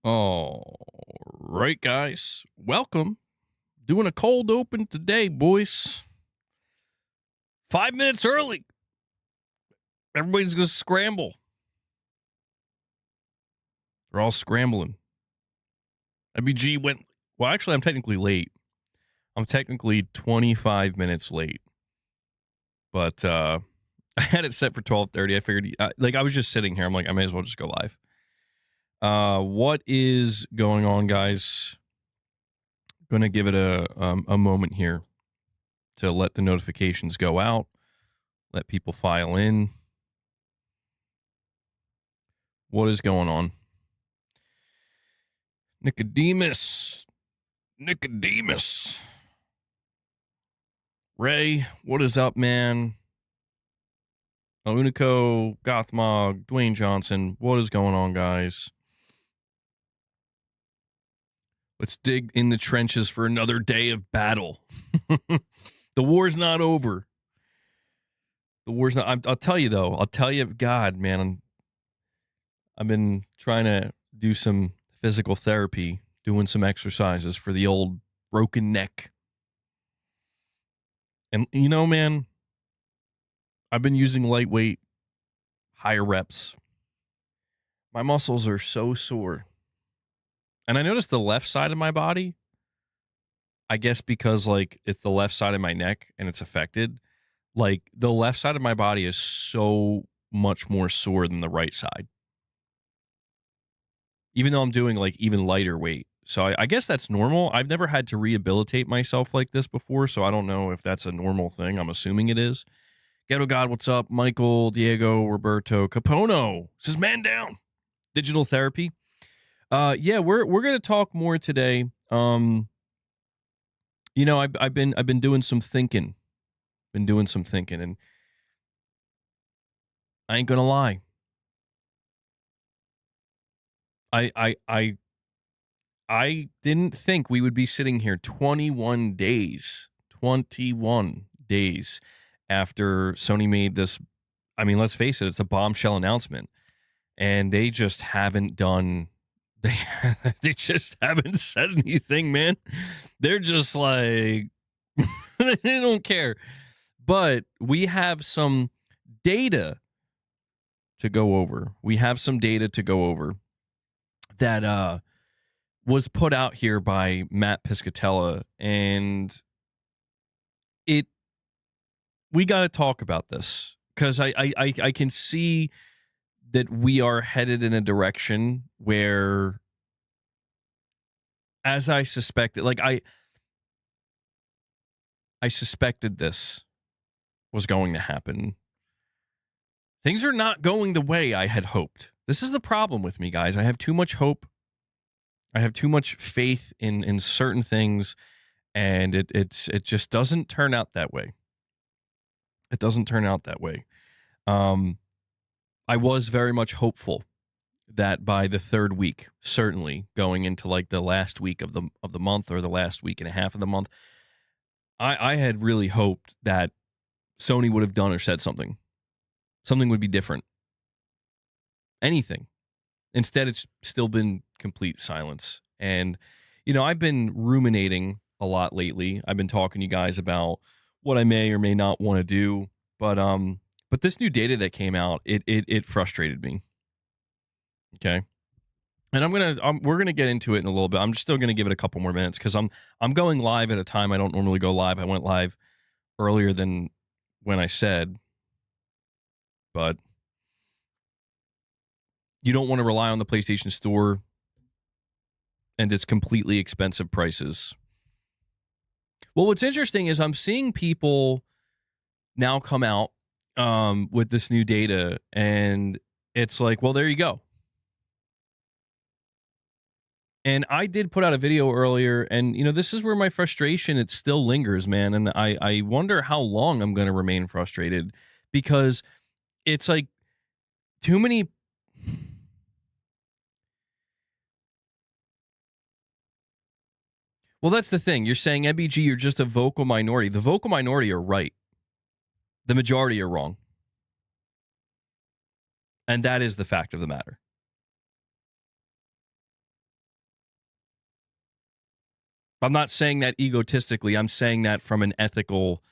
All right, guys. Welcome. Doing a cold open today, boys. 5 minutes early. Everybody's going to scramble. They're all scrambling. IBG went... Well, actually, I'm technically late. I'm technically 25 minutes late. But I had it set for 12:30. I figured... I was just sitting here. I'm like, I may as well just go live. What is going on, guys? Gonna give it a moment here to let the notifications go out, let people file in. What is going on? Nicodemus. Ray, what is up, man? Unico, Gothmog, Dwayne Johnson, what is going on, guys? Let's dig in the trenches for another day of battle. The war's not over. The war's not... I'll tell you, though. God, man, I've been trying to do some physical therapy, doing some exercises for the old broken neck. And, you know, man, I've been using lightweight, higher reps. My muscles are so sore. And I noticed the left side of my body, I guess because, like, it's the left side of my neck and it's affected, like, the left side of my body is so much more sore than the right side. Even though I'm doing, like, even lighter weight. So I guess that's normal. I've never had to rehabilitate myself like this before, so I don't know if that's a normal thing. I'm assuming it is. Ghetto God, what's up? Michael, Diego, Roberto, Capono says, man down. Digital therapy. Yeah, we're gonna talk more today. You know, I've been doing some thinking. And I ain't gonna lie. I didn't think we would be sitting here 21 days after Sony made this. I mean, let's face it, it's a bombshell announcement. And they just haven't done, they just haven't said anything, man. They're just like, they don't care. But we have some data to go over. That was put out here by Matt Piscatella, and we got to talk about this because I can see that we are headed in a direction where, as I suspected, like I suspected this was going to happen. Things are not going the way I had hoped. This is the problem with me, guys. I have too much hope. I have too much faith in certain things, and it just doesn't turn out that way. It doesn't turn out that way. I was very much hopeful that by the third week, certainly going into like the last week of the month or the last week and a half of the month, I had really hoped that Sony would have done or said something. Something would be different. Anything. Instead, it's still been complete silence. And, you know, I've been ruminating a lot lately. I've been talking to you guys about what I may or may not want to do. But this new data that came out, it frustrated me. Okay. And we're gonna get into it in a little bit. I'm just still gonna give it a couple more minutes because I'm going live at a time I don't normally go live. I went live earlier than when I said, but you don't want to rely on the PlayStation Store and its completely expensive prices. Well, what's interesting is I'm seeing people now come out with this new data, and it's like, well, there you go. And I did put out a video earlier, and, you know, this is where my frustration, it still lingers, man. And I wonder how long I'm going to remain frustrated because it's like too many... Well, that's the thing. You're saying, MBG, you're just a vocal minority. The vocal minority are right. The majority are wrong. And that is the fact of the matter. I'm not saying that egotistically. I'm saying that from an ethical,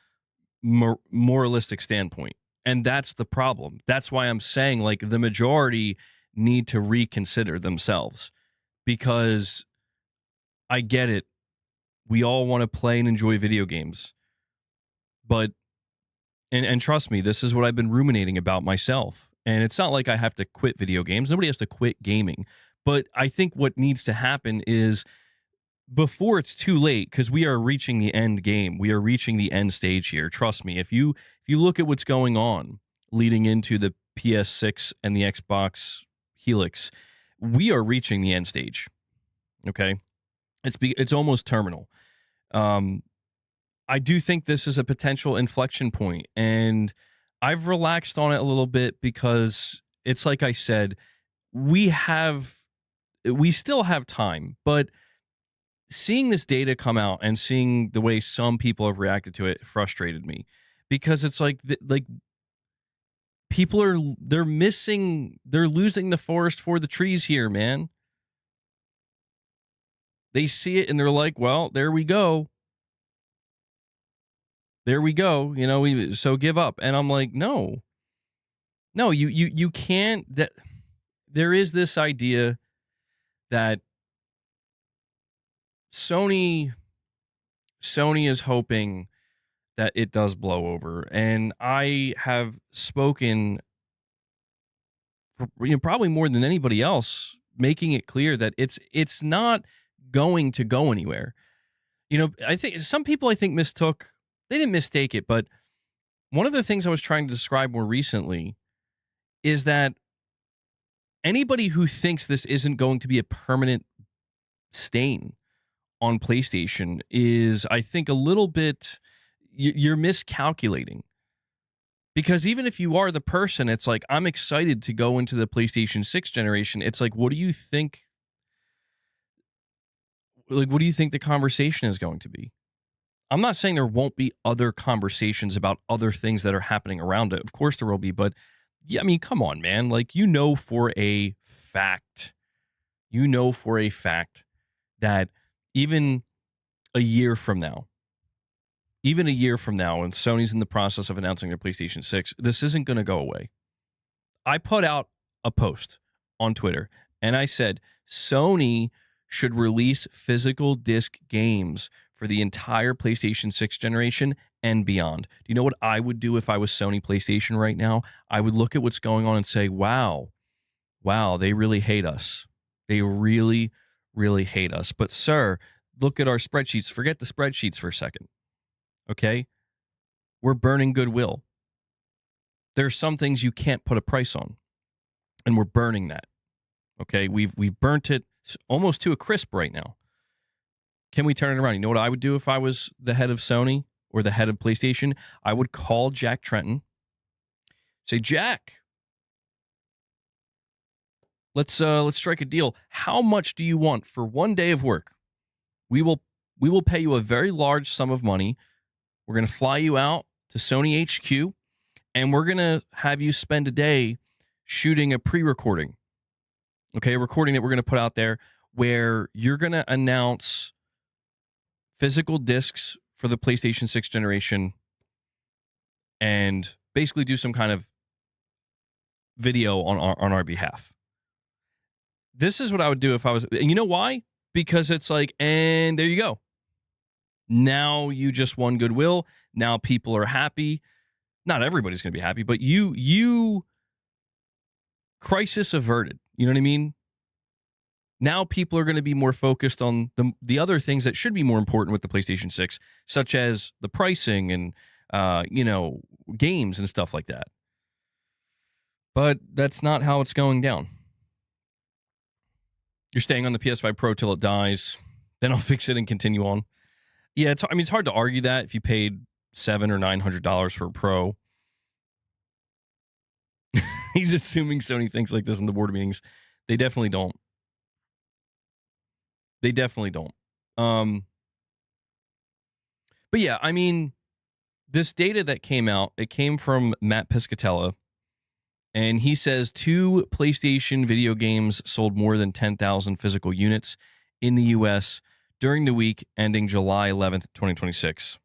moralistic standpoint. And that's the problem. That's why I'm saying, like, the majority need to reconsider themselves, because I get it. We all want to play and enjoy video games. But, and trust me, this is what I've been ruminating about myself. And it's not like I have to quit video games. Nobody has to quit gaming. But I think what needs to happen is, before it's too late, because we are reaching the end game. We are reaching the end stage here. Trust me. If you look at what's going on leading into the PS6 and the Xbox Helix, we are reaching the end stage. Okay, it's almost terminal. I do think this is a potential inflection point, and I've relaxed on it a little bit because it's like I said, we still have time, but seeing this data come out and seeing the way some people have reacted to it frustrated me, because it's like people they're losing the forest for the trees here, man. They see it and they're like, well, there we go. There we go. So give up. And I'm like, no, you can't. That there is this idea that Sony is hoping that it does blow over, and I have spoken for, probably more than anybody else, making it clear that it's not going to go anywhere. I think some people mistook. They didn't mistake it, but one of the things I was trying to describe more recently is that anybody who thinks this isn't going to be a permanent stain on PlayStation is, I think, a little bit, you're miscalculating. Because even if you are the person, it's like, I'm excited to go into the PlayStation 6 generation. It's like, what do you think? Like, what do you think the conversation is going to be? I'm not saying there won't be other conversations about other things that are happening around it. Of course there will be, but yeah, I mean, come on, man. Like, for a fact that even a year from now, when Sony's in the process of announcing their PlayStation 6, this isn't going to go away. I put out a post on Twitter and I said, Sony should release physical disc games for the entire PlayStation 6 generation and beyond. Do you know what I would do if I was Sony PlayStation right now? I would look at what's going on and say, wow, they really hate us. They really, really hate us. But sir, look at our spreadsheets. Forget the spreadsheets for a second. Okay? We're burning goodwill. There's some things you can't put a price on, and we're burning that. Okay? We've burnt it almost to a crisp right now. Can we turn it around? You know what I would do if I was the head of Sony or the head of PlayStation? I would call Jack Tretton. Say, Jack, let's strike a deal. How much do you want for one day of work? We will pay you a very large sum of money. We're going to fly you out to Sony HQ, and we're going to have you spend a day shooting a pre-recording. Okay, a recording that we're going to put out there where you're going to announce physical discs for the PlayStation 6 generation and basically do some kind of video on our behalf. This is what I would do if I was, and you know why? Because it's like, and there you go. Now you just won goodwill. Now people are happy. Not everybody's going to be happy, but you crisis averted. You know what I mean? Now people are going to be more focused on the other things that should be more important with the PlayStation 6, such as the pricing and, games and stuff like that. But that's not how it's going down. You're staying on the PS5 Pro till it dies. Then I'll fix it and continue on. Yeah, it's hard to argue that if you paid $700 or $900 for a Pro. He's assuming Sony thinks like this in the board meetings. They definitely don't. But yeah, I mean, this data that came out, it came from Matt Piscatella, and he says 2 PlayStation video games sold more than 10,000 physical units in the U.S. during the week ending July 11th, 2026.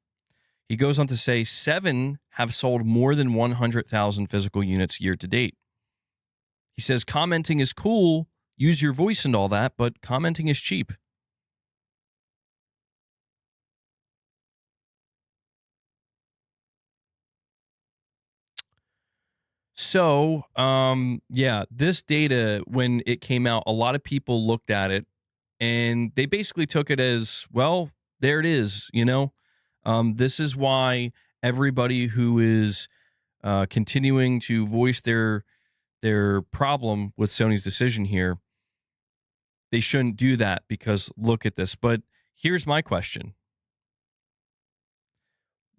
He goes on to say 7 have sold more than 100,000 physical units year to date. He says commenting is cool, use your voice and all that, but commenting is cheap. So, yeah, this data, when it came out, a lot of people looked at it and they basically took it as, well, there it is, you know? This is why everybody who is continuing to voice their problem with Sony's decision here, they shouldn't do that because look at this. But here's my question.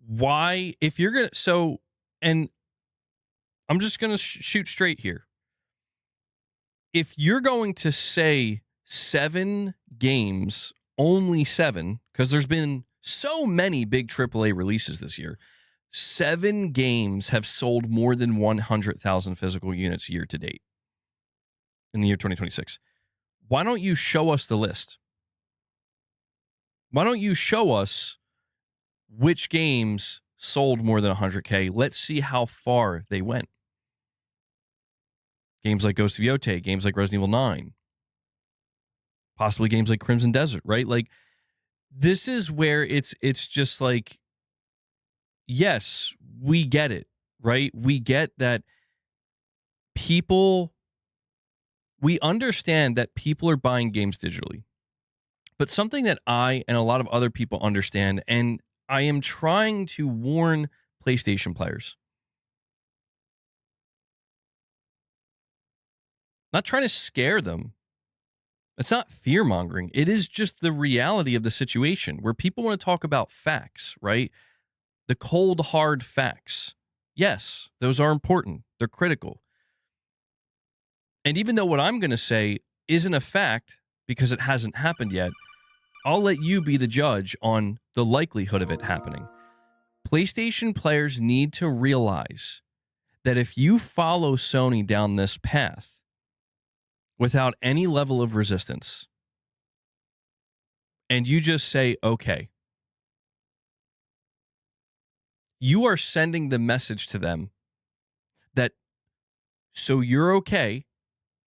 Why, if you're going to, and I'm just going to shoot straight here. If you're going to say 7 games, only 7, because there's been so many big AAA releases this year, 7 games have sold more than 100,000 physical units year to date in the year 2026. Why don't you show us the list? Why don't you show us which games sold more than 100K? Let's see how far they went. Games like Ghost of Yotei, games like Resident Evil 9, possibly games like Crimson Desert, right? Like, this is where it's just like, yes, we get it, right? We get that we understand that people are buying games digitally. But something that I and a lot of other people understand, and I am trying to warn PlayStation players, not trying to scare them. It's not fear-mongering. It is just the reality of the situation where people want to talk about facts, right? The cold, hard facts. Yes, those are important. They're critical. And even though what I'm going to say isn't a fact because it hasn't happened yet, I'll let you be the judge on the likelihood of it happening. PlayStation players need to realize that if you follow Sony down this path without any level of resistance, and you just say, okay, you are sending the message to them that so you're okay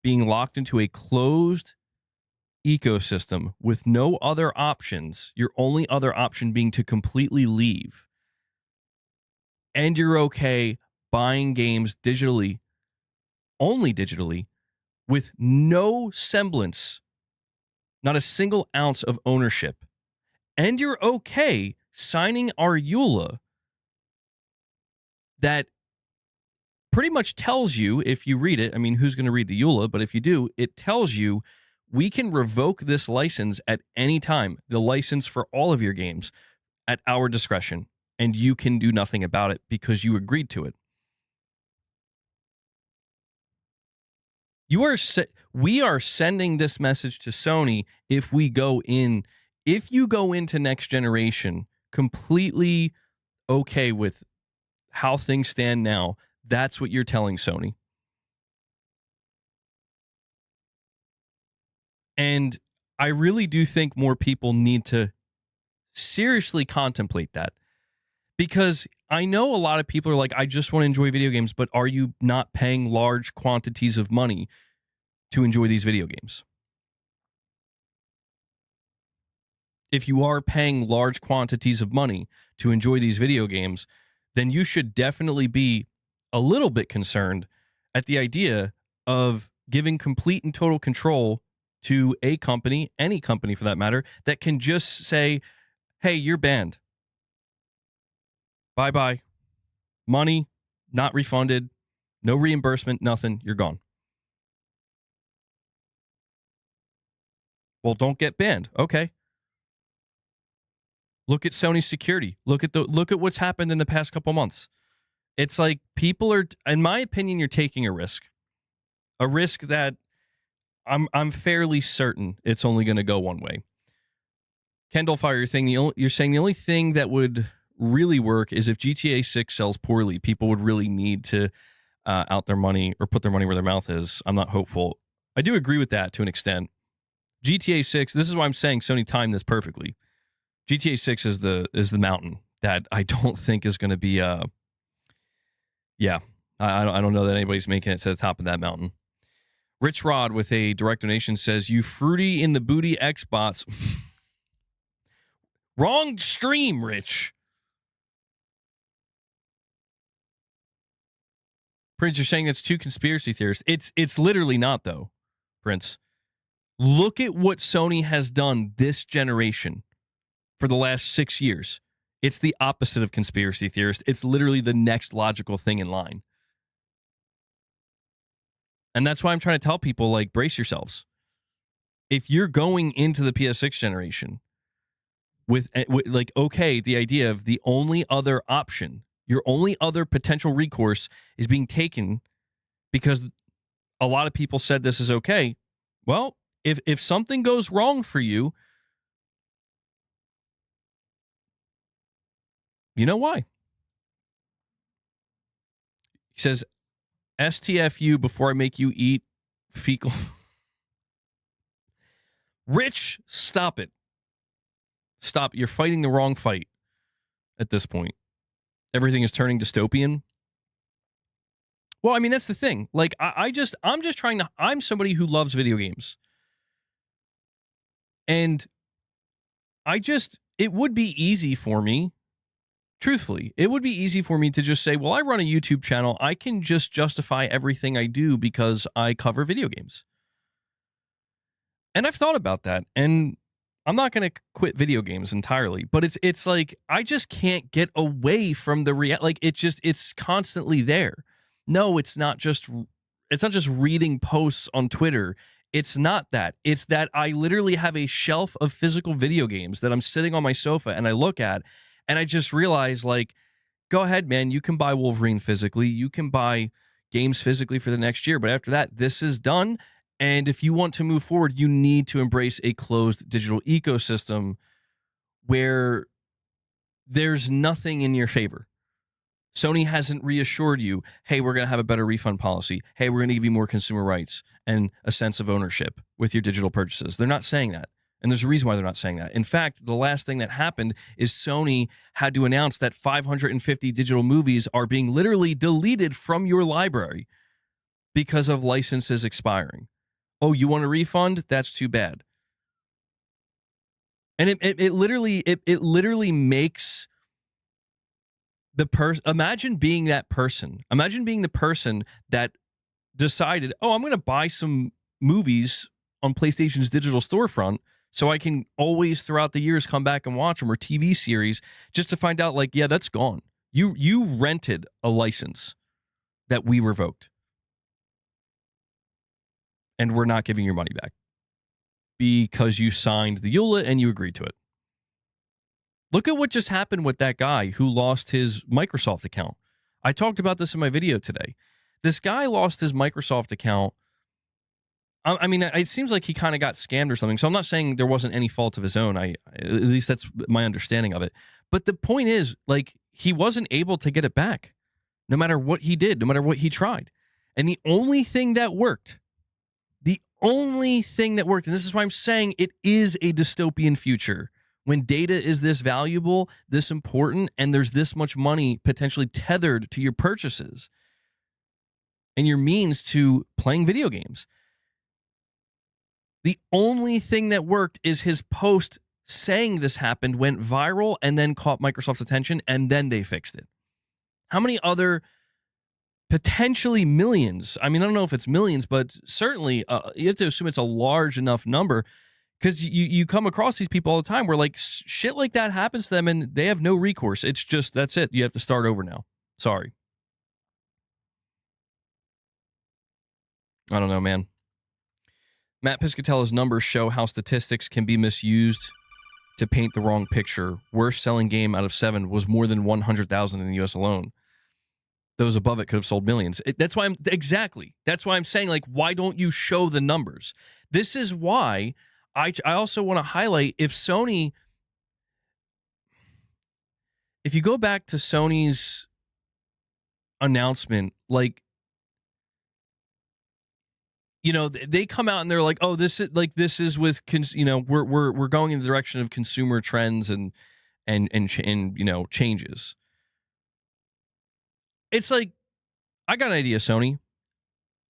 being locked into a closed ecosystem with no other options, your only other option being to completely leave, and you're okay buying games digitally, only digitally, with no semblance, not a single ounce of ownership, and you're okay signing our EULA that pretty much tells you, if you read it, I mean, who's going to read the EULA, but if you do, it tells you we can revoke this license at any time, the license for all of your games at our discretion, and you can do nothing about it because you agreed to it. We are sending this message to Sony if you go into next generation completely okay with how things stand now. That's what you're telling Sony. And I really do think more people need to seriously contemplate that, because I know a lot of people are like, I just want to enjoy video games, but are you not paying large quantities of money to enjoy these video games? If you are paying large quantities of money to enjoy these video games, then you should definitely be a little bit concerned at the idea of giving complete and total control to a company, any company for that matter, that can just say, hey, you're banned. Bye-bye. Money, not refunded, no reimbursement, nothing, you're gone. Well, don't get banned. Okay. Look at Sony's security. Look at what's happened in the past couple months. It's like people are, in my opinion, you're taking a risk that I'm fairly certain it's only going to go one way. Kendall Fire, you're saying the only thing that would really work is if GTA 6 sells poorly. People would really need to out their money or put their money where their mouth is. I'm not hopeful. I do agree with that to an extent, GTA 6, this is why I'm saying Sony timed this perfectly. GTA 6 is the mountain that I don't think is going to be yeah. I don't know that anybody's making it to the top of that mountain. Rich Rod with a direct donation says, "You fruity in the booty Xbots." Wrong stream, Rich. Prince, you're saying that's too conspiracy theorists. It's literally not, though, Prince. Look at what Sony has done this generation for the last 6 years. It's the opposite of conspiracy theorist. It's literally the next logical thing in line. And that's why I'm trying to tell people, like, brace yourselves. If you're going into the PS6 generation with like, okay, the idea of the only other option, your only other potential recourse is being taken because a lot of people said this is okay. Well, if something goes wrong for you, you know why. He says, STFU before I make you eat fecal. Rich, stop it. Stop. You're fighting the wrong fight at this point. Everything is turning dystopian. Well, I mean, that's the thing. Like, I'm just trying to, I'm somebody who loves video games. And it would be easy for me, truthfully, it would be easy for me to just say, well, I run a YouTube channel. I can just justify everything I do because I cover video games. And I've thought about that. And I'm not going to quit video games entirely, but it's like, I just can't get away from the like, it's constantly there. No, it's not just reading posts on Twitter. It's not that. It's that I literally have a shelf of physical video games that I'm sitting on my sofa and I look at, and I just realize, like, go ahead, man. You can buy Wolverine physically. You can buy games physically for the next year. But after that, this is done. And if you want to move forward, you need to embrace a closed digital ecosystem where there's nothing in your favor. Sony hasn't reassured you, hey, we're going to have a better refund policy. Hey, we're going to give you more consumer rights and a sense of ownership with your digital purchases. They're not saying that. And there's a reason why they're not saying that. In fact, the last thing that happened is Sony had to announce that 550 digital movies are being literally deleted from your library because of licenses expiring. Oh, you want a refund? That's too bad. And it literally makes the person, imagine being that person. Imagine being the person that decided, oh, I'm going to buy some movies on PlayStation's digital storefront so I can always throughout the years come back and watch them, or TV series, just to find out, like, yeah, that's gone. You rented a license that we revoked. And we're not giving your money back because you signed the EULA and you agreed to it. Look at what just happened with that guy who lost his Microsoft account. I talked about this in my video today. This guy lost his Microsoft account. I mean, it seems like he kind of got scammed or something. So I'm not saying there wasn't any fault of his own. At least that's my understanding of it. But the point is, like, he wasn't able to get it back, no matter what he did, no matter what he tried. And the only thing that worked, and this is why I'm saying it is a dystopian future, when data is this valuable, this important, and there's this much money potentially tethered to your purchases and your means to playing video games. The only thing that worked is his post saying this happened went viral and then caught Microsoft's attention, and then they fixed it. How many other potentially millions, I mean, I don't know if it's millions, but certainly you have to assume it's a large enough number, because you come across these people all the time where, like, shit like that happens to them and they have no recourse. It's just, that's it. You have to start over now. Sorry. I don't know, man. Matt Piscatella's numbers show how statistics can be misused to paint the wrong picture. Worst selling game out of 7 was more than 100,000 in the U.S. alone. Those above it could have sold millions. That's why I'm saying, like, why don't you show the numbers? This is why I also want to highlight, if you go back to Sony's announcement, like, they come out and they're like, oh, this is with, we're going in the direction of consumer trends and changes. It's like, I got an idea, Sony.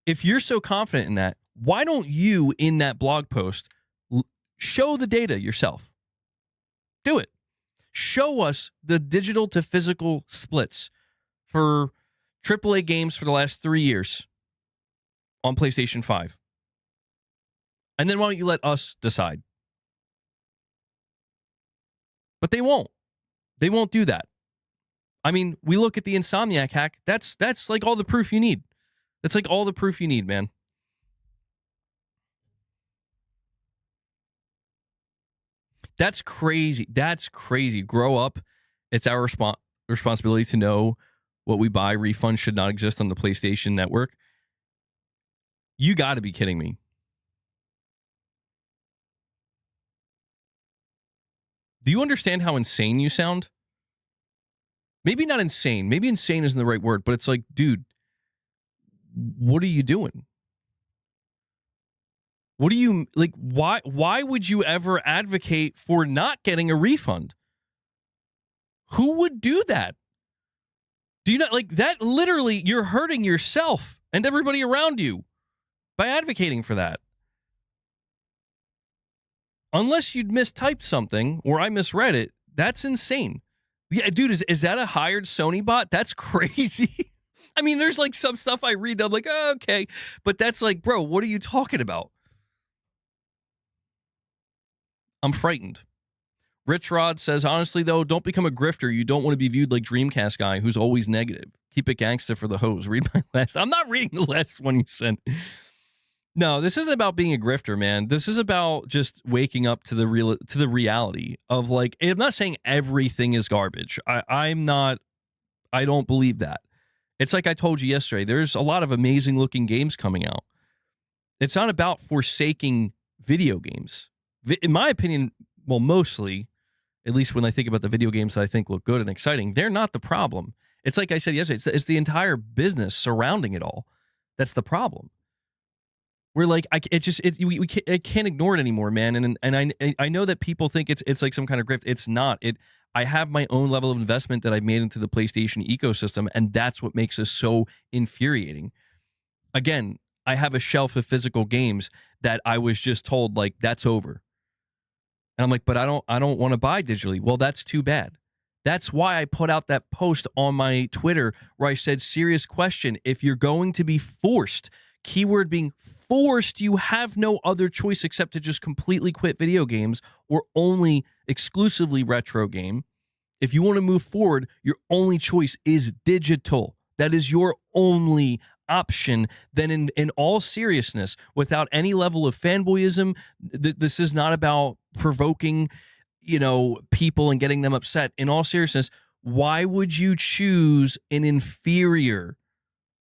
If you're so confident in that, why don't you, in that blog post, show the data yourself? Do it. Show us the digital to physical splits for AAA games for the last 3 years on PlayStation 5. And then why don't you let us decide? But they won't. They won't do that. I mean, we look at the Insomniac hack. That's like all the proof you need. That's like all the proof you need, man. That's crazy. That's crazy. Grow up. It's our responsibility to know what we buy. Refunds should not exist on the PlayStation Network. You got to be kidding me. Do you understand how insane you sound? Maybe not insane. Maybe insane isn't the right word, but it's like, dude, what are you doing? What do you, like, why would you ever advocate for not getting a refund? Who would do that? Do you not, like, that literally, you're hurting yourself and everybody around you by advocating for that. Unless you'd mistyped something or I misread it, that's insane. Yeah, dude, is that a hired Sony bot? That's crazy. I mean, there's like some stuff I read that I'm like, oh, okay. But that's like, bro, what are you talking about? I'm frightened. Rich Rod says, honestly, though, don't become a grifter. You don't want to be viewed like Dreamcast guy who's always negative. Keep it gangsta for the hose. Read my last. I'm not reading the last one you sent. No, this isn't about being a grifter, man. This is about just waking up to the reality of, like, I'm not saying everything is garbage. I don't believe that. It's like I told you yesterday, there's a lot of amazing looking games coming out. It's not about forsaking video games. In my opinion, well, mostly, at least when I think about the video games that I think look good and exciting, they're not the problem. It's like I said yesterday, it's the entire business surrounding it all that's the problem. We're like, I can't ignore it anymore, man. And I know that people think it's like some kind of grift. It's not. I have my own level of investment that I've made into the PlayStation ecosystem, and that's what makes us so infuriating. Again, I have a shelf of physical games that I was just told, like, that's over. And I'm like, but I don't want to buy digitally. Well, that's too bad. That's why I put out that post on my Twitter where I said, serious question, if you're going to be forced, keyword being forced, you have no other choice except to just completely quit video games or only exclusively retro game. If you want to move forward, your only choice is digital. That is your only option. Then in all seriousness, without any level of fanboyism, this is not about provoking, people and getting them upset. In all seriousness, why would you choose an inferior,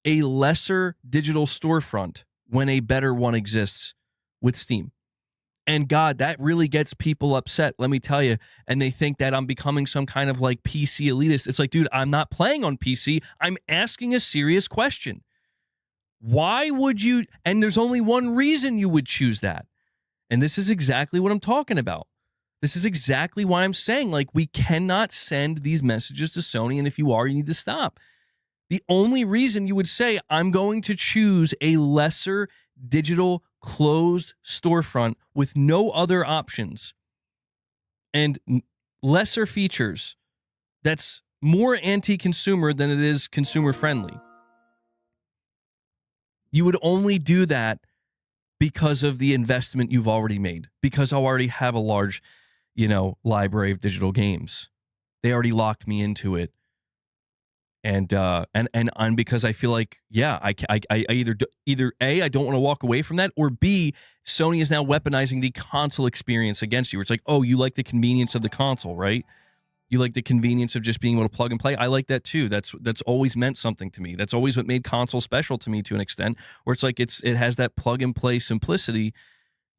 a lesser digital storefront when a better one exists with Steam? And God, that really gets people upset, let me tell you. And they think that I'm becoming some kind of like PC elitist. It's like, dude, I'm not playing on PC. I'm asking a serious question. Why would you? And there's only one reason you would choose that. And this is exactly what I'm talking about. This is exactly why I'm saying, like, we cannot send these messages to Sony. And if you are, you need to stop. The only reason you would say, I'm going to choose a lesser digital closed storefront with no other options and lesser features, that's more anti-consumer than it is consumer-friendly. You would only do that because of the investment you've already made, because I already have a large, library of digital games. They already locked me into it. And because I feel like, yeah, I either A, I don't want to walk away from that, or B, Sony is now weaponizing the console experience against you. It's like, oh, you like the convenience of the console, right? You like the convenience of just being able to plug and play. I like that too. That's always meant something to me. That's always what made console special to me to an extent, where it's like it has that plug and play simplicity,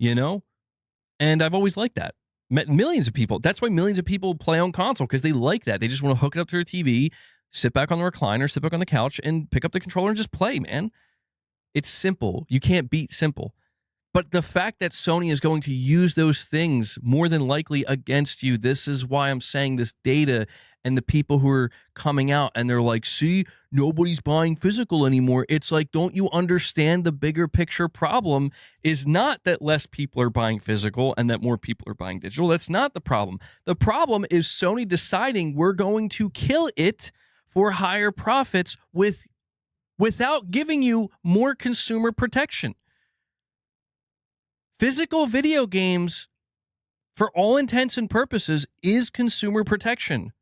And I've always liked that. Met millions of people. That's why millions of people play on console, because they like that. They just want to hook it up to their TV, sit back on the recliner, sit back on the couch, and pick up the controller and just play, man. It's simple. You can't beat simple. But the fact that Sony is going to use those things more than likely against you, this is why I'm saying this data and the people who are coming out and they're like, see, nobody's buying physical anymore. It's like, don't you understand the bigger picture problem is not that less people are buying physical and that more people are buying digital. That's not the problem. The problem is Sony deciding we're going to kill it for higher profits without giving you more consumer protection. Physical video games, for all intents and purposes, is consumer protection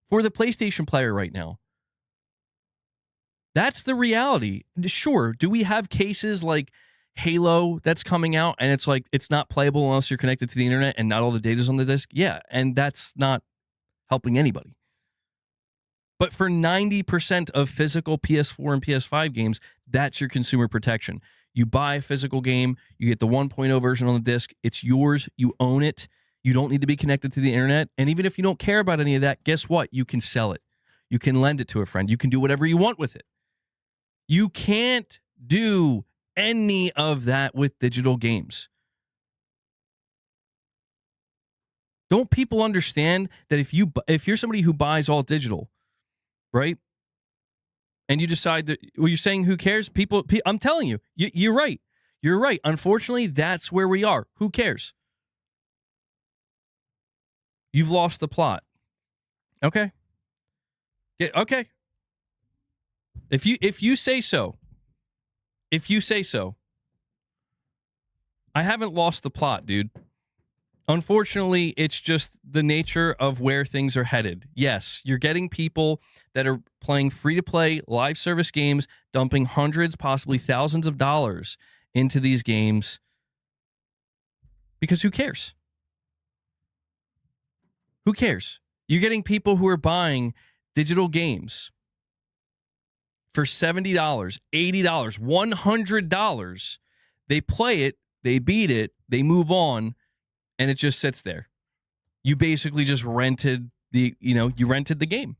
for the PlayStation player right now. That's the reality. Sure, do we have cases like Halo that's coming out and it's like it's not playable unless you're connected to the internet and not all the data's on the disc? Yeah, and that's not helping anybody. But for 90% of physical PS4 and PS5 games, that's your consumer protection. You buy a physical game, you get the 1.0 version on the disc, it's yours, you own it, you don't need to be connected to the internet, and even if you don't care about any of that, guess what? You can sell it. You can lend it to a friend. You can do whatever you want with it. You can't do any of that with digital games. Don't people understand that if you're somebody who buys all digital, right? And you decide that, well, you're saying who cares? I'm telling you, you're right. You're right. Unfortunately, that's where we are. Who cares? You've lost the plot. Okay. Yeah, okay. If you say so, I haven't lost the plot, dude. Unfortunately, it's just the nature of where things are headed. Yes, you're getting people that are playing free-to-play live service games, dumping hundreds, possibly thousands of dollars into these games because who cares? Who cares? You're getting people who are buying digital games for $70, $80, $100. They play it, they beat it, they move on, and it just sits there. You basically just rented the game.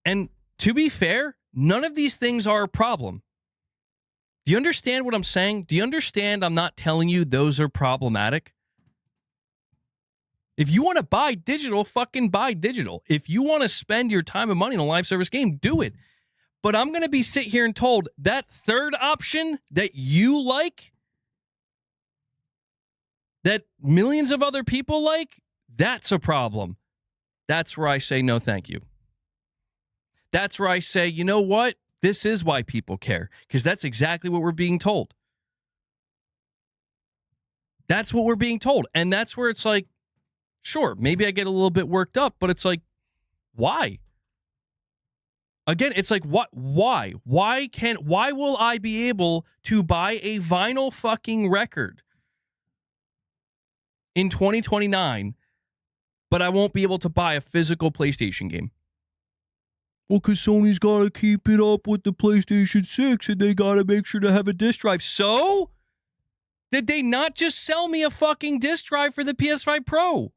And to be fair, none of these things are a problem. Do you understand what I'm saying? Do you understand I'm not telling you those are problematic? If you want to buy digital, fucking buy digital. If you want to spend your time and money on a live service game, do it. But I'm going to be sit here and told that third option that you like, that millions of other people like, that's a problem. That's where I say no thank you. That's where I say, you know what? This is why people care, because that's exactly what we're being told. That's what we're being told. And that's where it's like, sure, maybe I get a little bit worked up, but it's like, why? Again, it's like, what? Why? Why will I be able to buy a vinyl fucking record in 2029, but I won't be able to buy a physical PlayStation game? Well, because Sony's got to keep it up with the PlayStation 6 and they got to make sure to have a disc drive. So? Did they not just sell me a fucking disc drive for the PS5 Pro?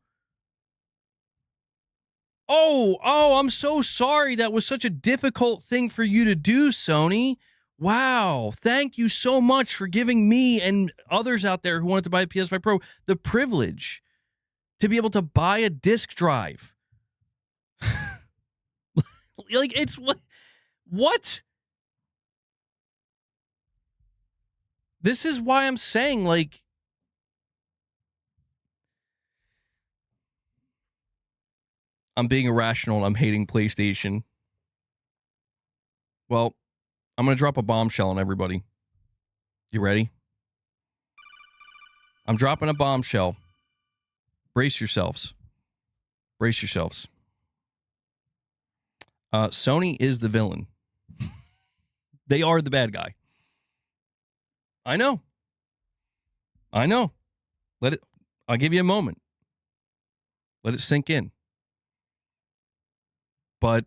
Oh, I'm so sorry. That was such a difficult thing for you to do, Sony. Wow. Thank you so much for giving me and others out there who wanted to buy a PS5 Pro the privilege to be able to buy a disc drive. Like, it's what? This is why I'm saying, like, I'm being irrational and I'm hating PlayStation. Well, I'm going to drop a bombshell on everybody. You ready? I'm dropping a bombshell. Brace yourselves. Brace yourselves. Sony is the villain. They are the bad guy. I know. I'll give you a moment. Let it sink in. But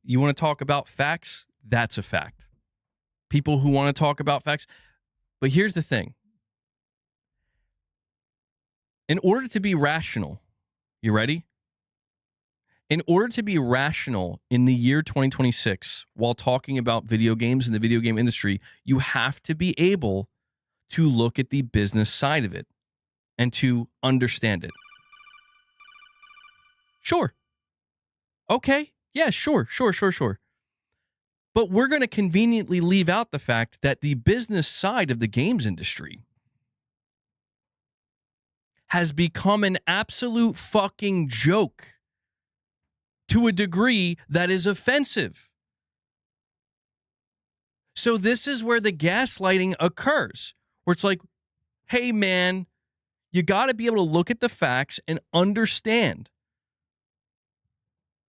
you want to talk about facts? That's a fact. People who want to talk about facts. But here's the thing. In order to be rational, you ready? In order to be rational in the year 2026 while talking about video games and the video game industry, you have to be able to look at the business side of it and to understand it. Sure. Okay. Yeah, sure. But we're going to conveniently leave out the fact that the business side of the games industry has become an absolute fucking joke to a degree that is offensive. So this is where the gaslighting occurs, where it's like, hey, man, you got to be able to look at the facts and understand.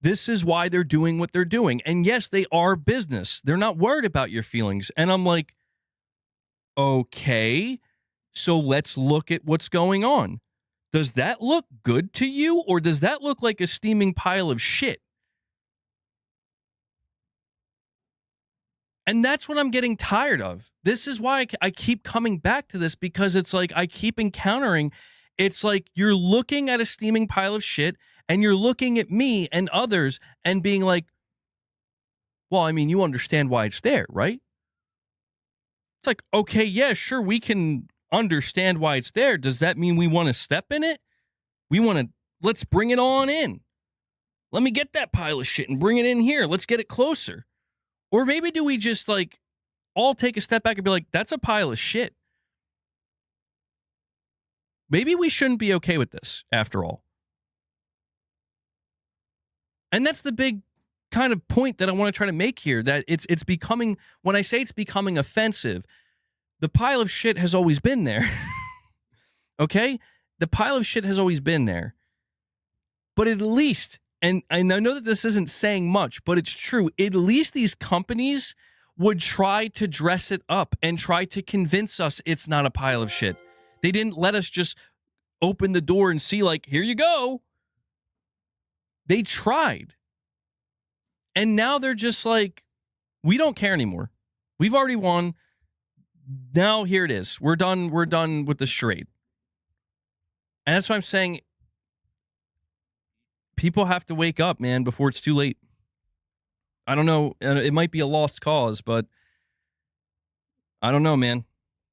This is why they're doing what they're doing. And yes, they are business. They're not worried about your feelings. And I'm like, okay, so let's look at what's going on. Does that look good to you, or does that look like a steaming pile of shit? And that's what I'm getting tired of. This is why I keep coming back to this, because it's like I keep encountering, it's like you're looking at a steaming pile of shit and you're looking at me and others and being like, well, I mean, you understand why it's there, right? It's like, okay, yeah, sure, we can understand why it's there. Does that mean we want to step in it? Let's bring it on in. Let me get that pile of shit and bring it in here. Let's get it closer. Or maybe do we just like all take a step back and be like, that's a pile of shit. Maybe we shouldn't be okay with this after all. And that's the big kind of point that I want to try to make here, that it's becoming, when I say it's becoming offensive, the pile of shit has always been there. Okay? The pile of shit has always been there. But at least, and I know that this isn't saying much, but it's true, at least these companies would try to dress it up and try to convince us it's not a pile of shit. They didn't let us just open the door and see, like, here you go. They tried. And now they're just like, we don't care anymore. We've already won. Now here it is. We're done with the charade. And that's why I'm saying people have to wake up, man, before it's too late. I don't know. It might be a lost cause, but I don't know, man.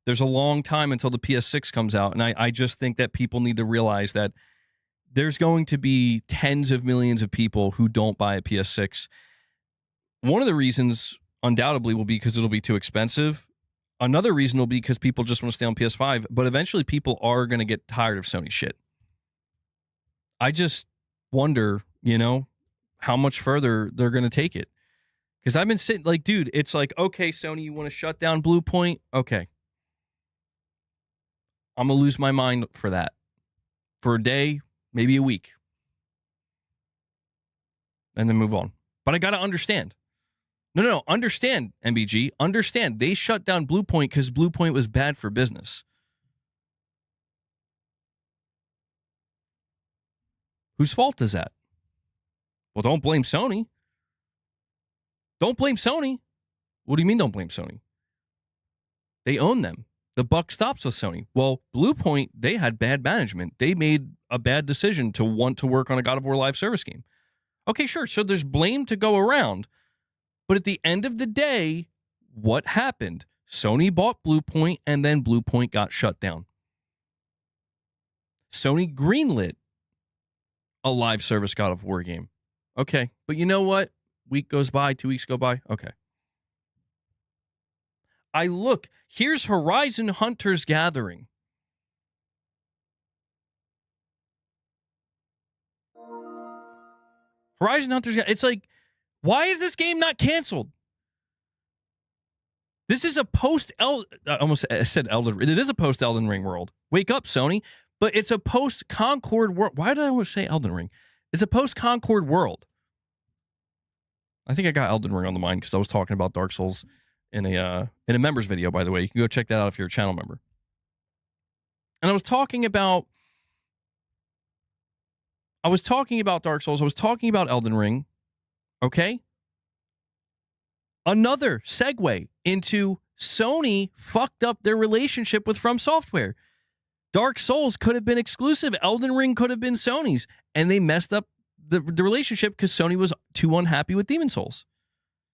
There's a long time until the PS6 comes out. And I just think that people need to realize that there's going to be tens of millions of people who don't buy a PS6. One of the reasons undoubtedly will be because it'll be too expensive. Another reason will be because people just want to stay on PS5, but eventually people are going to get tired of Sony shit. I just wonder, how much further they're going to take it. Because I've been sitting like, dude, it's like, okay, Sony, you want to shut down Blue Point? Okay. I'm going to lose my mind for that. For a day, maybe a week. And then move on. But I got to understand. No, understand, MBG. Understand. They shut down Blue Point because Blue Point was bad for business. Whose fault is that? Well, don't blame Sony. Don't blame Sony. What do you mean don't blame Sony? They own them. The buck stops with Sony. Well, Blue Point, they had bad management. They made a bad decision to want to work on a God of War live service game. Okay, sure. So there's blame to go around. But at the end of the day, what happened? Sony bought Blue Point, and then Blue Point got shut down. Sony greenlit a live service God of War game. Okay, but you know what? Week goes by, 2 weeks go by. Okay. Here's Horizon Hunters Gathering. Horizon Hunters Gathering. It's like, why is this game not canceled? This is a I said Elden Ring. It is a post-Elden Ring world. Wake up, Sony. But it's a post-Concord world. Why did I always say Elden Ring? It's a post-Concord world. I think I got Elden Ring on the mind because I was talking about Dark Souls in a members video, by the way. You can go check that out if you're a channel member. And I was talking about Dark Souls. I was talking about Elden Ring. Okay? Another segue into Sony fucked up their relationship with From Software. Dark Souls could have been exclusive. Elden Ring could have been Sony's. And they messed up the relationship because Sony was too unhappy with Demon Souls.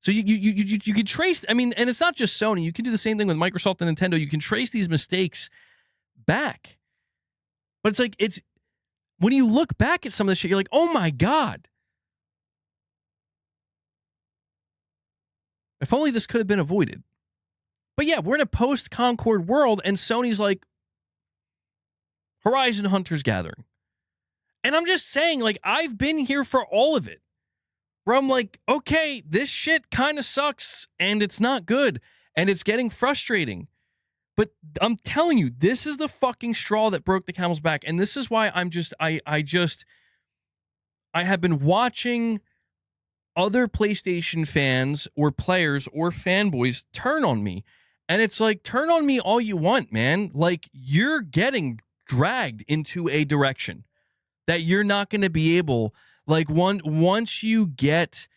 So you could trace, I mean, and it's not just Sony. You can do the same thing with Microsoft and Nintendo. You can trace these mistakes back. But it's like, when you look back at some of this shit, you're like, oh my God. If only this could have been avoided. But yeah, we're in a post-Concord world, and Sony's like, Horizon Hunters Gathering. And I'm just saying, like, I've been here for all of it. Where I'm like, okay, this shit kind of sucks, and it's not good, and it's getting frustrating. But I'm telling you, this is the fucking straw that broke the camel's back, and this is why I have been watching other PlayStation fans or players or fanboys turn on me. And it's like, turn on me all you want, man. Like, you're getting dragged into a direction that you're not going to be able, like, once you get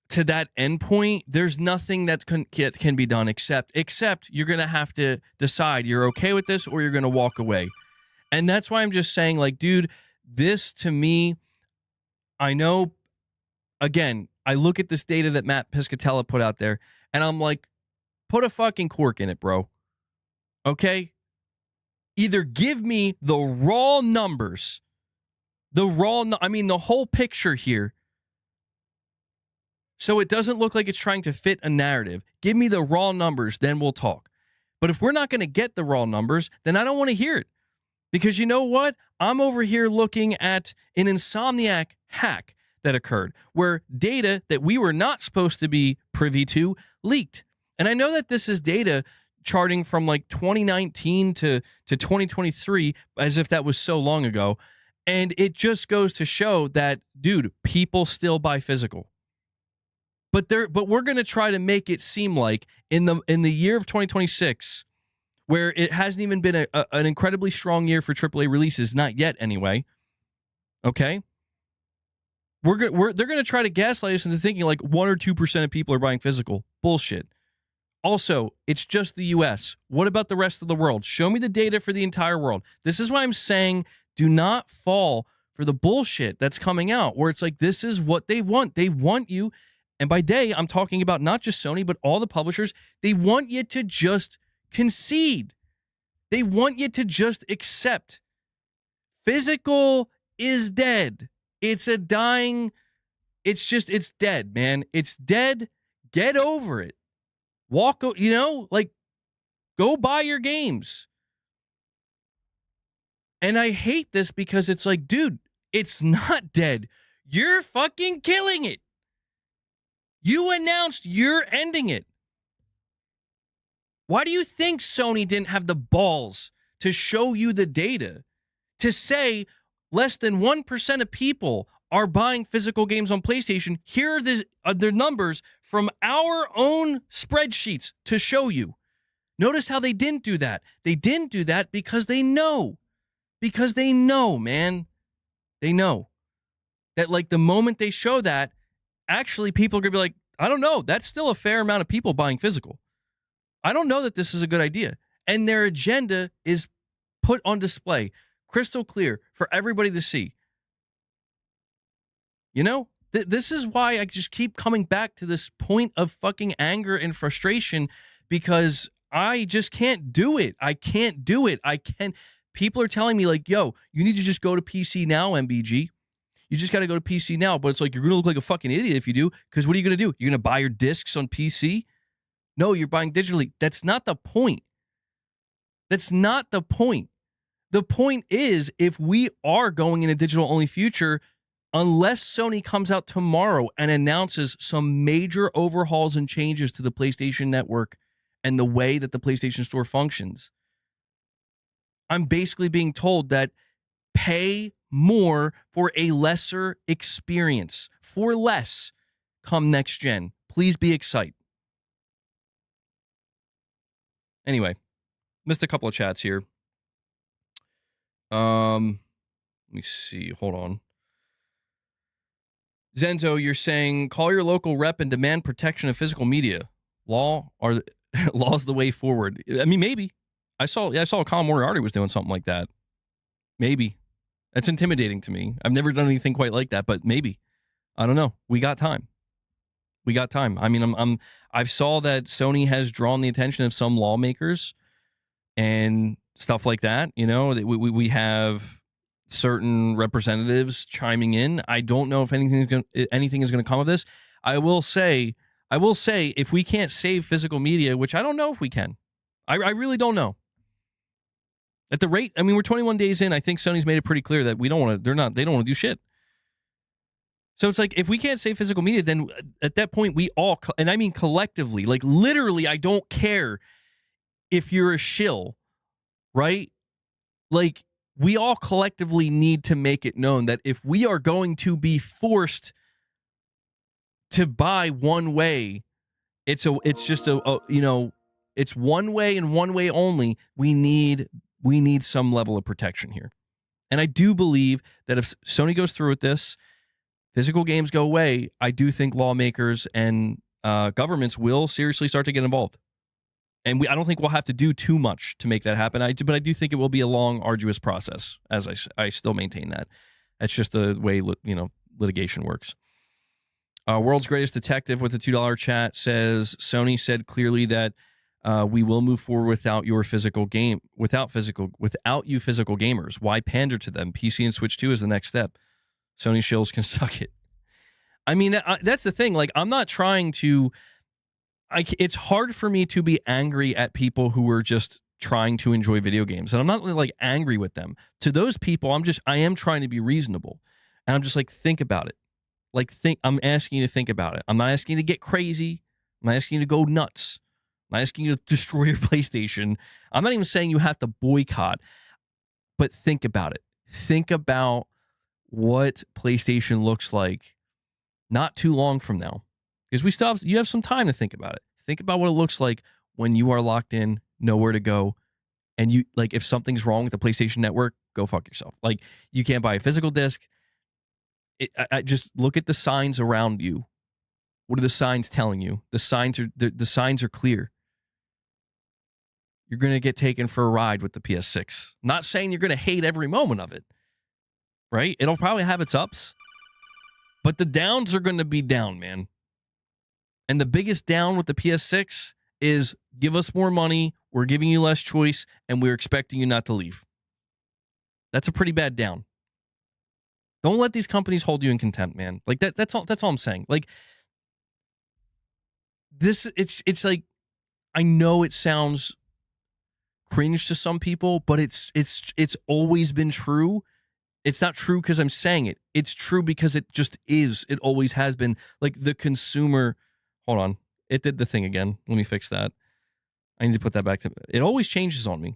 to that endpoint, there's nothing that can be done except you're going to have to decide you're okay with this or you're going to walk away. And that's why I'm just saying, like, dude, this to me, I know, again, I look at this data that Matt Piscatella put out there, and I'm like, put a fucking cork in it, bro. Okay? Either give me the raw numbers, the whole picture here, so it doesn't look like it's trying to fit a narrative. Give me the raw numbers, then we'll talk. But if we're not going to get the raw numbers, then I don't want to hear it. Because you know what? I'm over here looking at an Insomniac hack that occurred, where data that we were not supposed to be privy to leaked. And I know that this is data charting from like 2019 to 2023, as if that was so long ago. And it just goes to show that, dude, people still buy physical. But we're going to try to make it seem like in the year of 2026, where it hasn't even been an incredibly strong year for AAA releases, not yet anyway. Okay? They're going to try to gaslight us into thinking like 1 or 2% of people are buying physical. Bullshit. Also, it's just the US. What about the rest of the world? Show me the data for the entire world. This is why I'm saying do not fall for the bullshit that's coming out, where it's like, this is what they want. They want you, and by they, I'm talking about not just Sony, but all the publishers. They want you to just concede. They want you to just accept. Physical is dead. It's a dying, it's dead, man. It's dead. Get over it. Walk, go buy your games. And I hate this because it's like, dude, it's not dead. You're fucking killing it. You announced you're ending it. Why do you think Sony didn't have the balls to show you the data to say less than 1% of people are buying physical games on PlayStation? Here are their numbers from our own spreadsheets to show you. Notice how they didn't do that. They didn't do that because they know. Because they know, man. They know that, like, the moment they show that, actually people are going to be like, I don't know. That's still a fair amount of people buying physical. I don't know that this is a good idea. And their agenda is put on display, crystal clear for everybody to see. You know, this is why I just keep coming back to this point of fucking anger and frustration, because I just can't do it. I can't do it. People are telling me like, yo, you need to just go to PC now, MBG. You just got to go to PC now. But it's like, you're going to look like a fucking idiot if you do, because what are you going to do? You're going to buy your discs on PC? No, you're buying digitally. That's not the point. That's not the point. The point is, if we are going in a digital-only future, unless Sony comes out tomorrow and announces some major overhauls and changes to the PlayStation Network and the way that the PlayStation Store functions, I'm basically being told that pay more for a lesser experience, for less, come next gen. Please be excited. Anyway, missed a couple of chats here. Let me see. Hold on. Zenzo, you're saying call your local rep and demand protection of physical media. Law's the way forward. I mean, maybe. I saw Colin Moriarty was doing something like that. Maybe. That's intimidating to me. I've never done anything quite like that, but maybe. I don't know. We got time. We got time. I mean, I've saw that Sony has drawn the attention of some lawmakers and stuff like that. You know, we have certain representatives chiming in. I don't know if anything is going to come of this. I will say, if we can't save physical media, which I don't know if we can, I really don't know. At the rate, I mean, we're 21 days in. I think Sony's made it pretty clear that we don't want to. They don't want to do shit. So it's like, if we can't save physical media, then at that point we all, and I mean collectively, like literally, I don't care if you're a shill, right? Like, we all collectively need to make it known that if we are going to be forced to buy one way, it's one way and one way only. We need some level of protection here. And I do believe that if Sony goes through with this, physical games go away, I do think lawmakers and governments will seriously start to get involved. And I don't think we'll have to do too much to make that happen. But I do think it will be a long, arduous process, as I still maintain that. That's just the way litigation works. World's Greatest Detective with the $2 chat says, Sony said clearly that we will move forward without you physical gamers. Why pander to them? PC and Switch 2 is the next step. Sony shills can suck it. I mean, that's the thing. Like, I'm not trying to. It's hard for me to be angry at people who are just trying to enjoy video games, and I'm not like angry with them. To those people, I am trying to be reasonable, and I'm just like, think about it. I'm asking you to think about it. I'm not asking you to get crazy. I'm not asking you to go nuts. I'm not asking you to destroy your PlayStation. I'm not even saying you have to boycott, but think about it. Think about what PlayStation looks like not too long from now, because you have some time to think about it. Think about what it looks like when you are locked in, nowhere to go, and you, like, if something's wrong with the PlayStation Network, go fuck yourself. Like, you can't buy a physical disc. I just look at the signs around you. What are the signs telling you? The signs are clear. You're going to get taken for a ride with the PS6. Not saying you're going to hate every moment of it, right? It'll probably have its ups, but the downs are going to be down, man. And the biggest down with the PS6 is, give us more money, we're giving you less choice, and we're expecting you not to leave. That's a pretty bad down. Don't let these companies hold you in contempt, man. Like, that's all I'm saying. Like, this, it's like, I know it sounds cringe to some people, but it's always been true. It's not true because I'm saying it. It's true because it just is. It always has been. Like, the consumer. Hold on. It did the thing again. Let me fix that. I need to put that back to. It always changes on me.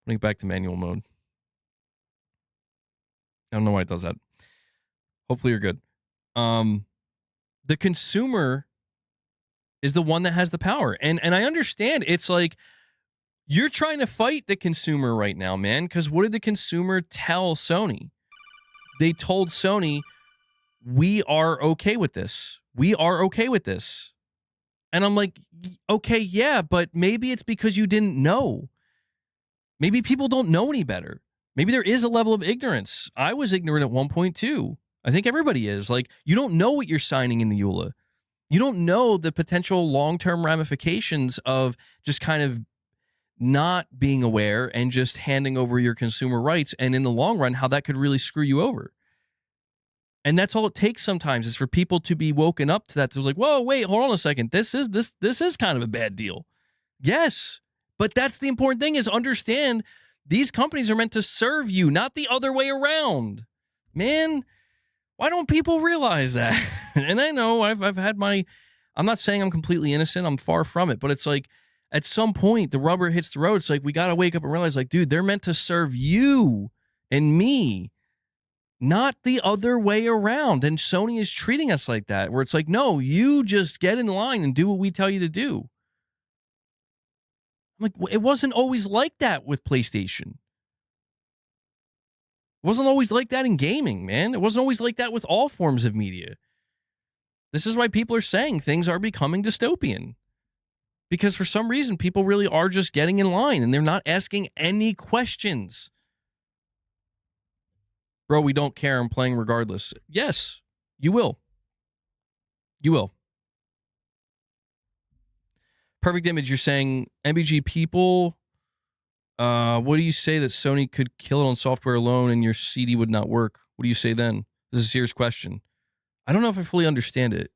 Putting it back to manual mode. I don't know why it does that. Hopefully you're good. The consumer is the one that has the power. And I understand it's like, you're trying to fight the consumer right now, man, because what did the consumer tell Sony? They told Sony, we are okay with this. We are okay with this. And I'm like, okay, yeah, but maybe it's because you didn't know. Maybe people don't know any better. Maybe there is a level of ignorance. I was ignorant at one point too. I think everybody is. Like, you don't know what you're signing in the EULA. You don't know the potential long-term ramifications of just kind of not being aware and just handing over your consumer rights, and in the long run, how that could really screw you over. And that's all it takes sometimes, is for people to be woken up to that. They're like, whoa, wait, hold on a second. This is kind of a bad deal. Yes, but that's the important thing, is understand these companies are meant to serve you, not the other way around. Man, why don't people realize that? And I know I've had my, I'm not saying I'm completely innocent. I'm far from it. But it's like, at some point, the rubber hits the road. It's like, we got to wake up and realize, like, dude, they're meant to serve you and me, not the other way around. And Sony is treating us like that, where it's like, no, you just get in line and do what we tell you to do. I'm like, it wasn't always like that with PlayStation. It wasn't always like that in gaming, man. It wasn't always like that with all forms of media. This is why people are saying things are becoming dystopian. Because for some reason, people really are just getting in line and they're not asking any questions. bro, we don't care. I'm playing regardless. Yes, you will. You will. Perfect Image, you're saying MBG people, what do you say that Sony could kill it on software alone and your CD would not work? What do you say then? This is a serious question. I don't know if I fully understand it.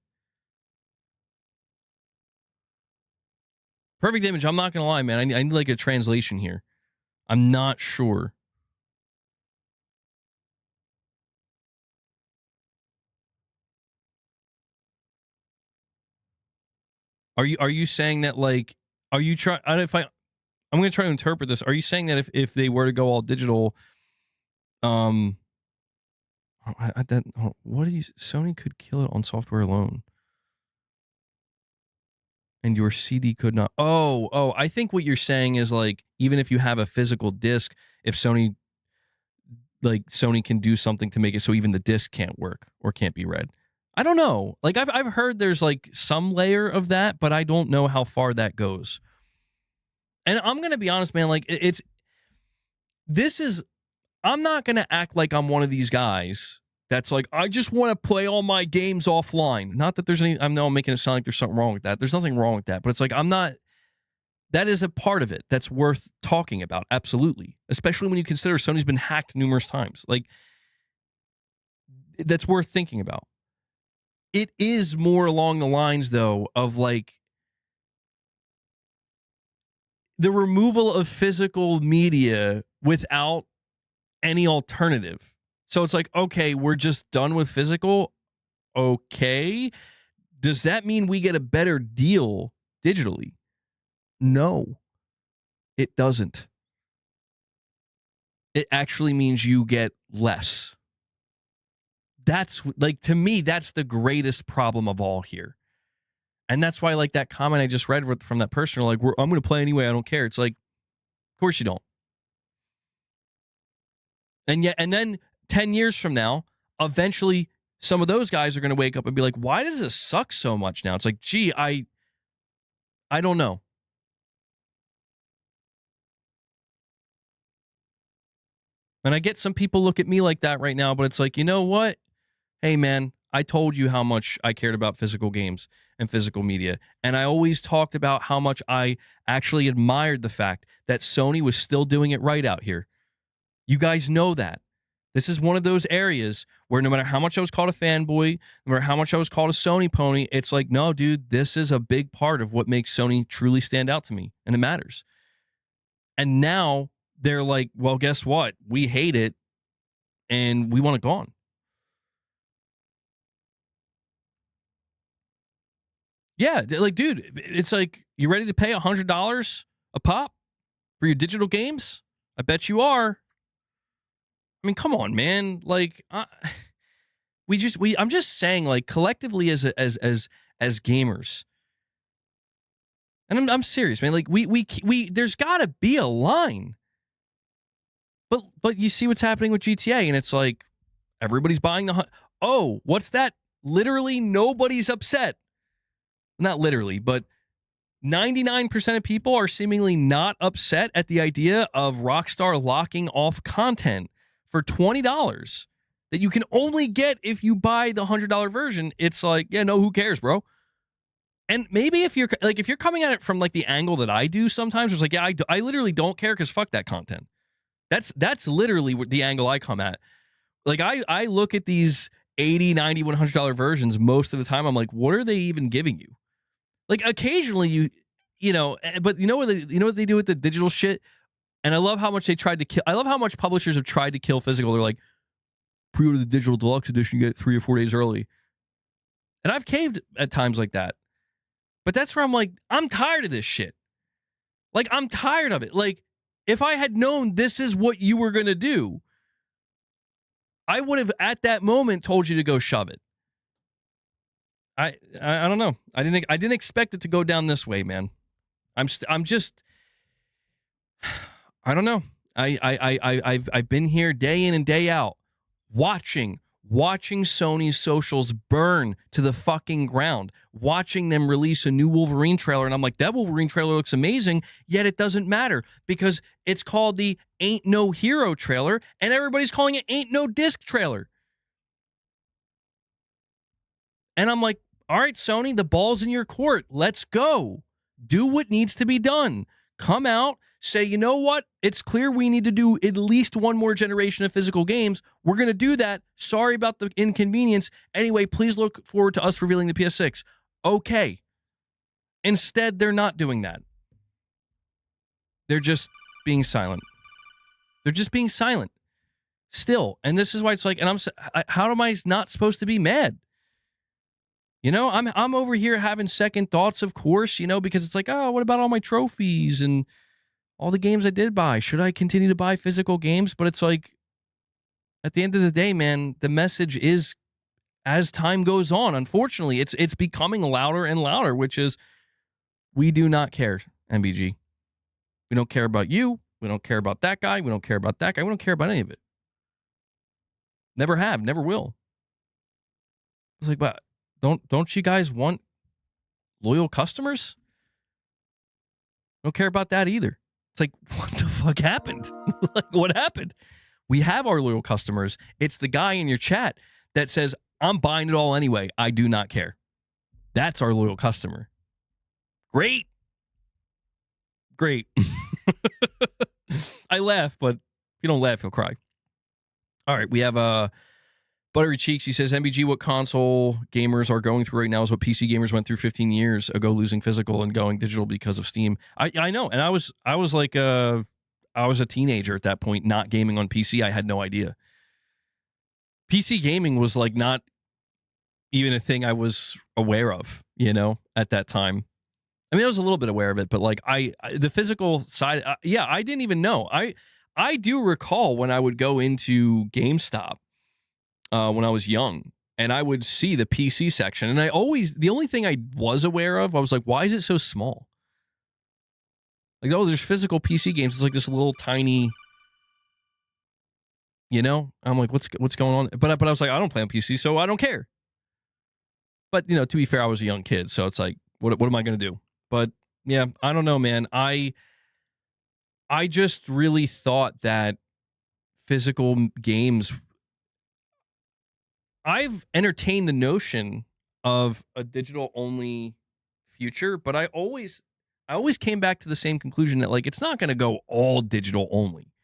Perfect Image, I'm not going to lie, man. I need like a translation here. I'm not sure. Are you saying that like, are you trying, I'm going to try to interpret this. Are you saying that if they were to go all digital, what do you, Sony could kill it on software alone? And your CD could not. Oh, I think what you're saying is like, even if you have a physical disc, if Sony can do something to make it so even the disc can't work or can't be read. I don't know. Like I've heard there's like some layer of that, but I don't know how far that goes. And I'm going to be honest, man, like I'm not going to act like I'm one of these guys that's like, I just want to play all my games offline. Not that there's any, I know I'm making it sound like there's something wrong with that. There's nothing wrong with that, but it's like, that is a part of it that's worth talking about. Absolutely. Especially when you consider Sony's been hacked numerous times. Like, that's worth thinking about. It is more along the lines, though, of like the removal of physical media without any alternative. So it's like, okay, we're just done with physical. Okay. Does that mean we get a better deal digitally? No, it doesn't. It actually means you get less. That's like, to me, that's the greatest problem of all here. And that's why, like, that comment I just read from that person, like, I'm going to play anyway, I don't care. It's like, of course you don't. And yet, and then 10 years from now, eventually some of those guys are going to wake up and be like, why does this suck so much now? It's like, gee, I don't know. And I get some people look at me like that right now, but it's like, you know what? Hey, man, I told you how much I cared about physical games and physical media. And I always talked about how much I actually admired the fact that Sony was still doing it right out here. You guys know that. This is one of those areas where no matter how much I was called a fanboy, no matter how much I was called a Sony pony, it's like, no, dude, this is a big part of what makes Sony truly stand out to me, and it matters. And now they're like, well, guess what? We hate it, and we want it gone. Yeah, like, dude, it's like, you ready to pay $100 a pop for your digital games? I bet you are. I mean, come on, man. Like, I'm just saying, like, collectively as gamers, and I'm serious, man. Like, we there's got to be a line. But you see what's happening with GTA, and it's like everybody's buying what's that? Literally nobody's upset. Not literally, but 99% of people are seemingly not upset at the idea of Rockstar locking off content for $20 that you can only get if you buy the $100 version. It's like, yeah, no, who cares, bro? And maybe if you're coming at it from like the angle that I do sometimes, it's like, yeah, I literally don't care because fuck that content. That's literally the angle I come at. Like, I look at these $80, $90, $100 versions most of the time. I'm like, what are they even giving you? Like, occasionally you know, but you know what they do with the digital shit? And I love how much they tried to kill. I love how much publishers have tried to kill physical. They're like, pre-order the digital deluxe edition, you get it 3 or 4 days early. And I've caved at times like that. But that's where I'm like, I'm tired of this shit. Like, I'm tired of it. Like, if I had known this is what you were going to do, I would have at that moment told you to go shove it. I don't know. I didn't expect it to go down this way, man. I'm just I don't know. I've been here day in and day out watching watching Sony's socials burn to the fucking ground, watching them release a new Wolverine trailer. And I'm like, that Wolverine trailer looks amazing, yet it doesn't matter because it's called the Ain't No Hero trailer, and everybody's calling it Ain't No Disc trailer. And I'm like, all right, Sony, the ball's in your court. Let's go. Do what needs to be done. Come out, say, you know what? It's clear we need to do at least one more generation of physical games. We're going to do that. Sorry about the inconvenience. Anyway, please look forward to us revealing the PS6. Okay. Instead, they're not doing that. They're just being silent. They're just being silent. Still. And this is why it's like, and how am I not supposed to be mad? You know, I'm over here having second thoughts, of course, you know, because it's like, oh, what about all my trophies and all the games I did buy? Should I continue to buy physical games? But it's like, at the end of the day, man, the message is, as time goes on, unfortunately, it's becoming louder and louder, which is, we do not care, MBG. We don't care about you. We don't care about that guy. We don't care about that guy. We don't care about any of it. Never have, never will. It's like, but don't you guys want loyal customers? Don't care about that either. It's like, what the fuck happened? Like, what happened? We have our loyal customers. It's the guy in your chat that says, I'm buying it all anyway. I do not care. That's our loyal customer. Great. I laugh, but if you don't laugh, you'll cry. All right, we have Buttery Cheeks. He says, MBG, what console gamers are going through right now is what PC gamers went through 15 years ago, losing physical and going digital because of Steam. I know, and I was like I was a teenager at that point, not gaming on PC. I had no idea. PC gaming was like not even a thing I was aware of, you know, at that time. I mean, I was a little bit aware of it, but like the physical side, yeah, I didn't even know. I do recall when I would go into GameStop when I was young, and I would see the PC section, and the only thing I was aware of, I was like, why is it so small? Like, oh, there's physical PC games. It's like this little tiny, you know? I'm like, what's going on? But I was like, I don't play on PC, so I don't care. But, you know, to be fair, I was a young kid, so it's like, what am I going to do? But, yeah, I don't know, man. I just really thought that physical games, I've entertained the notion of a digital-only future, but I always came back to the same conclusion that, like, it's not going to go all digital only.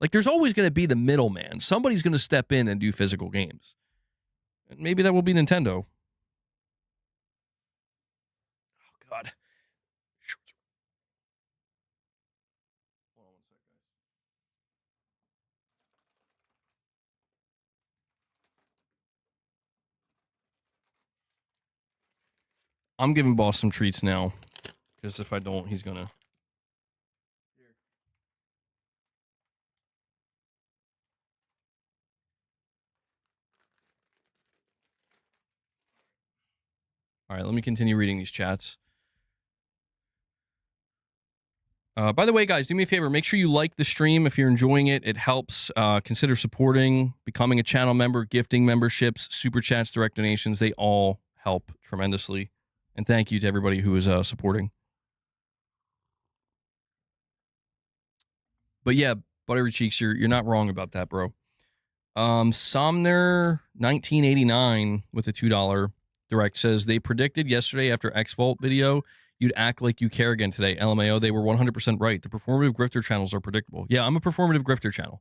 Like, there's always going to be the middleman. Somebody's going to step in and do physical games. And maybe that will be Nintendo. Oh, God. Hold on one sec, guys. I'm giving boss some treats now, because if I don't, he's going to... All right, let me continue reading these chats. By the way, guys, do me a favor. Make sure you like the stream if you're enjoying it. It helps. Consider supporting, becoming a channel member, gifting memberships, super chats, direct donations. They all help tremendously. And thank you to everybody who is supporting. But yeah, Buttery Cheeks, you're not wrong about that, bro. Somner 1989 with a $2 direct says, they predicted yesterday after X Vault video you'd act like you care again today. LMAO, they were 100% right. The performative grifter channels are predictable. Yeah, I'm a performative grifter channel.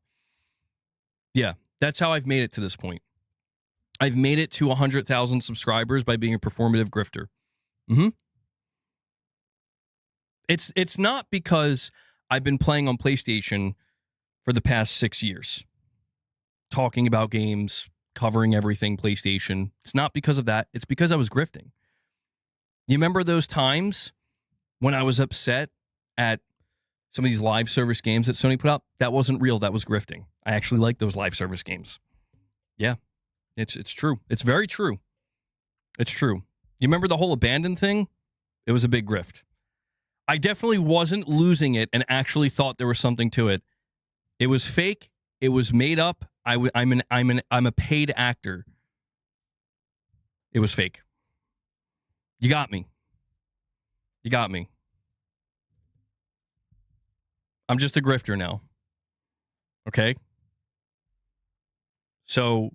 Yeah, that's how I've made it to this point. I've made it to 100,000 subscribers by being a performative grifter. Mm-hmm. It's not because I've been playing on PlayStation for the past 6 years, talking about games, covering everything PlayStation. It's not because of that. It's because I was grifting. You remember those times when I was upset at some of these live service games that Sony put out? That wasn't real. That was grifting. I actually like those live service games. Yeah, it's true. It's very true. It's true. You remember the whole abandoned thing? It was a big grift. I definitely wasn't losing it and actually thought there was something to it. It was fake. It was made up. I'm a paid actor. It was fake. You got me. You got me. I'm just a grifter now. Okay? So,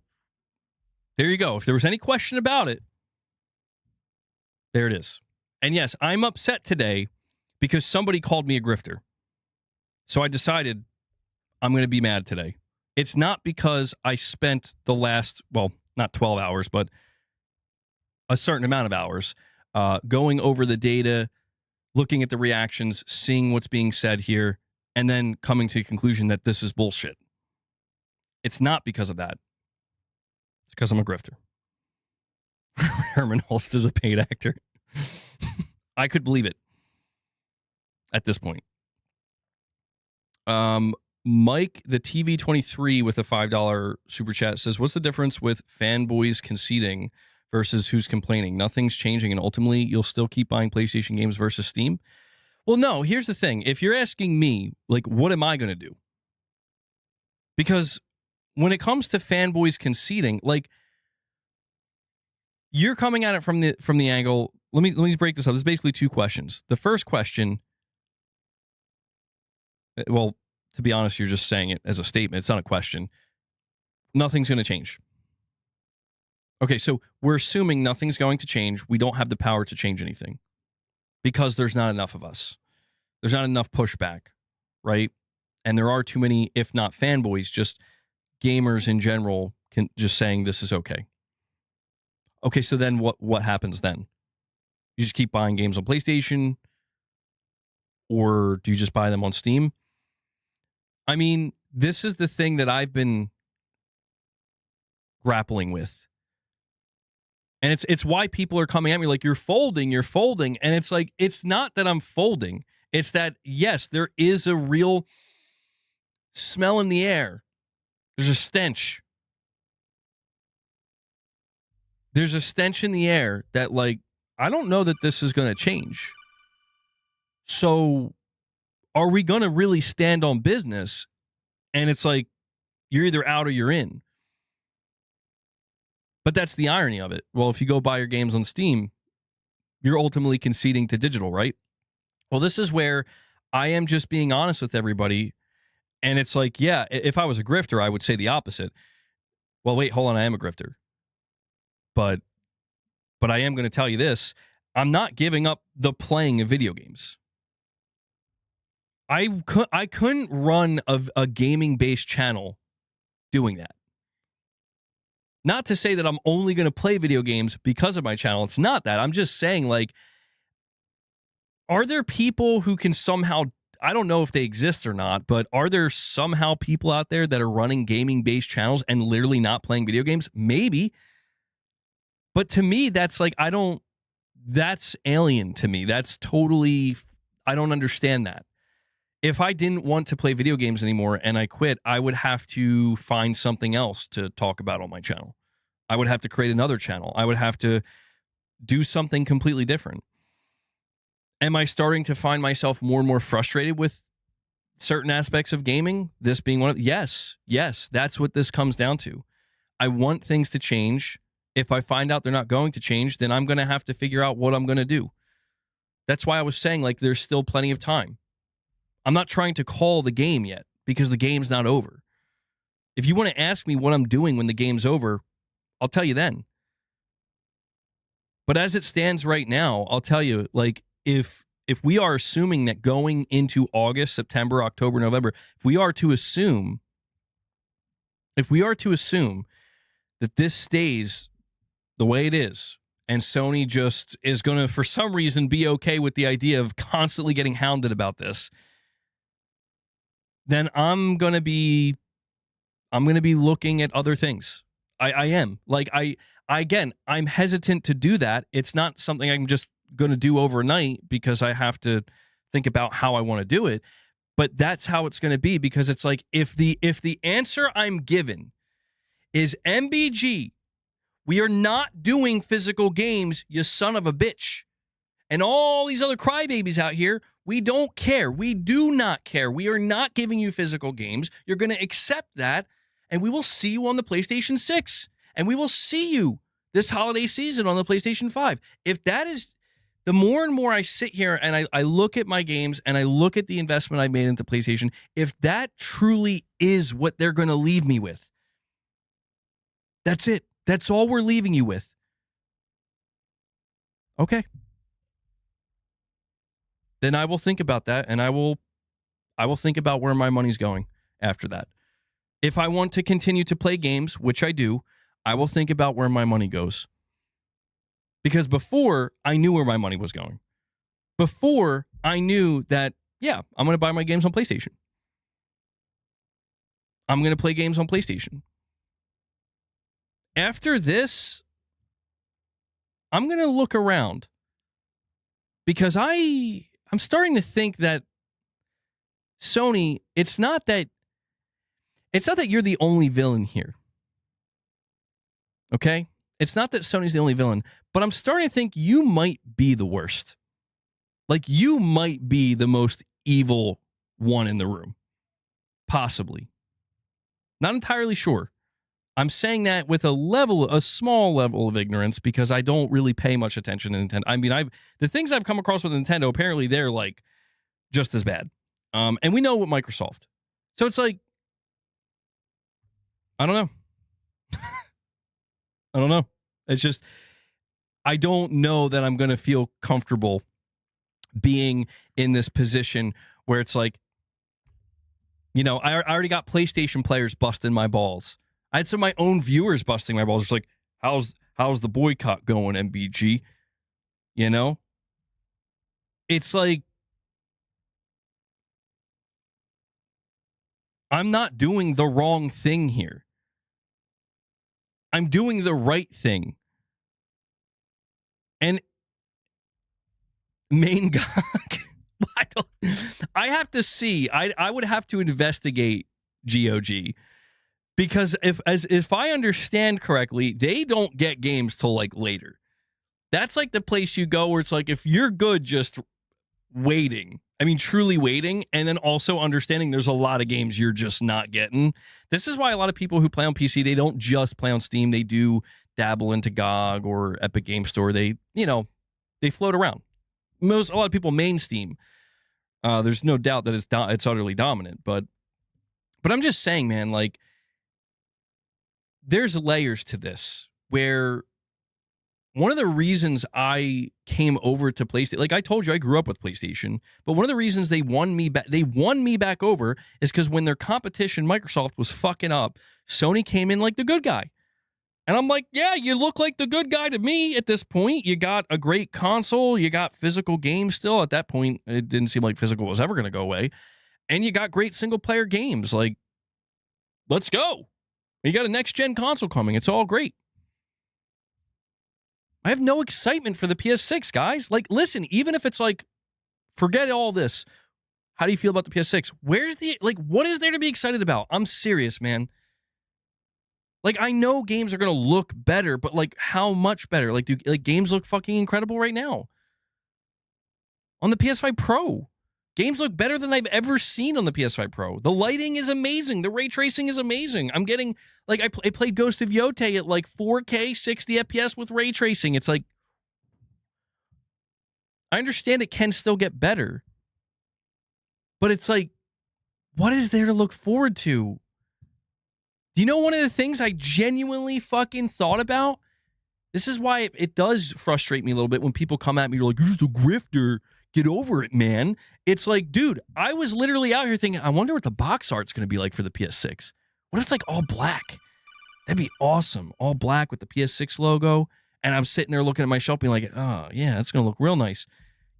there you go. If there was any question about it, there it is. And yes, I'm upset today because somebody called me a grifter. So I decided I'm going to be mad today. It's not because I spent the last, well, not 12 hours, but a certain amount of hours going over the data, looking at the reactions, seeing what's being said here, and then coming to the conclusion that this is bullshit. It's not because of that. It's because I'm a grifter. Herman Holst is a paid actor. I could believe it at this point. Mike, the TV23 with a $5 super chat says, what's the difference with fanboys conceding versus who's complaining? Nothing's changing, and ultimately you'll still keep buying PlayStation games versus Steam? Well, no, here's the thing. If you're asking me, like, what am I going to do? Because when it comes to fanboys conceding, like, you're coming at it from the angle. Let me break this up. There's basically two questions. The first question, well, to be honest, you're just saying it as a statement. It's not a question. Nothing's going to change. Okay, so we're assuming nothing's going to change. We don't have the power to change anything because there's not enough of us. There's not enough pushback, right? And there are too many, if not fanboys, just gamers in general just saying this is okay. Okay, so then what happens then? You just keep buying games on PlayStation, or do you just buy them on Steam? I mean, this is the thing that I've been grappling with. And it's why people are coming at me like, you're folding. And it's like, it's not that I'm folding. It's that, yes, there is a real smell in the air. There's a stench. There's a stench in the air that, like, I don't know that this is going to change. So are we going to really stand on business? And it's like, you're either out or you're in. But that's the irony of it. Well, if you go buy your games on Steam, you're ultimately conceding to digital, right? Well, this is where I am just being honest with everybody. And it's like, yeah, if I was a grifter, I would say the opposite. Well, wait, hold on, I am a grifter. But I am going to tell you this. I'm not giving up the playing of video games. I couldn't run a gaming-based channel doing that. Not to say that I'm only going to play video games because of my channel. It's not that. I'm just saying, like, are there people who can somehow, I don't know if they exist or not, but are there somehow people out there that are running gaming-based channels and literally not playing video games? Maybe. But to me, that's like, that's alien to me. That's totally, I don't understand that. If I didn't want to play video games anymore and I quit, I would have to find something else to talk about on my channel. I would have to create another channel. I would have to do something completely different. Am I starting to find myself more and more frustrated with certain aspects of gaming? This being one of, yes, that's what this comes down to. I want things to change. If I find out they're not going to change, then I'm going to have to figure out what I'm going to do. That's why I was saying, like, there's still plenty of time. I'm not trying to call the game yet because the game's not over. If you want to ask me what I'm doing when the game's over, I'll tell you then. But as it stands right now, I'll tell you, like, if we are assuming that going into August, September, October, November, if we are to assume that this stays the way it is, and Sony just is going to, for some reason, be okay with the idea of constantly getting hounded about this, then I'm going to be looking at other things. I am. Like, I'm hesitant to do that. It's not something I'm just going to do overnight because I have to think about how I want to do it. But that's how it's going to be, because it's like, if the answer I'm given is MBG, we are not doing physical games, you son of a bitch. And all these other crybabies out here, we don't care. We do not care. We are not giving you physical games. You're going to accept that. and we will see you on the PlayStation 6, and we will see you this holiday season on the PlayStation 5. If that is, the more and more I sit here and I look at my games and I look at the investment I made into PlayStation, if that truly is what they're going to leave me with, that's it. That's all we're leaving you with. Okay. Then I will think about that, and I will think about where my money's going after that. If I want to continue to play games, which I do, I will think about where my money goes. Because before, I knew where my money was going. Before, I knew that, yeah, I'm going to buy my games on PlayStation. I'm going to play games on PlayStation. After this, I'm going to look around. Because I'm starting to think that Sony, it's not that you're the only villain here. Okay? It's not that Sony's the only villain, but I'm starting to think you might be the worst. Like, you might be the most evil one in the room. Possibly. Not entirely sure. I'm saying that with a small level of ignorance, because I don't really pay much attention to Nintendo. I mean, the things I've come across with Nintendo, apparently they're like just as bad. And we know what Microsoft. So it's like, I don't know. I don't know. It's just, I don't know that I'm going to feel comfortable being in this position where it's like, you know, I already got PlayStation players busting my balls. I had some of my own viewers busting my balls. It's like, how's the boycott going, MBG? You know? It's like, I'm not doing the wrong thing here. I'm doing the right thing. And main guy, I have to see. I would have to investigate GOG, because if I understand correctly, they don't get games till like later. That's like the place you go where it's like, if you're good, just waiting. I mean, truly waiting, and then also understanding there's a lot of games you're just not getting. This is why a lot of people who play on PC, they don't just play on Steam. They do dabble into GOG or Epic Game Store. They float around. A lot of people main Steam. There's no doubt that it's utterly dominant, but I'm just saying, man, like, there's layers to this where one of the reasons I came over to PlayStation, like I told you, I grew up with PlayStation, but one of the reasons they won me back over is because when their competition, Microsoft, was fucking up, Sony came in like the good guy. And I'm like, yeah, you look like the good guy to me at this point. You got a great console. You got physical games still. At that point, it didn't seem like physical was ever going to go away. And you got great single-player games. Like, let's go. You got a next-gen console coming. It's all great. I have no excitement for the PS6, guys. Like, listen, even if it's like, forget all this. How do you feel about the PS6? What is there to be excited about? I'm serious, man. Like, I know games are going to look better, but like, how much better? Like, do games look fucking incredible right now? On the PS5 Pro, games look better than I've ever seen on the PS5 Pro. The lighting is amazing. The ray tracing is amazing. I'm getting, like, I played Ghost of Yotei at like 4K, 60 FPS with ray tracing. It's like, I understand it can still get better, but it's like, what is there to look forward to? Do you know one of the things I genuinely fucking thought about? This is why it does frustrate me a little bit when people come at me, you're like, you're just a grifter. Get over it, man. It's like, dude, I was literally out here thinking, I wonder what the box art's going to be like for the PS6. What if it's like all black? That'd be awesome. All black with the PS6 logo. And I'm sitting there looking at my shelf being like, oh, yeah, that's going to look real nice.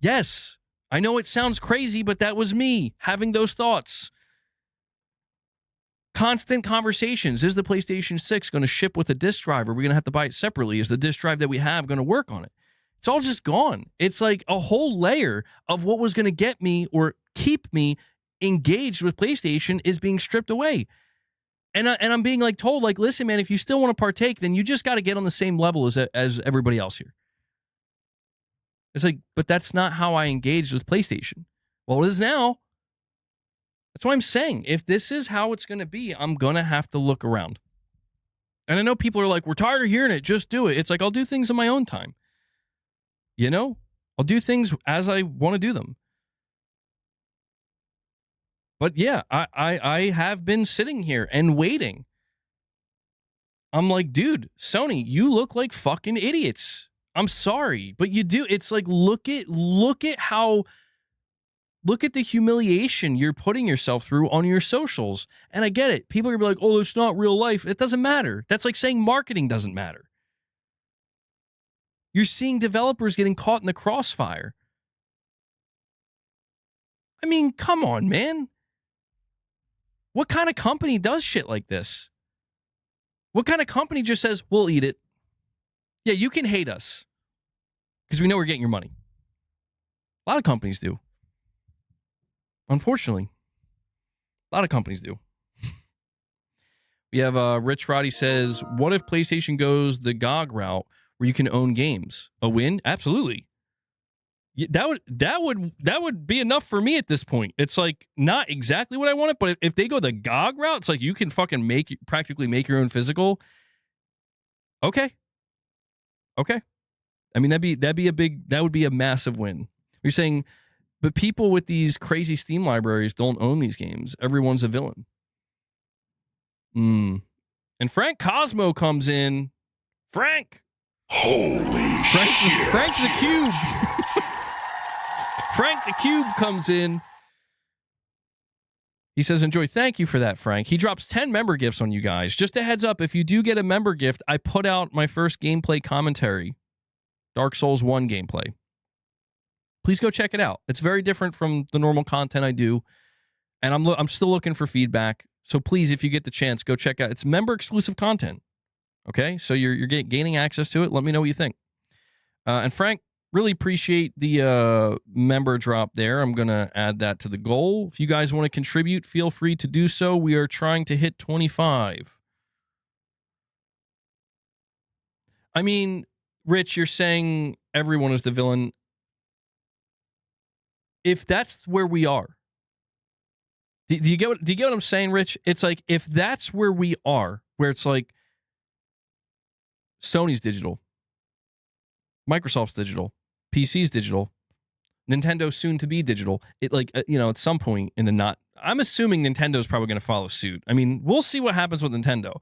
Yes, I know it sounds crazy, but that was me having those thoughts. Constant conversations. Is the PlayStation 6 going to ship with a disk drive? Or are we going to have to buy it separately? Is the disk drive that we have going to work on it? It's all just gone. It's like a whole layer of what was going to get me or keep me engaged with PlayStation is being stripped away. And I'm being like told, like, listen, man, if you still want to partake, then you just got to get on the same level as everybody else here. It's like, but that's not how I engaged with PlayStation. Well, it is now. That's what I'm saying. If this is how it's going to be, I'm going to have to look around. And I know people are like, we're tired of hearing it. Just do it. It's like, I'll do things in my own time. You know, I'll do things as I want to do them. But yeah, I have been sitting here and waiting. I'm like, dude, Sony, you look like fucking idiots. I'm sorry, but you do. It's like, look at the humiliation you're putting yourself through on your socials. And I get it. People are going to be like, oh, it's not real life. It doesn't matter. That's like saying marketing doesn't matter. You're seeing developers getting caught in the crossfire. I mean, come on, man. What kind of company does shit like this? What kind of company just says, we'll eat it? Yeah, you can hate us because we know we're getting your money. A lot of companies do. Unfortunately. A lot of companies do. We have Rich Roddy says, what if PlayStation goes the GOG route where you can own games? A win? Absolutely. That would be enough for me at this point. It's like not exactly what I wanted, but if they go the GOG route, it's like you can fucking practically make your own physical. Okay. I mean, that would be a massive win. You're saying, but people with these crazy Steam libraries don't own these games. Everyone's a villain. And Frank Cosmo comes in. Frank. Holy shit. Frank the Cube. Frank the Cube comes in. He says, enjoy. Thank you for that, Frank. He drops 10 member gifts on you guys. Just a heads up, if you do get a member gift, I put out my first gameplay commentary. Dark Souls 1 gameplay. Please go check it out. It's very different from the normal content I do. And I'm still looking for feedback. So please, if you get the chance, go check out. It's member exclusive content. Okay? So you're gaining access to it. Let me know what you think. And Frank, really appreciate the member drop there. I'm going to add that to the goal. If you guys want to contribute, feel free to do so. We are trying to hit 25. I mean, Rich, you're saying everyone is the villain. If that's where we are, do you get what I'm saying, Rich? It's like, if that's where we are, where it's like Sony's digital, Microsoft's digital, PC's digital, Nintendo soon to be digital. It like, at some point in the I'm assuming Nintendo's probably going to follow suit. I mean, we'll see what happens with Nintendo.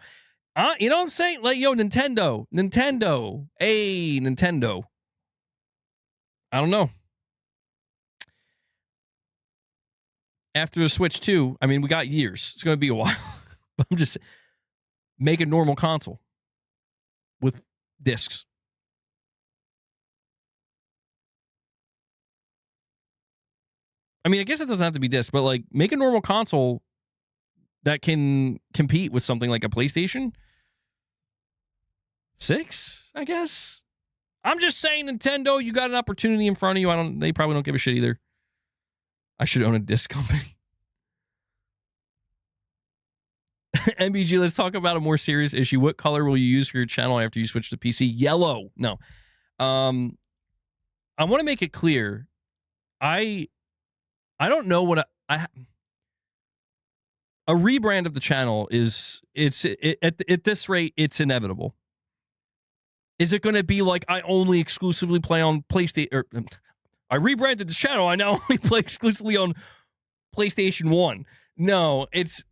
You know what I'm saying? Like, yo, Nintendo. Hey, Nintendo. I don't know. After the Switch 2, I mean, we got years. It's going to be a while. But I'm just make a normal console with discs. I mean, I guess it doesn't have to be discs, but like make a normal console that can compete with something like a PlayStation 6, I guess. I'm just saying, Nintendo, you got an opportunity in front of you. They probably don't give a shit either. I should own a disc company. MBG, let's talk about a more serious issue. What color will you use for your channel after you switch to PC? Yellow. No. I want to make it clear. I don't know what a rebrand of the channel is. At this rate, it's inevitable. Is it going to be like I only exclusively play on PlayStation? Or I rebranded the channel. I now only play exclusively on PlayStation 1. No, it's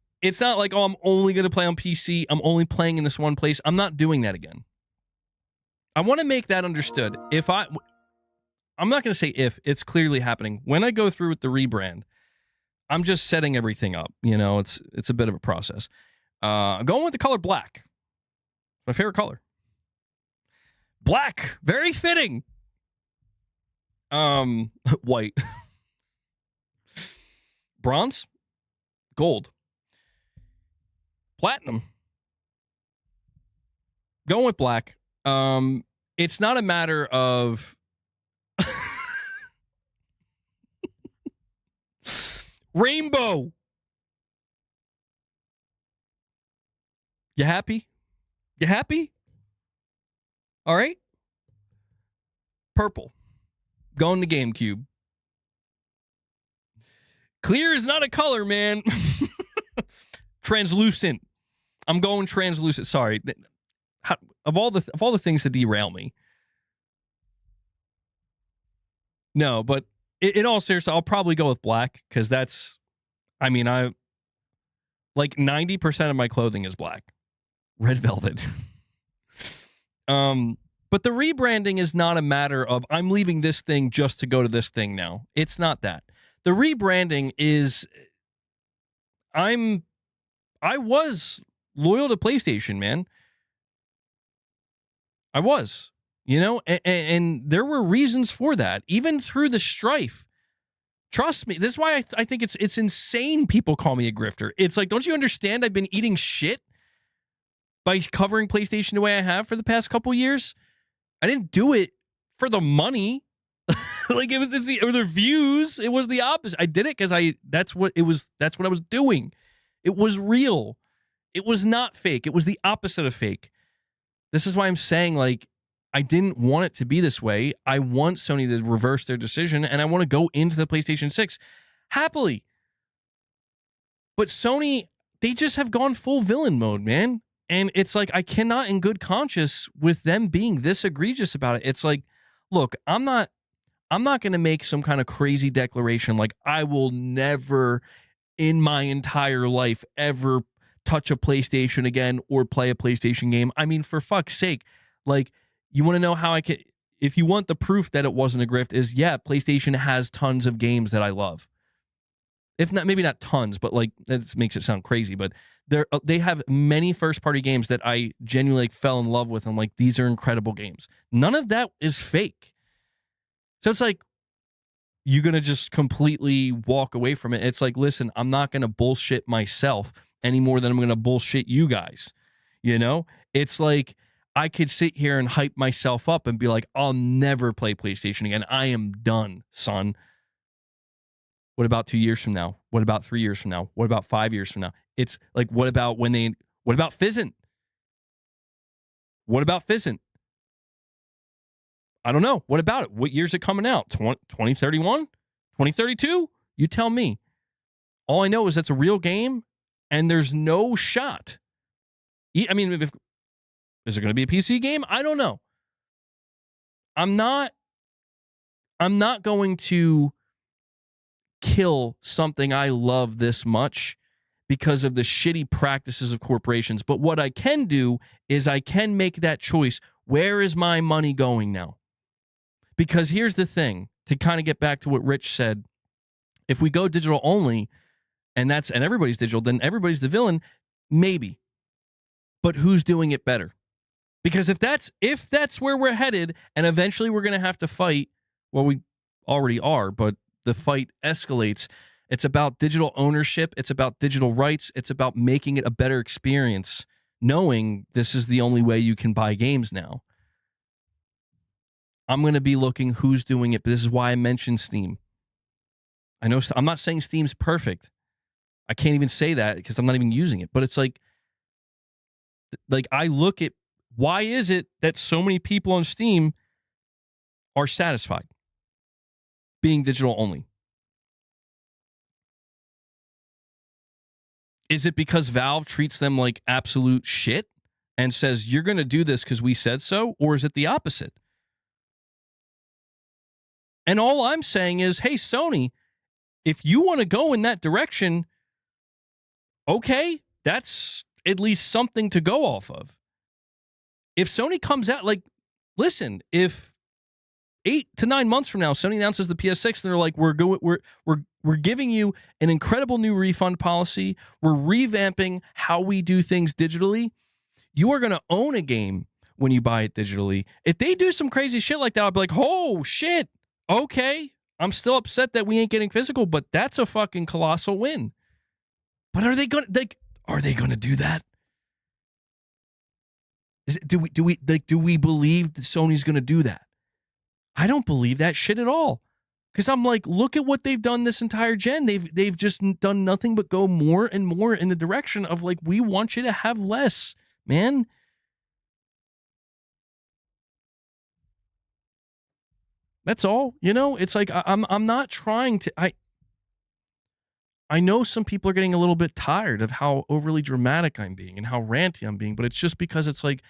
not like, oh, I'm only going to play on PC. I'm only playing in this one place. I'm not doing that again. I want to make that understood. I'm not going to say if, it's clearly happening. When I go through with the rebrand, I'm just setting everything up. It's a bit of a process. I'm going with the color black. My favorite color. Black. Very fitting. White. Bronze. Gold. Platinum. Going with black. It's not a matter of rainbow. You happy? You happy? All right. Purple. Going to GameCube. Clear is not a color, man. Translucent. I'm going translucent. Sorry. Of all the things that derail me. No, but in all seriousness, I'll probably go with black because that's, I mean, like 90% of my clothing is black. Red velvet. But the rebranding is not a matter of I'm leaving this thing just to go to this thing now. It's not that. The rebranding is I was loyal to PlayStation, man. I was, and there were reasons for that, even through the strife. Trust me, this is why I think it's insane people call me a grifter. It's like, don't you understand I've been eating shit by covering PlayStation the way I have for the past couple years? I didn't do it for the money. Like it was the views. It was the opposite. I did it because that's what I was doing. It was real. It was not fake. It was the opposite of fake. This is why I'm saying, like, I didn't want it to be this way. I want Sony to reverse their decision, and I want to go into the PlayStation 6 happily. But Sony, they just have gone full villain mode, man. And it's like, I cannot in good conscience with them being this egregious about it. It's like, look, I'm not going to make some kind of crazy declaration like I will never in my entire life ever touch a PlayStation again or play a PlayStation game. I mean, for fuck's sake, like, you want to know how I can, if you want the proof that it wasn't a grift, is yeah, PlayStation has tons of games that I love. If not, maybe not tons, but like, that makes it sound crazy, but they have many first-party games that I genuinely fell in love with. I'm like, these are incredible games. None of that is fake. So it's like, you're going to just completely walk away from it. It's like, listen, I'm not going to bullshit myself any more than I'm going to bullshit you guys. It's like, I could sit here and hype myself up and be like, I'll never play PlayStation again. I am done, son. What about 2 years from now? What about 3 years from now? What about 5 years from now? It's like, what about Fizzant? What about Fizzant? I don't know. What about it? What year's it coming out? 2031? 2032? You tell me. All I know is that's a real game, and there's no shot. I mean, is it going to be a PC game? I don't know. I'm not going to kill something I love this much because of the shitty practices of corporations. But what I can do is I can make that choice. Where is my money going now? Because here's the thing, to kind of get back to what Rich said, if we go digital only and everybody's digital, then everybody's the villain, maybe. But who's doing it better? Because if that's where we're headed, and eventually we're going to have to fight, well, we already are, but the fight escalates. It's about digital ownership. It's about digital rights. It's about making it a better experience, knowing this is the only way you can buy games now. I'm going to be looking who's doing it, but this is why I mentioned Steam. I know I'm not saying Steam's perfect. I can't even say that because I'm not even using it, but it's like I look at, why is it that so many people on Steam are satisfied being digital only? Is it because Valve treats them like absolute shit and says, you're going to do this because we said so? Or is it the opposite? And all I'm saying is, hey, Sony, if you want to go in that direction, okay, that's at least something to go off of. If Sony comes out, like, listen, if 8 to 9 months from now, Sony announces the PS6, and they're like, we're giving you an incredible new refund policy. We're revamping how we do things digitally. You are going to own a game when you buy it digitally. If they do some crazy shit like that, I'll be like, oh, shit. Okay. I'm still upset that we ain't getting physical, but that's a fucking colossal win. But are they going to do that? Do we believe that Sony's going to do that? I don't believe that shit at all. Because I'm like, look at what they've done this entire gen. They've just done nothing but go more and more in the direction of like, we want you to have less, man. That's all. It's like I'm not trying to. I know some people are getting a little bit tired of how overly dramatic I'm being and how ranty I'm being, but it's just because it's like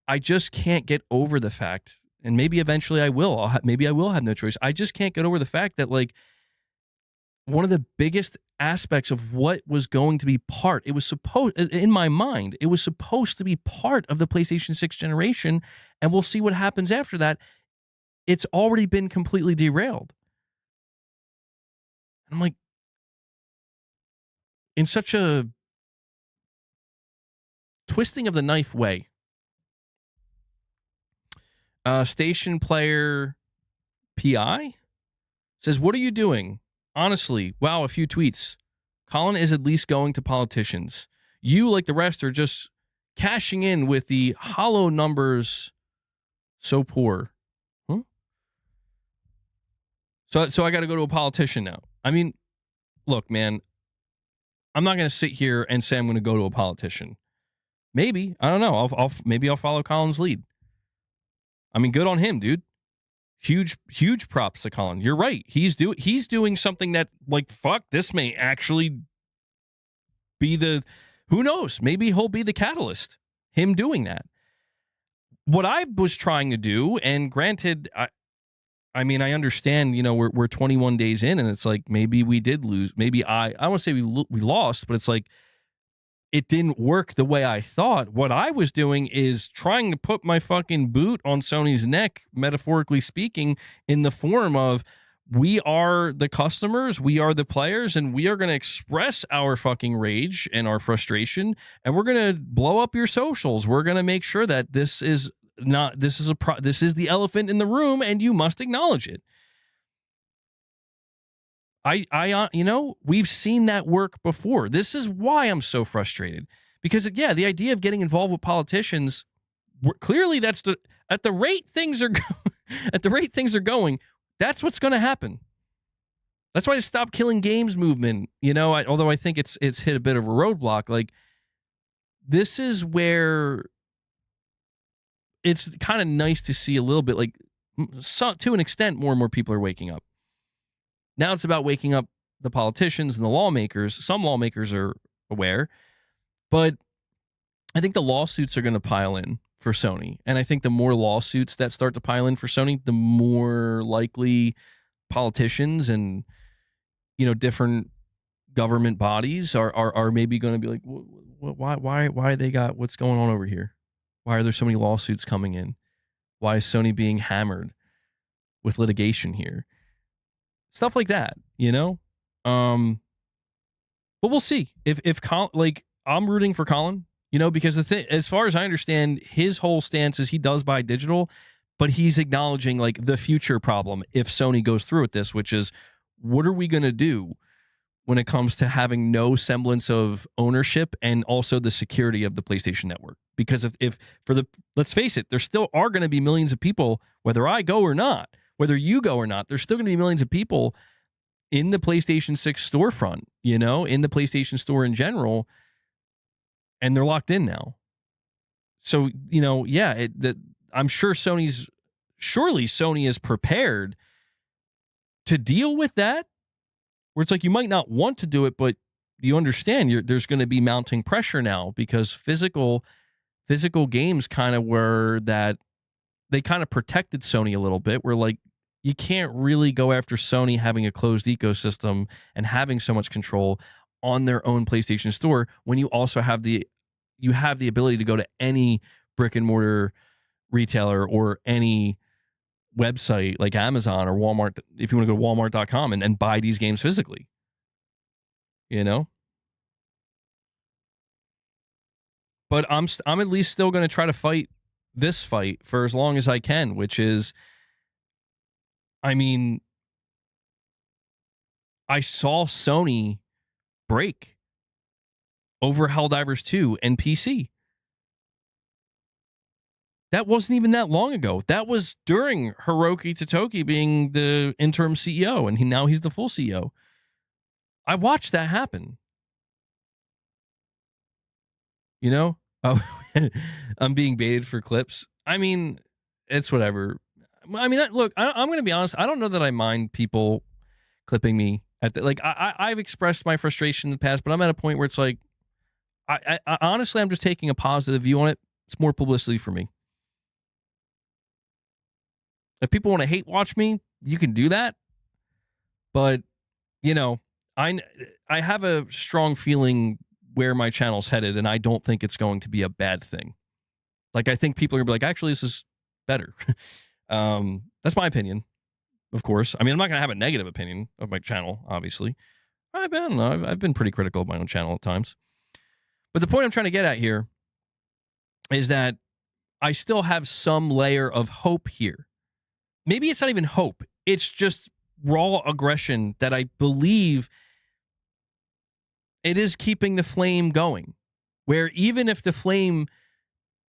I just can't get over the fact, and maybe eventually I will. Maybe I will have no choice. I just can't get over the fact that like one of the biggest aspects of what was going to be it was supposed, in my mind, it was supposed to be part of the PlayStation 6 generation, and we'll see what happens after that. It's already been completely derailed. I'm like, in such a twisting of the knife way. Station player PI says, what are you doing? Honestly, wow, a few tweets. Colin is at least going to politicians. You, like the rest, are just cashing in with the hollow numbers so poor. Huh? So I got to go to a politician now. I mean, look, man, I'm not going to sit here and say I'm going to go to a politician. Maybe. I don't know. Maybe I'll follow Colin's lead. I mean, good on him, dude. Huge props to Colin. You're right. He's doing something that, like, fuck, this may actually be who knows? Maybe he'll be the catalyst. Him doing that. What I was trying to do, and granted, I mean, I understand, you know, we're 21 days in, and it's like maybe we did lose. Maybe I won't say we lost, but it's like it didn't work the way I thought. What I was doing is trying to put my fucking boot on Sony's neck, metaphorically speaking, in the form of we are the customers, we are the players, and we are going to express our fucking rage and our frustration, and we're going to blow up your socials. We're going to make sure that this is the elephant in the room, and you must acknowledge it. I you know, we've seen that work before. This is why I'm so frustrated, because yeah, the idea of getting involved with politicians, clearly that's at the rate things are going, that's what's going to happen. That's why the Stop Killing Games movement, you know, although I think it's hit a bit of a roadblock, like this is where it's kind of nice to see a little bit, like, to an extent, more and more people are waking up. Now it's about waking up the politicians and the lawmakers. Some lawmakers are aware, but I think the lawsuits are going to pile in for Sony. And I think the more lawsuits that start to pile in for Sony, the more likely politicians and, you know, different government bodies are maybe going to be like, why they got what's going on over here? Why are there so many lawsuits coming in? Why is Sony being hammered with litigation here? Stuff like that, you know? But we'll see. If Colin, like, I'm rooting for Colin, you know, because the thing, as far as I understand, his whole stance is he does buy digital, but he's acknowledging, like, the future problem if Sony goes through with this, which is, what are we going to do when it comes to having no semblance of ownership and also the security of the PlayStation Network? Because if let's face it, there still are going to be millions of people, whether I go or not, whether you go or not, there's still going to be millions of people in the PlayStation 6 storefront, you know, in the PlayStation Store in general, and they're locked in now. So, you know, yeah, I'm sure Sony is prepared to deal with that, where it's like you might not want to do it, but you understand there's going to be mounting pressure now because physical games kind of were that they kind of protected Sony a little bit. Where like you can't really go after Sony having a closed ecosystem and having so much control on their own PlayStation Store when you also have the ability to go to any brick and mortar retailer or any website like Amazon or Walmart, if you want to go to walmart.com and buy these games physically, you know? But I'm at least still going to try to fight this fight for as long as I can, which is, I mean, I saw Sony break over Helldivers 2 and PC. That wasn't even that long ago. That was during Hiroki Totoki being the interim CEO, and now he's the full CEO. I watched that happen. You know? Oh, I'm being baited for clips. I mean, it's whatever. I mean, look, I'm going to be honest. I don't know that I mind people clipping me I've expressed my frustration in the past, but I'm at a point where it's like, I honestly, I'm just taking a positive view on it. It's more publicity for me. If people want to hate watch me, you can do that. But, you know, I have a strong feeling where my channel's headed, and I don't think it's going to be a bad thing. Like, I think people are going to be like, actually, this is better. That's my opinion, of course. I mean, I'm not going to have a negative opinion of my channel, obviously. I don't know. I've been pretty critical of my own channel at times. But the point I'm trying to get at here is that I still have some layer of hope here. Maybe it's not even hope. It's just raw aggression that I believe it is keeping the flame going. Where even if the flame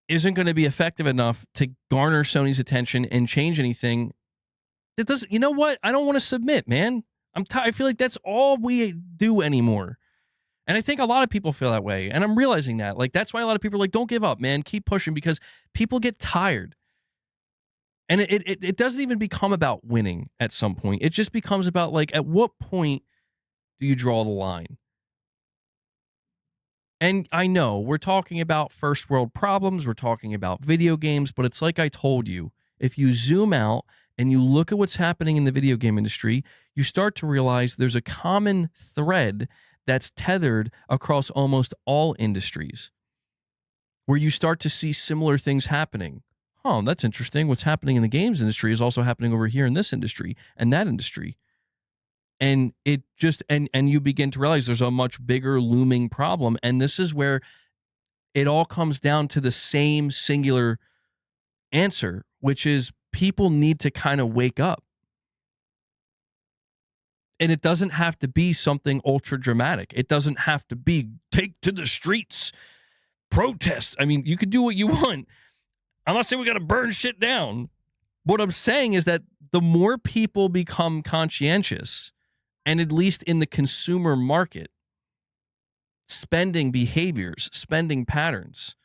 isn't going to be effective enough to garner Sony's attention and change anything, it doesn't. You know what? I don't want to submit, man. I feel like that's all we do anymore. And I think a lot of people feel that way. And I'm realizing that. Like, that's why a lot of people are like, don't give up, man. Keep pushing, because people get tired. And it doesn't even become about winning at some point. It just becomes about, like, at what point do you draw the line? And I know we're talking about first world problems. We're talking about video games. But it's like I told you, if you zoom out and you look at what's happening in the video game industry, you start to realize there's a common thread that's tethered across almost all industries, where you start to see similar things happening. Oh, that's interesting. What's happening in the games industry is also happening over here in this industry and that industry. And it just, and you begin to realize there's a much bigger looming problem. And this is where it all comes down to the same singular answer, which is people need to kind of wake up. And it doesn't have to be something ultra dramatic. It doesn't have to be take to the streets, protest. I mean, you could do what you want. I'm not saying we got to burn shit down. What I'm saying is that the more people become conscientious, and at least in the consumer market, spending behaviors, spending patterns,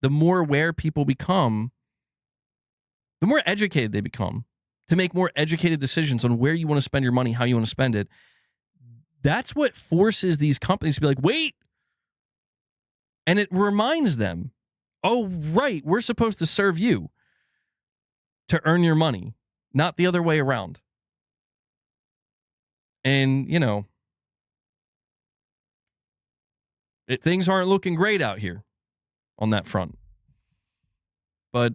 the more aware people become, the more educated they become to make more educated decisions on where you want to spend your money, how you want to spend it. That's what forces these companies to be like, wait. And it reminds them, oh, right, we're supposed to serve you to earn your money, not the other way around. And, you know, things aren't looking great out here on that front. But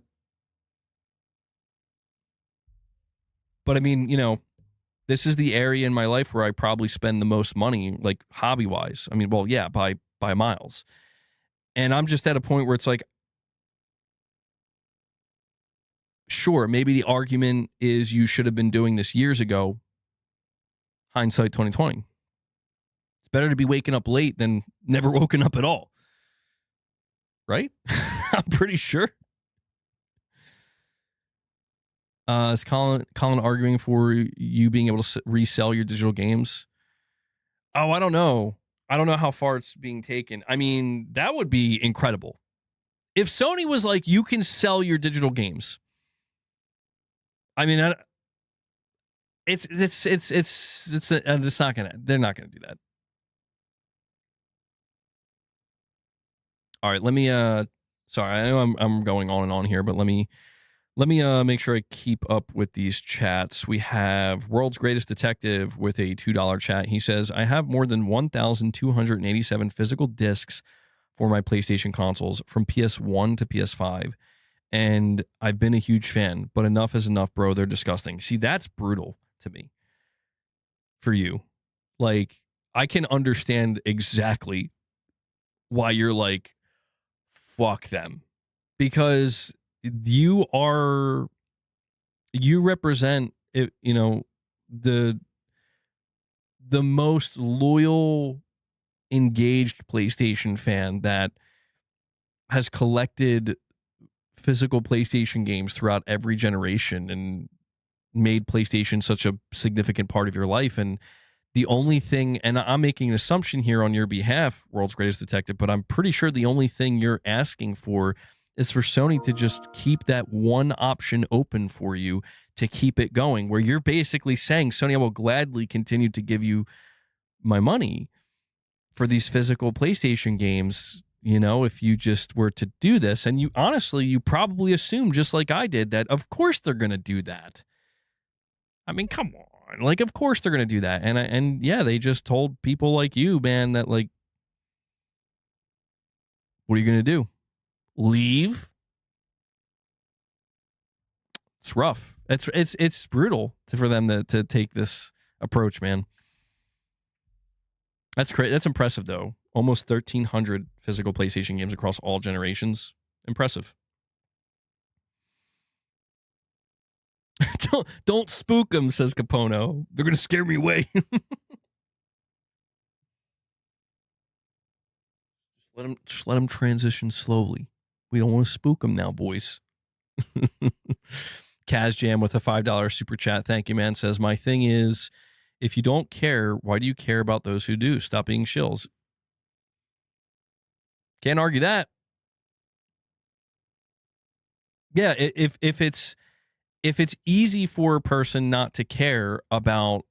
I mean, you know, this is the area in my life where I probably spend the most money, like hobby-wise. I mean, well, yeah, by miles. And I'm just at a point where it's like, sure, maybe the argument is you should have been doing this years ago. Hindsight 2020. It's better to be waking up late than never woken up at all. Right? I'm pretty sure. Is Colin arguing for you being able to resell your digital games? Oh, I don't know. I don't know how far it's being taken. I mean, that would be incredible. If Sony was like, you can sell your digital games. I mean, it's not gonna. They're not gonna do that. All right, let me. Sorry, I know I'm going on and on here, but let me make sure I keep up with these chats. We have World's Greatest Detective with a $2 chat. He says, I have more than 1,287 physical discs for my PlayStation consoles from PS1 to PS5. And I've been a huge fan, but enough is enough, bro. They're disgusting. See, that's brutal to me for you. Like, I can understand exactly why you're like, fuck them. Because you represent, you know, the most loyal, engaged PlayStation fan that has collected physical PlayStation games throughout every generation and made PlayStation such a significant part of your life. And the only thing, and I'm making an assumption here on your behalf, World's Greatest Detective, but I'm pretty sure the only thing you're asking for is for Sony to just keep that one option open for you to keep it going, where you're basically saying, Sony, I will gladly continue to give you my money for these physical PlayStation games, if you just were to do this. And you probably assume, just like I did, that of course they're going to do that. I mean, come on. Like, of course they're going to do that. And yeah, they just told people like you, man, that like, what are you going to do? Leave? It's rough. It's brutal for them to take this approach, man. That's great. That's impressive, though. Almost 1,300 physical PlayStation games across all generations. Impressive. Don't spook them, says Capono. They're going to scare me away. Just let them transition slowly. We don't want to spook them now, boys. Kaz Jam with a $5 super chat. Thank you, man. Says, my thing is, if you don't care, why do you care about those who do? Stop being shills. Can't argue that. Yeah, if it's easy for a person not to care about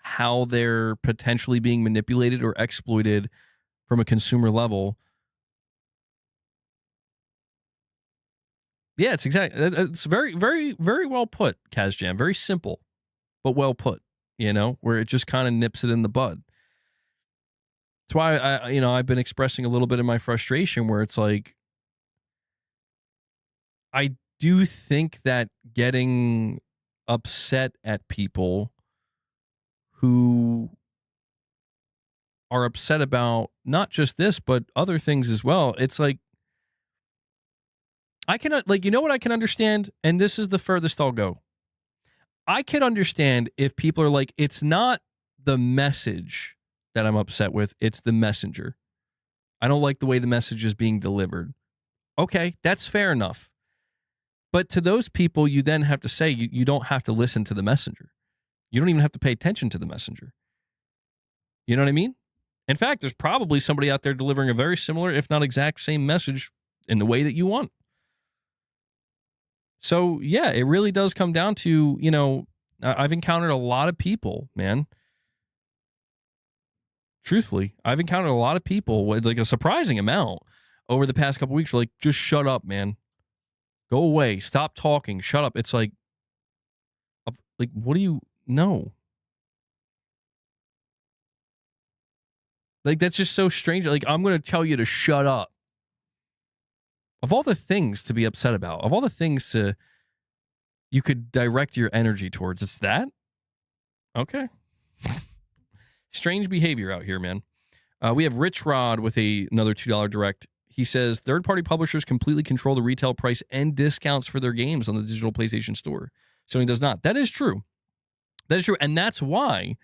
how they're potentially being manipulated or exploited from a consumer level, yeah, it's very, very, very well put, Kaz Jam. Very simple, but well put, where it just kind of nips it in the bud. That's why I've been expressing a little bit of my frustration, where it's like, I do think that getting upset at people who are upset about not just this, but other things as well, it's like, I cannot, like, what I can understand, and this is the furthest I'll go. I can understand if people are like, it's not the message that I'm upset with, it's the messenger. I don't like the way the message is being delivered. Okay, that's fair enough. But to those people, you then have to say, you don't have to listen to the messenger. You don't even have to pay attention to the messenger. You know what I mean? In fact, there's probably somebody out there delivering a very similar, if not exact same message in the way that you want. So, yeah, it really does come down to, I've encountered a lot of people, man. Truthfully, I've encountered a lot of people with like a surprising amount over the past couple weeks. Like, just shut up, man. Go away. Stop talking. Shut up. It's like, what do you know? Like, that's just so strange. Like, I'm going to tell you to shut up. Of all the things to be upset about, of all the things you could direct your energy towards, it's that? Okay. Strange behavior out here, man. We have Rich Rod with another $2 direct. He says, third-party publishers completely control the retail price and discounts for their games on the digital PlayStation Store. Sony does not. That is true. That is true. And that's why,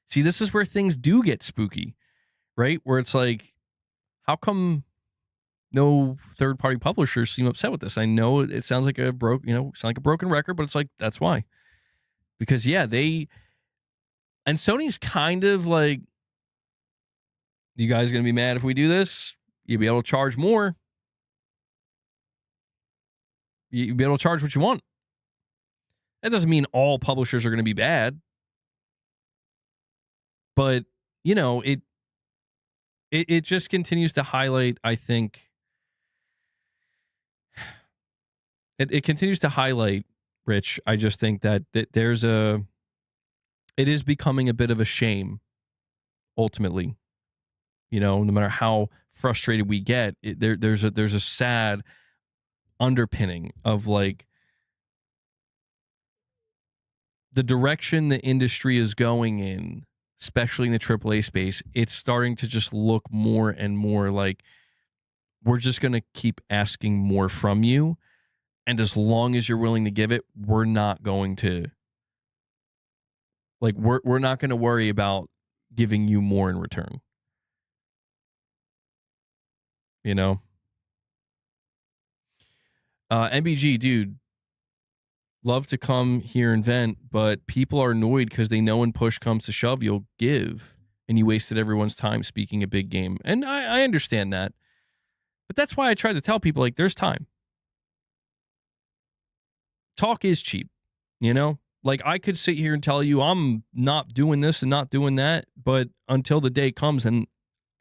see, this is where things do get spooky, right? Where it's like, how come no third-party publishers seem upset with this? I know it sounds like a broken record, but it's like, that's why. Because, yeah, and Sony's kind of like, you guys going to be mad if we do this? You'll be able to charge more. You'll be able to charge what you want. That doesn't mean all publishers are going to be bad. But, it just continues to highlight, I think, it continues to highlight, Rich, I just think that it is becoming a bit of a shame, ultimately. No matter how frustrated we get, there's a sad underpinning of like the direction the industry is going in, especially in the AAA space. It's starting to just look more and more like we're just going to keep asking more from you. And as long as you're willing to give it, we're not going to we're not going to worry about giving you more in return. MBG, dude, love to come here and vent, but people are annoyed because they know when push comes to shove, you'll give, and you wasted everyone's time speaking a big game. And I understand that, but that's why I try to tell people, like, there's time. Talk is cheap. You know, like I could sit here and tell you I'm not doing this and not doing that, but until the day comes and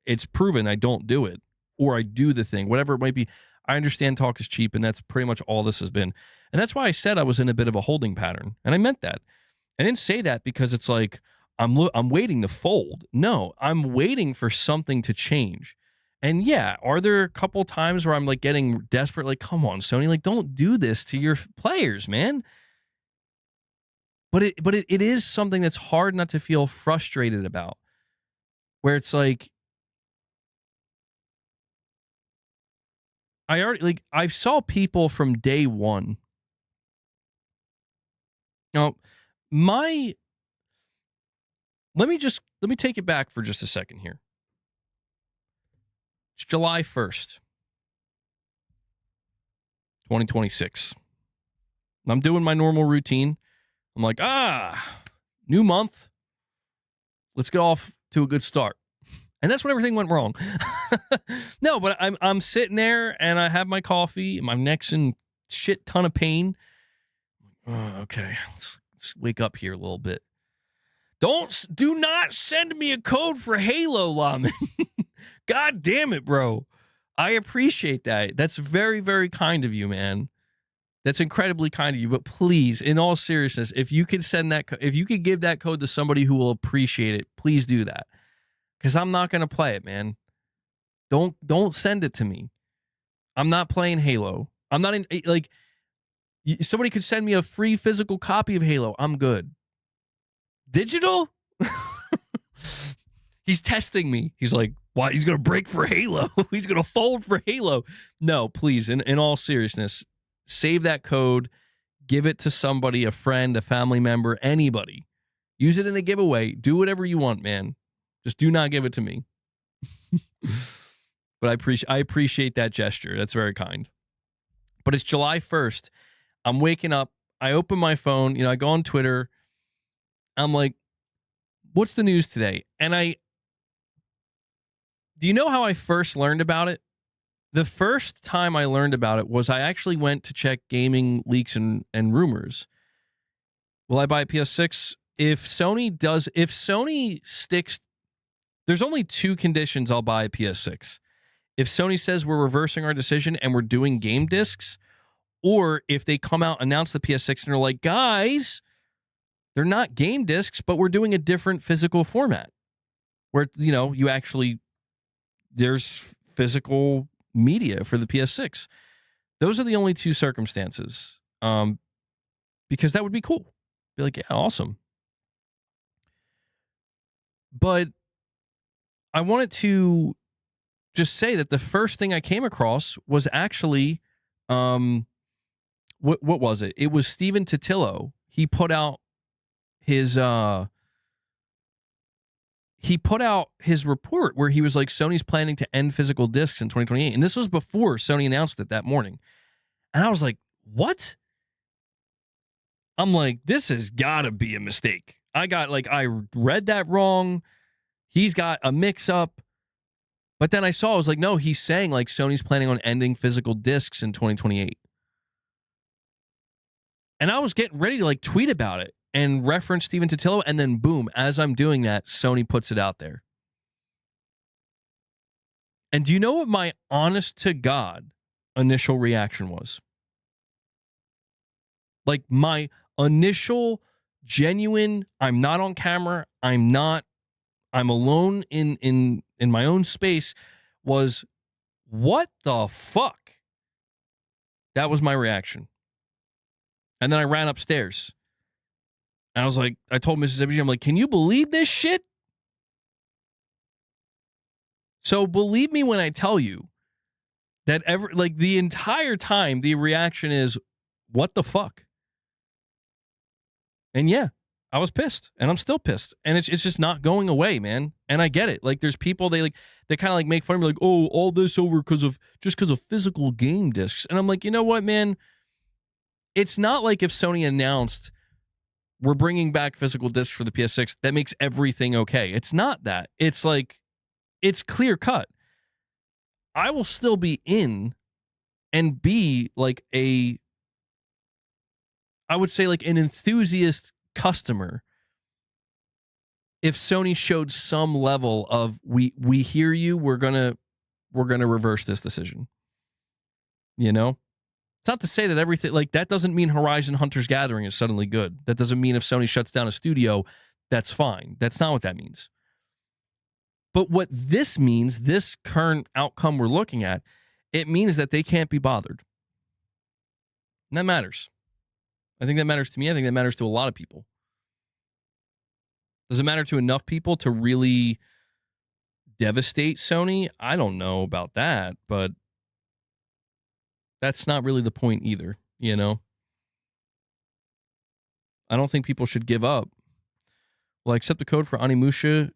it's proven I don't do it or I do the thing, whatever it might be. I understand talk is cheap, and that's pretty much all this has been. And that's why I said I was in a bit of a holding pattern, and I meant that. I didn't say that because it's like I'm waiting to fold. No, I'm waiting for something to change. And yeah, are there a couple times where I'm like getting desperate? Like, come on, Sony, like don't do this to your players, man. But it is something that's hard not to feel frustrated about. Where it's like I saw people from day one. Now, my let me take it back for just a second here. It's July 1st, 2026. I'm doing my normal routine. I'm like, new month. Let's get off to a good start. And that's when everything went wrong. No, but I'm sitting there and I have my coffee. My neck's in shit ton of pain. Okay, let's wake up here a little bit. Do not send me a code for Halo, Laman. God damn it, bro. I appreciate that. That's very, very kind of you, man. That's incredibly kind of you. But please, in all seriousness, if you could if you could give that code to somebody who will appreciate it, please do that. Because I'm not going to play it, man. Don't send it to me. I'm not playing Halo. I'm not in, like, somebody could send me a free physical copy of Halo. I'm good. Digital? He's testing me. He's like, why? He's going to break for Halo. He's going to fold for Halo. No, please, in all seriousness, save that code. Give it to somebody, a friend, a family member, anybody. Use it in a giveaway. Do whatever you want, man. Just do not give it to me. But I appreciate that gesture. That's very kind. But it's July 1st. I'm waking up. I open my phone. I go on Twitter. I'm like, what's the news today? And do you know how I first learned about it? The first time I learned about it was I actually went to check gaming leaks and rumors. Will I buy a PS6? If Sony sticks, there's only two conditions I'll buy a PS6. If Sony says we're reversing our decision and we're doing game discs, or if they come out, announce the PS6 and they're like, guys, they're not game discs, but we're doing a different physical format where, you actually, there's physical media for the PS6. Those are the only two circumstances. Because that would be cool. Be like, yeah, awesome. But I wanted to just say that the first thing I came across was actually, what was it? It was Steven Totillo. He put out his report where he was like, Sony's planning to end physical discs in 2028. And this was before Sony announced it that morning. And I was like, what? I'm like, this has got to be a mistake. I read that wrong. He's got a mix up. But then I was like, no, he's saying like Sony's planning on ending physical discs in 2028. And I was getting ready to like tweet about it and reference Steven Totillo. And then boom, as I'm doing that, Sony puts it out there. And do you know what my honest to God initial reaction was? Like my initial genuine, I'm not on camera, I'm alone in my own space, was, what the fuck? That was my reaction. And then I ran upstairs. And I was like, I told Mrs. MG, I'm like, can you believe this shit? So believe me when I tell you that the entire time the reaction is, what the fuck? And yeah, I was pissed, and I'm still pissed, and it's just not going away, man. And I get it. Like, there's people they kind of like make fun of me, like, oh, all this over because of physical game discs. And I'm like, you know what, man? It's not like if Sony announced we're bringing back physical discs for the PS6, that makes everything okay. It's not that. It's like, it's clear cut. I will still be in and be like I would say like an enthusiast customer, if Sony showed some level of we hear you, we're gonna reverse this decision. You know? It's not to say that everything like that doesn't mean Horizon Hunter's Gathering is suddenly good. That doesn't mean if Sony shuts down a studio, that's fine. That's not what that means. But what this means, this current outcome we're looking at, it means that they can't be bothered. And that matters. I think that matters to me. I think that matters to a lot of people. Does it matter to enough people to really devastate Sony? I don't know about that, but that's not really the point either, you know? I don't think people should give up. Well, I accept the code for Animusha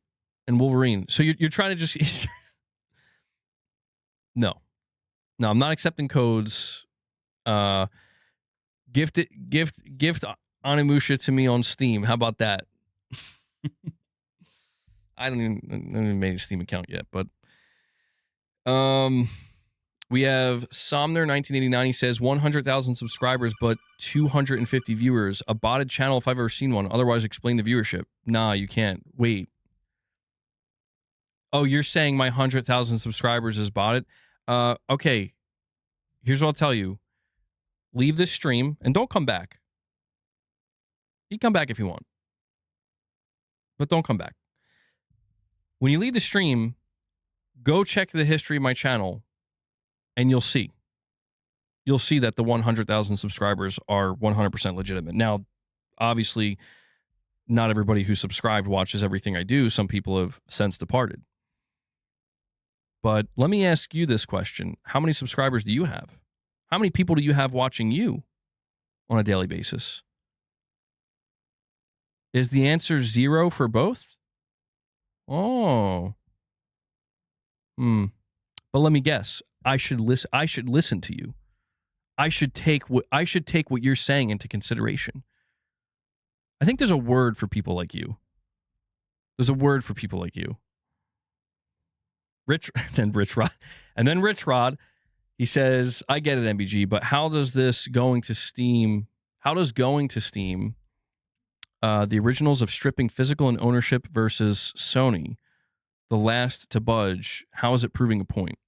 and Wolverine. So you're trying to just... No, I'm not accepting codes. Gift Animusha to me on Steam. How about that? I haven't even made a Steam account yet, but we have Somner 1989. He says 100,000 subscribers, but 250 viewers. A botted channel if I've ever seen one. Otherwise, explain the viewership. Nah, you can't. Wait. Oh, you're saying my 100,000 subscribers is botted? Okay. Here's what I'll tell you. Leave this stream and don't come back. You can come back if you want, but don't come back. When you leave the stream, go check the history of my channel and you'll see. You'll see that the 100,000 subscribers are 100% legitimate. Now, obviously, not everybody who's subscribed watches everything I do. Some people have since departed. But let me ask you this question. How many subscribers do you have? How many people do you have watching you on a daily basis? Is the answer 0 for both? Oh. But let me guess. I should listen to you. I should take what you're saying into consideration. I think there's a word for people like you. There's a word for people like you. Rich Rod, he says, I get it, MBG, but how does going to Steam, the originals of stripping physical and ownership versus Sony, the last to budge, how is it proving a point?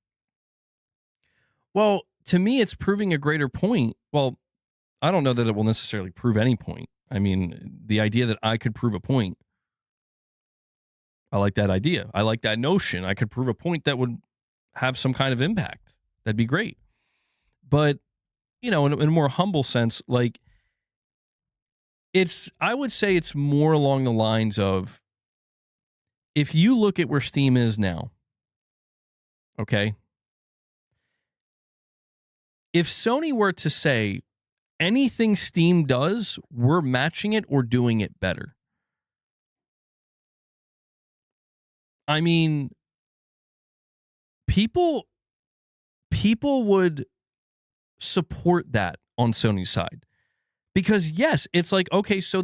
Well, to me, it's proving a greater point. Well, I don't know that it will necessarily prove any point. I mean, the idea that I could prove a point, I like that idea. I like that notion. I could prove a point that would have some kind of impact. That'd be great. But, you know, in a more humble sense, like, I would say it's more along the lines of, if you look at where Steam is now, okay? If Sony were to say, anything Steam does, we're matching it or doing it better. I mean, people would support that on Sony's side. Because yes, it's like, okay, so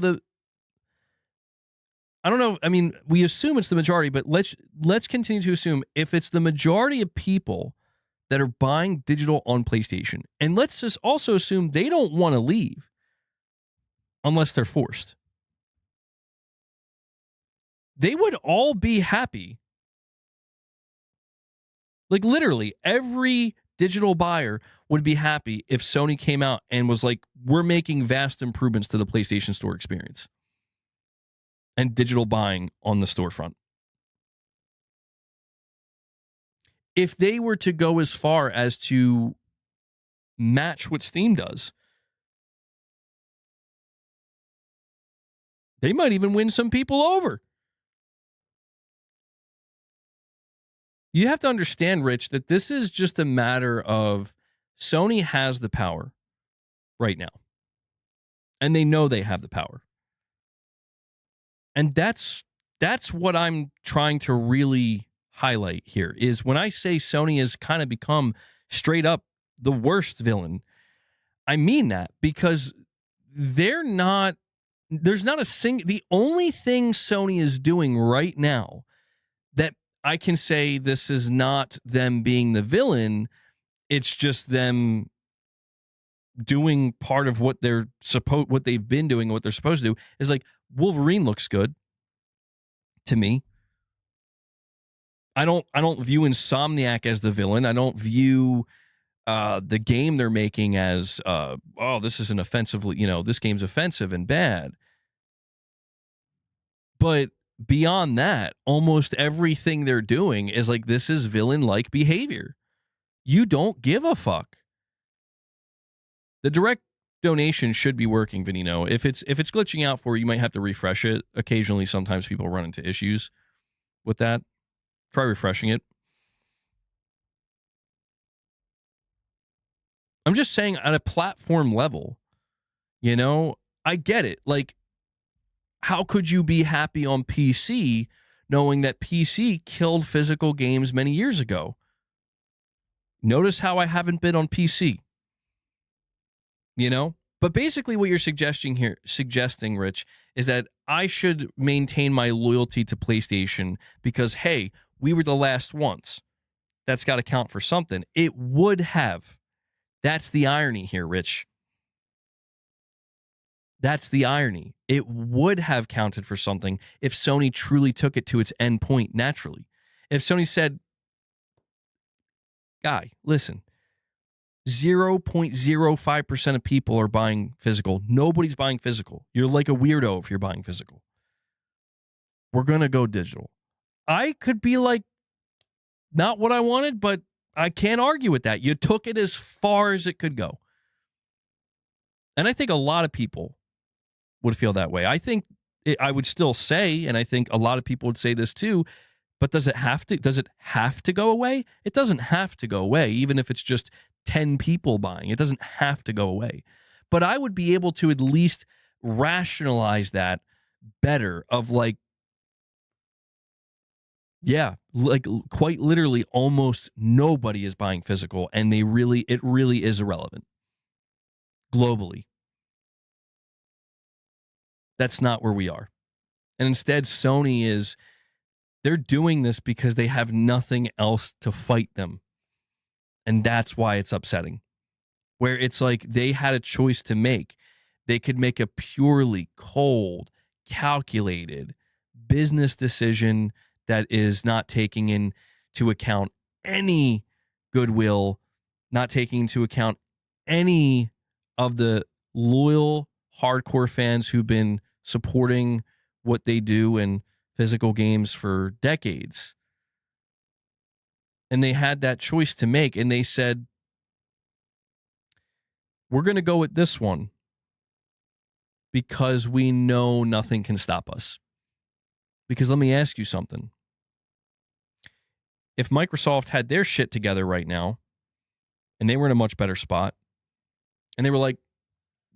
I don't know, I mean, we assume it's the majority, but let's continue to assume if it's the majority of people that are buying digital on PlayStation, and let's just also assume they don't want to leave unless they're forced. They would all be happy. Like literally every digital buyer would be happy if Sony came out and was like, we're making vast improvements to the PlayStation Store experience and digital buying on the storefront. If they were to go as far as to match what Steam does, they might even win some people over. You have to understand, Rich, that this is just a matter of Sony has the power right now. And they know they have the power. And that's what I'm trying to really highlight here, is when I say Sony has kind of become straight up the worst villain, I mean that because there's not the only thing Sony is doing right now that I can say this is not them being the villain, it's just them doing part of what they've been doing, what they're supposed to do, is like Wolverine looks good to me. I don't view Insomniac as the villain. I don't view the game they're making as this is an offensively, this game's offensive and bad. But beyond that, almost everything they're doing is like, this is villain-like behavior. You don't give a fuck. The direct donation should be working, Vinino. If it's glitching out for you, you might have to refresh it. Occasionally, sometimes people run into issues with that. Try refreshing it. I'm just saying, at a platform level, I get it. Like, how could you be happy on PC knowing that PC killed physical games many years ago? Notice how I haven't been on PC. But basically what you're suggesting, Rich, is that I should maintain my loyalty to PlayStation because, hey, we were the last ones. That's got to count for something. It would have. That's the irony here, Rich. That's the irony. It would have counted for something if Sony truly took it to its end point naturally. If Sony said, guy, listen, 0.05% of people are buying physical. Nobody's buying physical. You're like a weirdo if you're buying physical. We're going to go digital. I could be like, not what I wanted, but I can't argue with that. You took it as far as it could go. And I think a lot of people would feel that way. I think I would still say, and I think a lot of people would say this too, but does it have to go away? It doesn't have to go away, even if it's just 10 people buying. It doesn't have to go away. But I would be able to at least rationalize that better of like, yeah, like quite literally almost nobody is buying physical, and it really is irrelevant globally. That's not where we are. And instead, Sony they're doing this because they have nothing else to fight them. And that's why it's upsetting. Where it's like they had a choice to make. They could make a purely cold, calculated business decision that is not taking into account any goodwill, not taking into account any of the loyal, hardcore fans who've been supporting what they do in physical games for decades. And they had that choice to make, and they said, we're going to go with this one because we know nothing can stop us. Because let me ask you something. If Microsoft had their shit together right now, and they were in a much better spot, and they were like,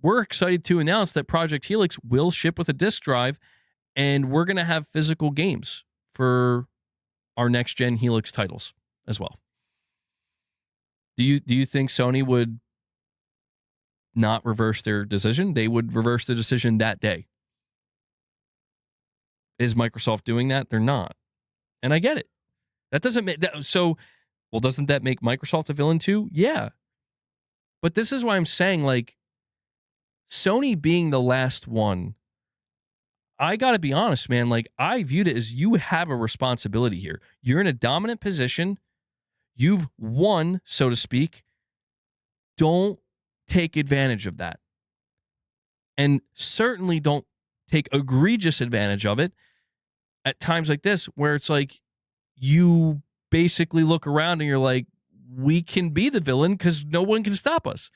we're excited to announce that Project Helix will ship with a disk drive, and we're going to have physical games for our next-gen Helix titles as well. Do you think Sony would not reverse their decision? They would reverse the decision that day. Is Microsoft doing that? They're not. And I get it. That doesn't make that so. Well, doesn't that make Microsoft a villain too? Yeah. But this is why I'm saying, like, Sony being the last one, I got to be honest, man. Like, I viewed it as you have a responsibility here. You're in a dominant position. You've won, so to speak. Don't take advantage of that. And certainly don't take egregious advantage of it at times like this, where it's like you basically look around and you're like, we can be the villain because no one can stop us.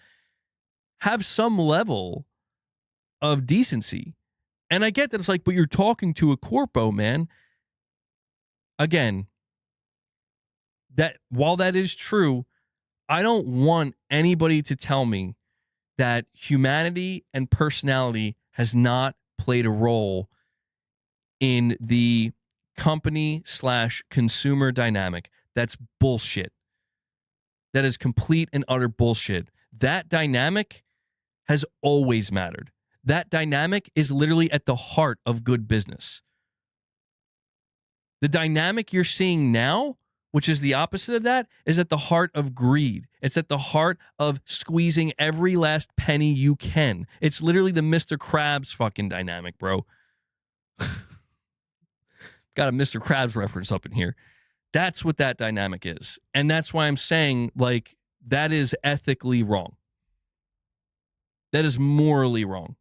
Have some level of decency. And I get that it's like, but you're talking to a corpo, man. Again, that while that is true, I don't want anybody to tell me that humanity and personality has not played a role in the company/consumer dynamic. That's bullshit. That is complete and utter bullshit. That dynamic has always mattered. That dynamic is literally at the heart of good business. The dynamic you're seeing now, which is the opposite of that, is at the heart of greed. It's at the heart of squeezing every last penny you can. It's literally the Mr. Krabs fucking dynamic, bro. Got a Mr. Krabs reference up in here. That's what that dynamic is. And that's why I'm saying, like, that is ethically wrong. That is morally wrong.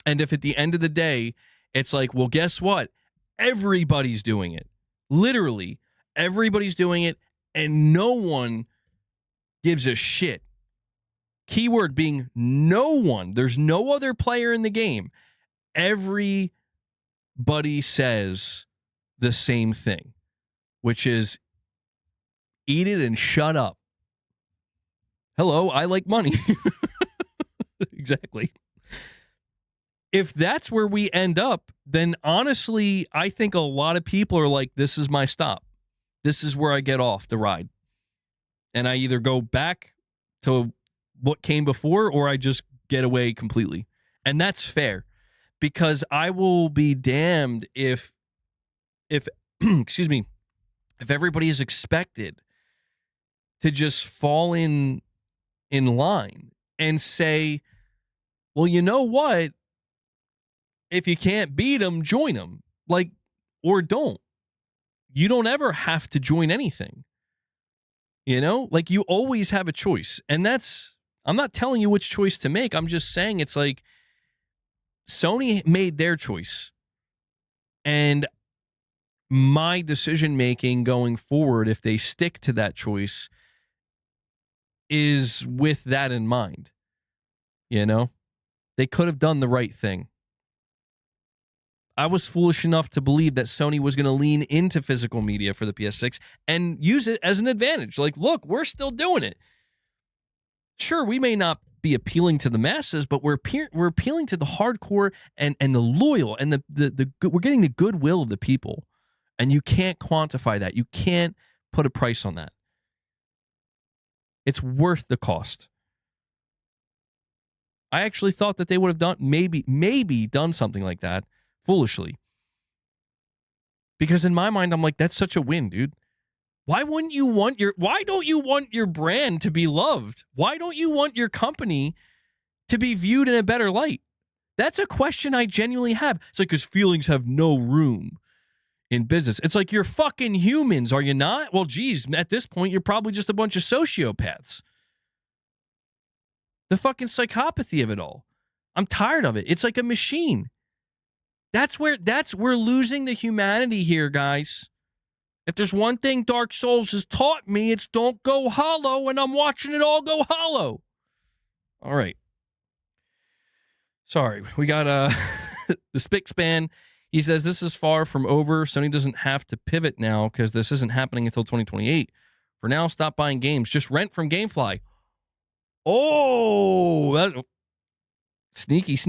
And if at the end of the day, it's like, well, guess what? Everybody's doing it. Literally, everybody's doing it, and no one gives a shit. Keyword being no one. There's no other player in the game. Everybody says the same thing, which is eat it and shut up. Hello, I like money. Exactly. If that's where we end up, then honestly, I think a lot of people are like, this is my stop. This is where I get off the ride. And I either go back to what came before or I just get away completely. And that's fair, because I will be damned if excuse me, if everybody is expected to just fall in line and say, well, you know what? If you can't beat them, join them. Like, or don't. You don't ever have to join anything. You know? Like, you always have a choice. And that's, I'm not telling you which choice to make. I'm just saying it's like Sony made their choice. And my decision making going forward, if they stick to that choice, is with that in mind. You know? They could have done the right thing. I was foolish enough to believe that Sony was going to lean into physical media for the PS6 and use it as an advantage. Like, look, we're still doing it. Sure, we may not be appealing to the masses, but we're appealing to the hardcore and the loyal, and the we're getting the goodwill of the people. And you can't quantify that. You can't put a price on that. It's worth the cost. I actually thought that they would have done maybe done something like that foolishly. Because in my mind, I'm like, that's such a win, dude. Why don't you want your brand to be loved? Why don't you want your company to be viewed in a better light? That's a question I genuinely have. It's like, because feelings have no room in business. It's like, you're fucking humans, are you not? Well, geez, at this point, you're probably just a bunch of sociopaths. The fucking psychopathy of it all. I'm tired of it. It's like a machine. We're losing the humanity here, guys. If there's one thing Dark Souls has taught me, it's don't go hollow, and I'm watching it all go hollow. All right. Sorry, we got the Spickspan. He says this is far from over. Sony doesn't have to pivot now because this isn't happening until 2028. For now, stop buying games. Just rent from GameFly. Oh, that, sneaky.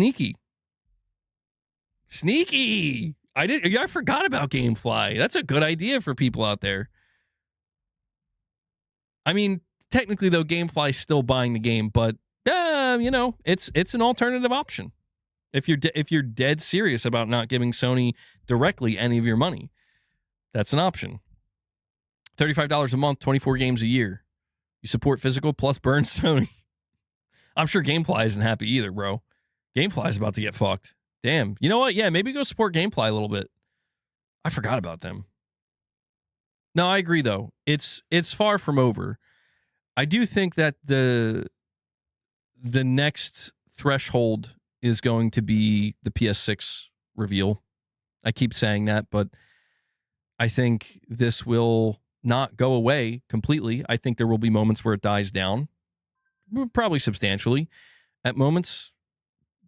I forgot about GameFly. That's a good idea for people out there. I mean, technically though, GameFly's still buying the game, but it's an alternative option. If you're dead serious about not giving Sony directly any of your money, that's an option. $35 a month, 24 games a year. You support physical plus burn Sony. I'm sure GameFly isn't happy either, bro. GameFly's about to get fucked. Damn. You know what? Yeah, maybe go support GameFly a little bit. I forgot about them. No, I agree though. It's far from over. I do think that the next threshold is going to be the PS6 reveal. I keep saying that, but I think this will not go away completely. I think there will be moments where it dies down, probably substantially at moments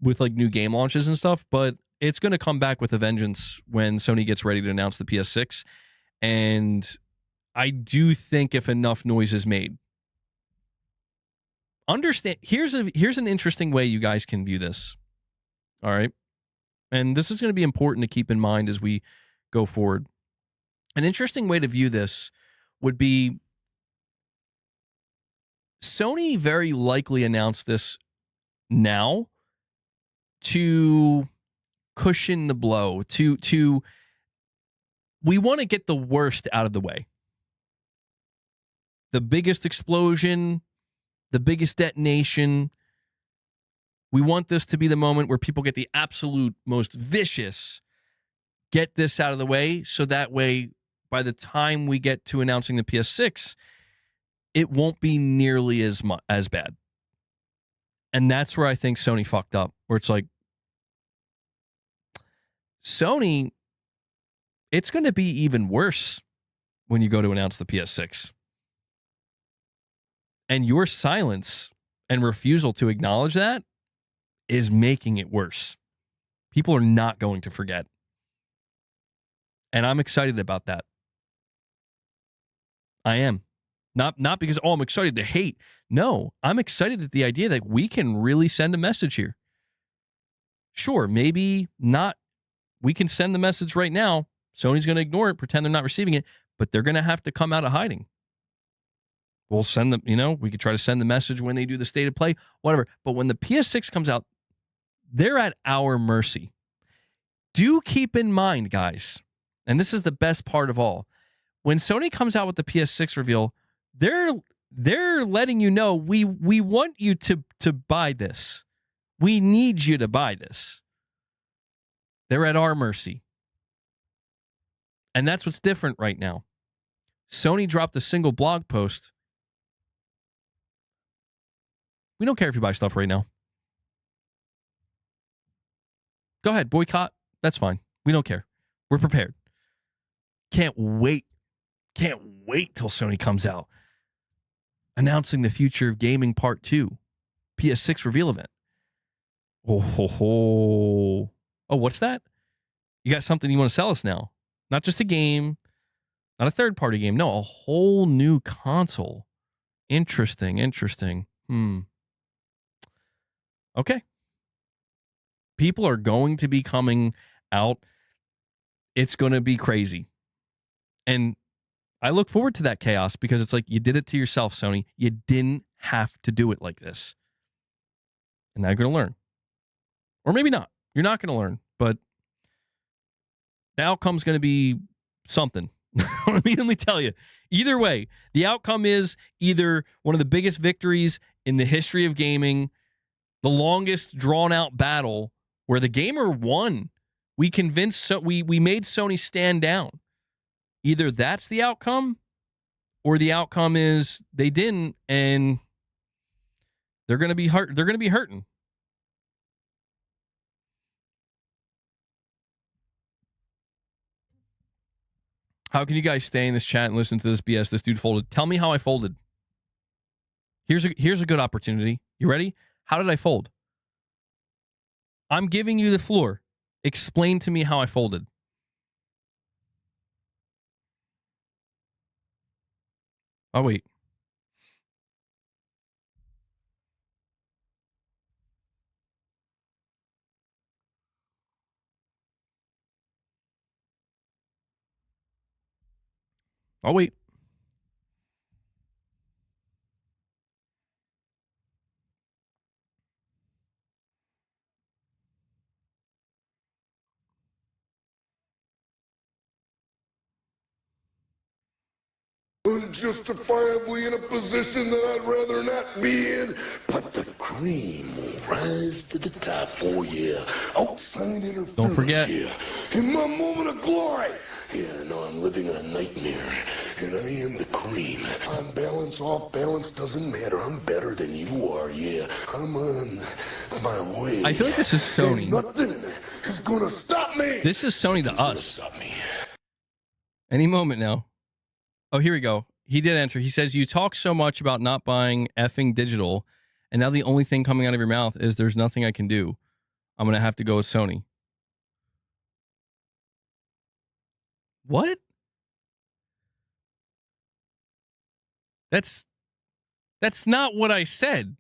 with like new game launches and stuff, but it's going to come back with a vengeance when Sony gets ready to announce the PS6. And I do think if enough noise is made, understand, here's an interesting way you guys can view this. All right. And this is going to be important to keep in mind as we go forward. An interesting way to view this would be Sony very likely announced this now to cushion the blow, to we want to get the worst out of the way. the biggest explosion, the biggest detonation. We want this to be the moment where people get the absolute most vicious, get this out of the way, so that way, by the time we get to announcing the PS6, it won't be nearly as bad. And that's where I think Sony fucked up, where it's like, Sony, it's going to be even worse when you go to announce the PS6. And your silence and refusal to acknowledge that is making it worse. People are not going to forget. And I'm excited about that. I am. Not because, I'm excited to hate. No, I'm excited at the idea that we can really send a message here. Sure, maybe not. We can send the message right now. Sony's going to ignore it, pretend they're not receiving it, but they're going to have to come out of hiding. We'll send them, we could try to send the message when they do the state of play, whatever. But when the PS6 comes out, they're at our mercy. Do keep in mind, guys, and this is the best part of all, when Sony comes out with the PS6 reveal, they're letting you know we want you to buy this. We need you to buy this. They're at our mercy. And that's what's different right now. Sony dropped a single blog post. We don't care if you buy stuff right now. Go ahead, boycott. That's fine. We don't care. We're prepared. Can't wait. Can't wait till Sony comes out announcing the future of gaming part 2. PS6 reveal event. Oh, what's that? You got something you want to sell us now? Not just a game, not a third-party game. No, a whole new console. Interesting. Okay. People are going to be coming out. It's going to be crazy. And I look forward to that chaos because it's like you did it to yourself, Sony. You didn't have to do it like this. And now you're going to learn. Or maybe not. You're not going to learn, but the outcome's going to be something. Let me tell you. Either way, the outcome is either one of the biggest victories in the history of gaming, the longest drawn-out battle where the gamer won. We convinced, we made Sony stand down. Either that's the outcome, or the outcome is they didn't, and they're going to be hurt. They're going to be hurting. How can you guys stay in this chat and listen to this BS? This dude folded. Tell me how I folded. Here's a good opportunity. You ready? How did I fold? I'm giving you the floor. Explain to me how I folded. Oh, wait. Oh, wait. Unjustifiably in a position that I'd rather not be in, but the cream will rise to the top. Oh yeah, outside interference. Don't forget. Yeah, in my moment of glory. Yeah, no, I'm living in a nightmare, and I am the cream. On balance, off balance, doesn't matter. I'm better than you are. Yeah, I'm on my way. I feel like this is Sony. And nothing is gonna stop me. This is Sony to us. Stop me. Any moment now. Oh, here we go. He did answer. He says, you talk so much about not buying effing digital, and now the only thing coming out of your mouth is there's nothing I can do. I'm going to have to go with Sony. What? That's not what I said.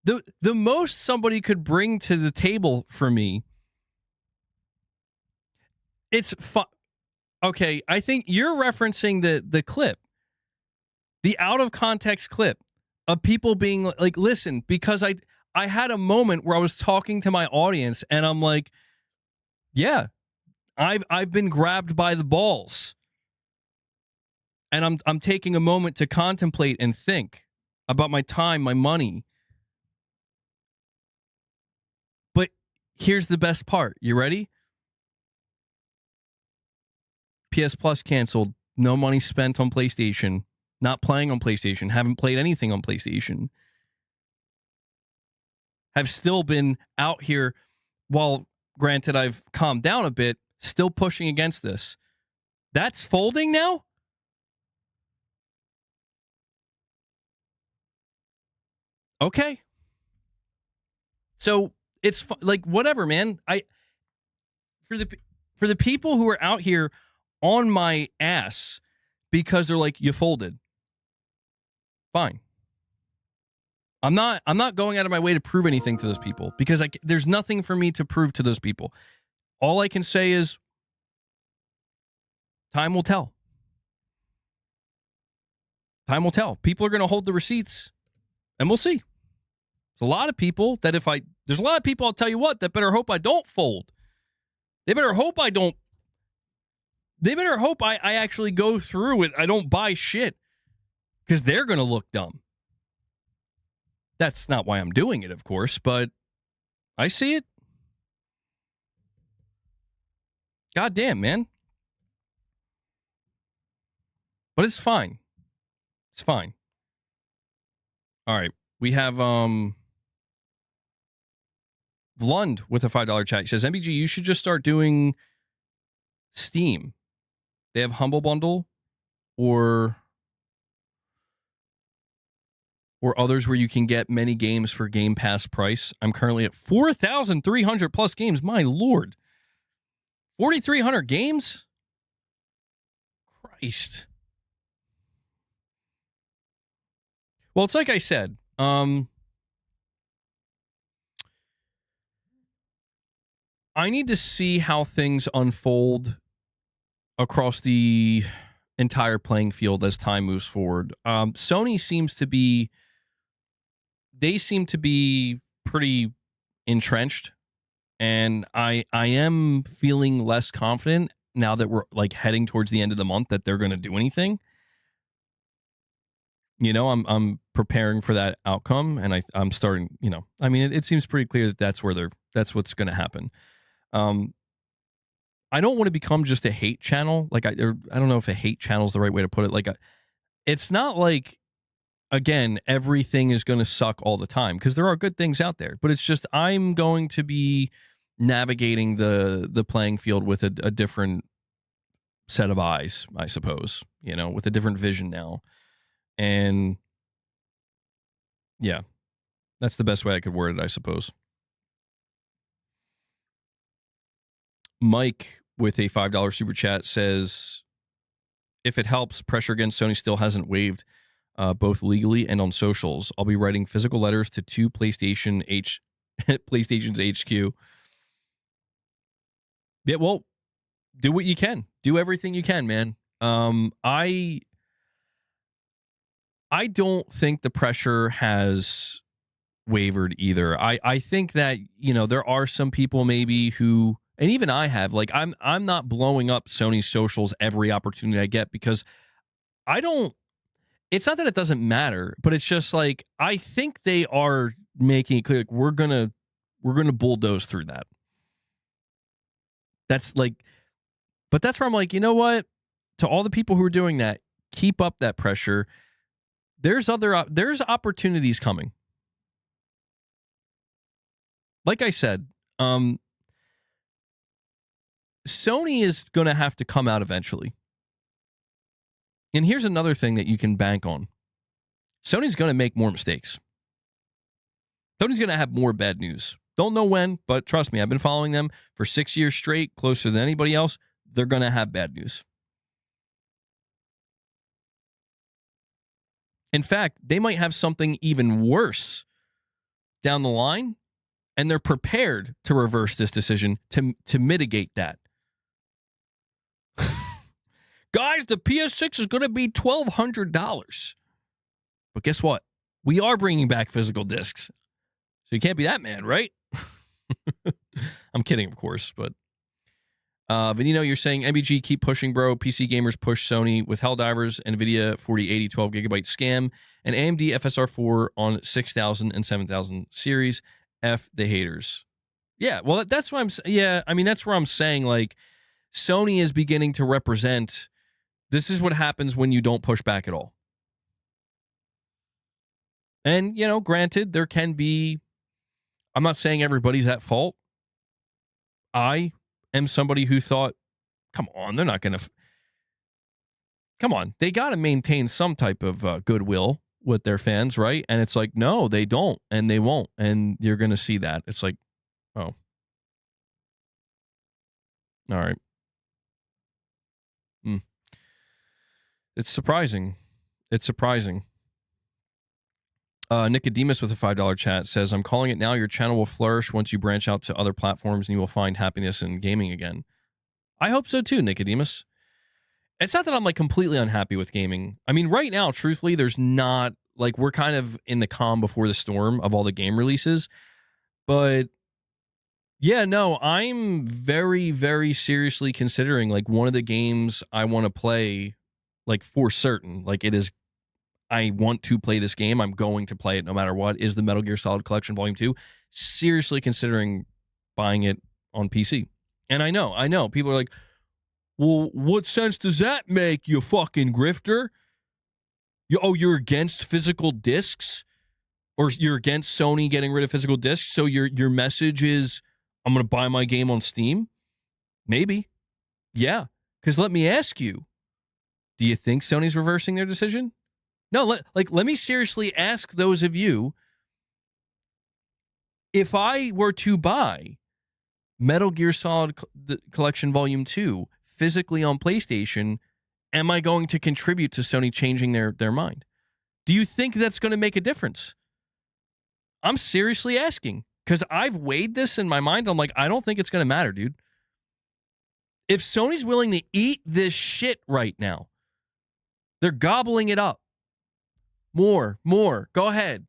The most somebody could bring to the table for me, it's okay, I think you're referencing the clip, the out of context clip of people being like, listen, because I had a moment where I was talking to my audience and I'm like, yeah, I've been grabbed by the balls. And I'm taking a moment to contemplate and think about my time, my money. But here's the best part. You ready? PS Plus canceled. No money spent on PlayStation. Not playing on PlayStation. Haven't played anything on PlayStation. Have still been out here, while granted I've calmed down a bit, still pushing against this. That's folding now? Okay. So it's like whatever, man. For the people who are out here on my ass because they're like, you folded. Fine. I'm not going out of my way to prove anything to those people because there's nothing for me to prove to those people. All I can say is time will tell. Time will tell. People are going to hold the receipts and we'll see. There's a lot of people that there's a lot of people, I'll tell you what, that better hope I don't fold. They better hope I don't. They better hope I actually go through it. I don't buy shit because they're going to look dumb. That's not why I'm doing it, of course, but I see it. God damn, man. But it's fine. It's fine. All right. We have Vlund with a $5 chat. He says, MBG, you should just start doing Steam. They have Humble Bundle or others where you can get many games for Game Pass price. I'm currently at 4,300 plus games. My Lord. 4,300 games? Christ. Well, it's like I said. I need to see how things unfold across the entire playing field as time moves forward. Sony seems to be pretty entrenched, and I am feeling less confident now that we're like heading towards the end of the month that they're going to do anything. You know, I'm preparing for that outcome, and I'm starting. You know, I mean, it seems pretty clear that that's what's going to happen. I don't want to become just a hate channel. Like I don't know if a hate channel is the right way to put it. Like it's not like, again, everything is going to suck all the time because there are good things out there. But it's just I'm going to be navigating the playing field with a different set of eyes, I suppose. You know, with a different vision now. And yeah, that's the best way I could word it, I suppose. Mike with a $5 super chat says, if it helps, pressure against Sony still hasn't waived, both legally and on socials. I'll be writing physical letters to two PlayStation's HQ. Yeah, well, do what you can. Do everything you can, man. I don't think the pressure has wavered either. I think that, you know, there are some people maybe who, and even I have, like, I'm not blowing up Sony's socials every opportunity I get because it's not that it doesn't matter, but it's just like, I think they are making it clear, like, we're going to bulldoze through that. That's like, but that's where I'm like, you know what? To all the people who are doing that, keep up that pressure. There's opportunities coming. Like I said, Sony is going to have to come out eventually. And here's another thing that you can bank on. Sony's going to make more mistakes. Sony's going to have more bad news. Don't know when, but trust me, I've been following them for 6 years straight, closer than anybody else. They're going to have bad news. In fact, they might have something even worse down the line, and they're prepared to reverse this decision to mitigate that. Guys, the PS6 is going to be $1,200. But guess what? We are bringing back physical discs. So you can't be that mad, right? I'm kidding, of course. But Vanino, you're saying MBG keep pushing, bro. PC gamers push Sony with Helldivers, NVIDIA 4080 12GB scam, and AMD FSR4 on 6000 and 7000 series. F the haters. Yeah, well, that's what I mean, that's where I'm saying, like, Sony is beginning to represent, this is what happens when you don't push back at all. And, you know, granted, there can be, I'm not saying everybody's at fault. I am somebody who thought, come on, they're not going to, come on, they got to maintain some type of goodwill with their fans, right? And it's like, no, they don't, and they won't, and you're going to see that. It's like, oh. All right. It's surprising. It's surprising. Nicodemus with a $5 chat says, I'm calling it now. Your channel will flourish once you branch out to other platforms and you will find happiness in gaming again. I hope so too, Nicodemus. It's not that I'm like completely unhappy with gaming. I mean, right now, truthfully, there's not, like, we're kind of in the calm before the storm of all the game releases. But yeah, no, I'm very, very seriously considering, like, one of the games I want to play, like, for certain, like, it is, I want to play this game, I'm going to play it no matter what, is the Metal Gear Solid Collection Volume 2. Seriously considering buying it on PC. And I know, people are like, well, what sense does that make, you fucking grifter? You're against physical discs? Or you're against Sony getting rid of physical discs, so your message is, I'm going to buy my game on Steam? Maybe. Yeah. Because let me ask you, do you think Sony's reversing their decision? No, let me seriously ask those of you, if I were to buy Metal Gear Solid Collection Volume 2 physically on PlayStation, am I going to contribute to Sony changing their mind? Do you think that's going to make a difference? I'm seriously asking, because I've weighed this in my mind. I'm like, I don't think it's going to matter, dude. If Sony's willing to eat this shit right now, they're gobbling it up. More. Go ahead.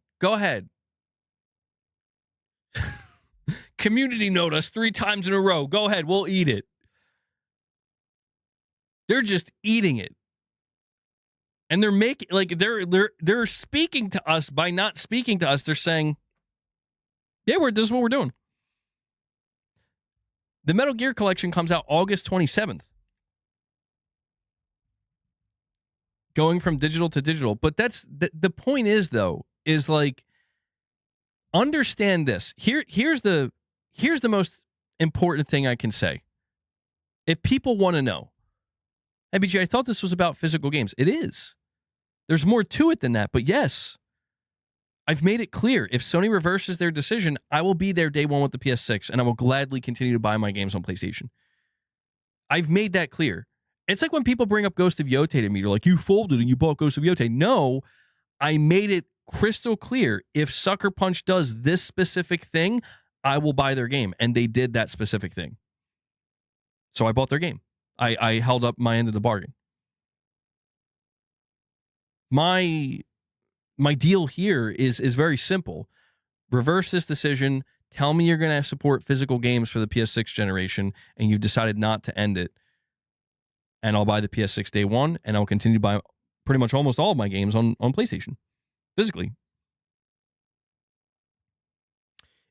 Community note us 3 times in a row. Go ahead. We'll eat it. They're just eating it. And they're making, like, they're speaking to us by not speaking to us. They're saying, yeah, this is what we're doing. The Metal Gear Collection comes out August 27th. Going from digital to digital. But that's, the point is, though, is like, understand this. Here's the most important thing I can say. If people want to know, hey, BG, I thought this was about physical games. It is. There's more to it than that, but yes. I've made it clear. If Sony reverses their decision, I will be there day one with the PS6, and I will gladly continue to buy my games on PlayStation. I've made that clear. It's like when people bring up Ghost of Yotei to me. You're like, you folded and you bought Ghost of Yotei. No, I made it crystal clear. If Sucker Punch does this specific thing, I will buy their game. And they did that specific thing. So I bought their game. I held up my end of the bargain. My deal here is very simple. Reverse this decision. Tell me you're going to support physical games for the PS6 generation, and you've decided not to end it. And I'll buy the PS6 day one, and I'll continue to buy pretty much almost all of my games on PlayStation, physically.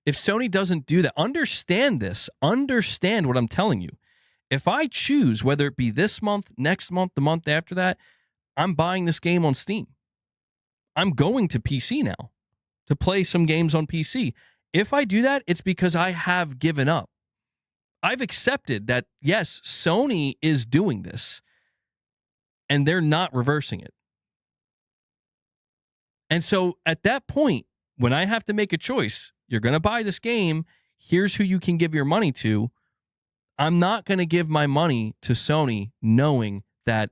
If Sony doesn't do that, understand this. Understand what I'm telling you. If I choose, whether it be this month, next month, the month after that, I'm buying this game on Steam. I'm going to PC now to play some games on PC. If I do that, it's because I have given up. I've accepted that, yes, Sony is doing this, and they're not reversing it. And so at that point, when I have to make a choice, you're going to buy this game, here's who you can give your money to. I'm not going to give my money to Sony knowing that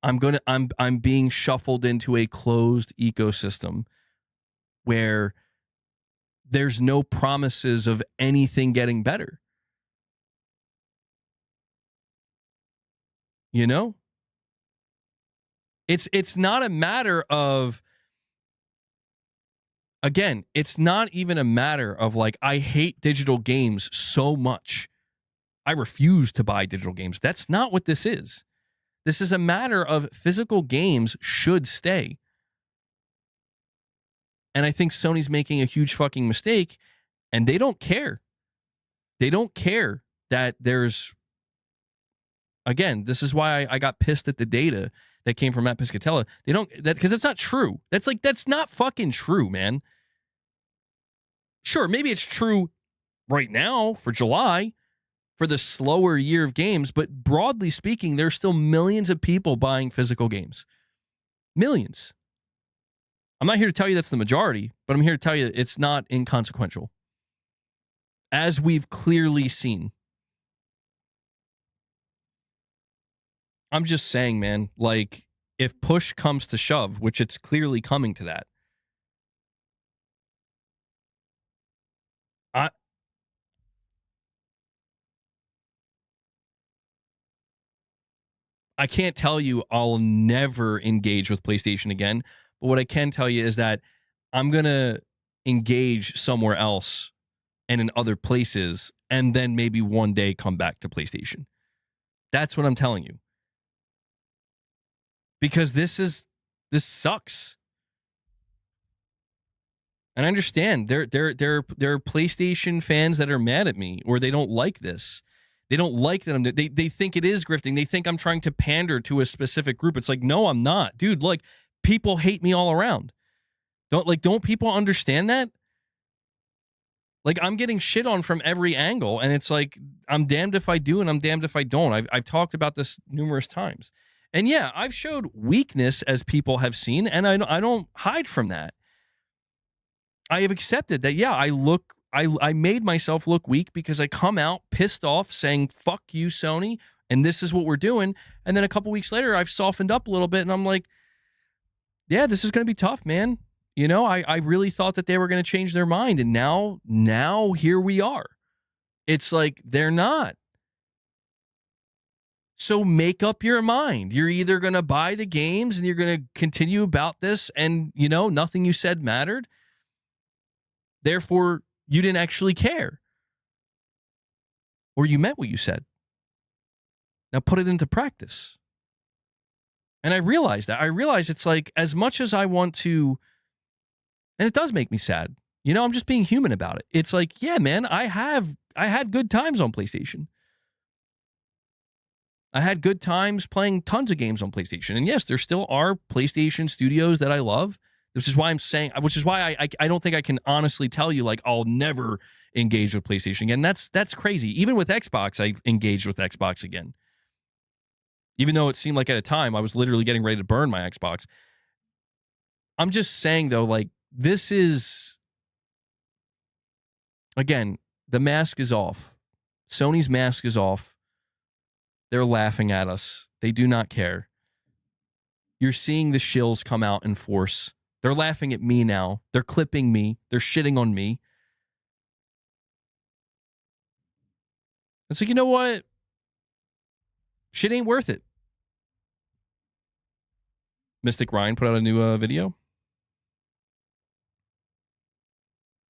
I'm being shuffled into a closed ecosystem where there's no promises of anything getting better. You know? It's not a matter of, again, it's not even a matter of like, I hate digital games so much I refuse to buy digital games. That's not what this is. This is a matter of physical games should stay. And I think Sony's making a huge fucking mistake, and they don't care. They don't care that there's, again, this is why I got pissed at the data that came from Matt Piscatella. They don't, that because that's not true. That's not fucking true, man. Sure, maybe it's true right now for July, for the slower year of games, but broadly speaking, there's still millions of people buying physical games. Millions. I'm not here to tell you that's the majority, but I'm here to tell you it's not inconsequential. As we've clearly seen. I'm just saying, man, like, if push comes to shove, which it's clearly coming to that, I can't tell you I'll never engage with PlayStation again, but what I can tell you is that I'm going to engage somewhere else and in other places, and then maybe one day come back to PlayStation. That's what I'm telling you. Because this sucks. And I understand there are PlayStation fans that are mad at me, or they don't like this. They don't like that they think it is grifting. They think I'm trying to pander to a specific group. It's like, no, I'm not. Dude, look, people hate me all around. Don't people understand that? Like, I'm getting shit on from every angle, and it's like, I'm damned if I do and I'm damned if I don't. I've talked about this numerous times. And yeah, I've showed weakness, as people have seen, and I don't hide from that. I have accepted that, yeah, I made myself look weak because I come out pissed off saying, fuck you, Sony, and this is what we're doing. And then a couple weeks later, I've softened up a little bit, and I'm like, yeah, this is going to be tough, man. You know, I really thought that they were going to change their mind, and now here we are. It's like, they're not. So make up your mind. You're either going to buy the games and you're going to continue about this, and, you know, nothing you said mattered. Therefore, you didn't actually care. Or you meant what you said. Now put it into practice. And I realized that. I realized it's like, as much as I want to, and it does make me sad. You know, I'm just being human about it. It's like, yeah, man, I had good times on PlayStation. I had good times playing tons of games on PlayStation. And yes, there still are PlayStation studios that I love. Which is why I'm saying, which is why I don't think I can honestly tell you, like, I'll never engage with PlayStation again. That's crazy. Even with Xbox, I engaged with Xbox again. Even though it seemed like at a time I was literally getting ready to burn my Xbox. I'm just saying, though, like, this is, again, the mask is off. Sony's mask is off. They're laughing at us. They do not care. You're seeing the shills come out in force. They're laughing at me now. They're clipping me. They're shitting on me. It's like, you know what? Shit ain't worth it. Mystic Ryan put out a new video.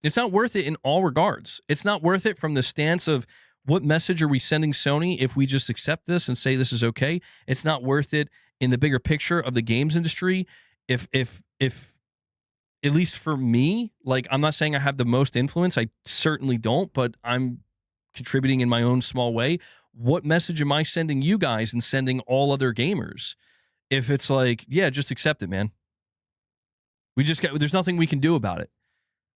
It's not worth it in all regards. It's not worth it from the stance of, what message are we sending Sony if we just accept this and say this is okay? It's not worth it in the bigger picture of the games industry. If at least for me, like, I'm not saying I have the most influence. I certainly don't, but I'm contributing in my own small way. What message am I sending you guys and sending all other gamers? If it's like, yeah, just accept it, man. There's nothing we can do about it.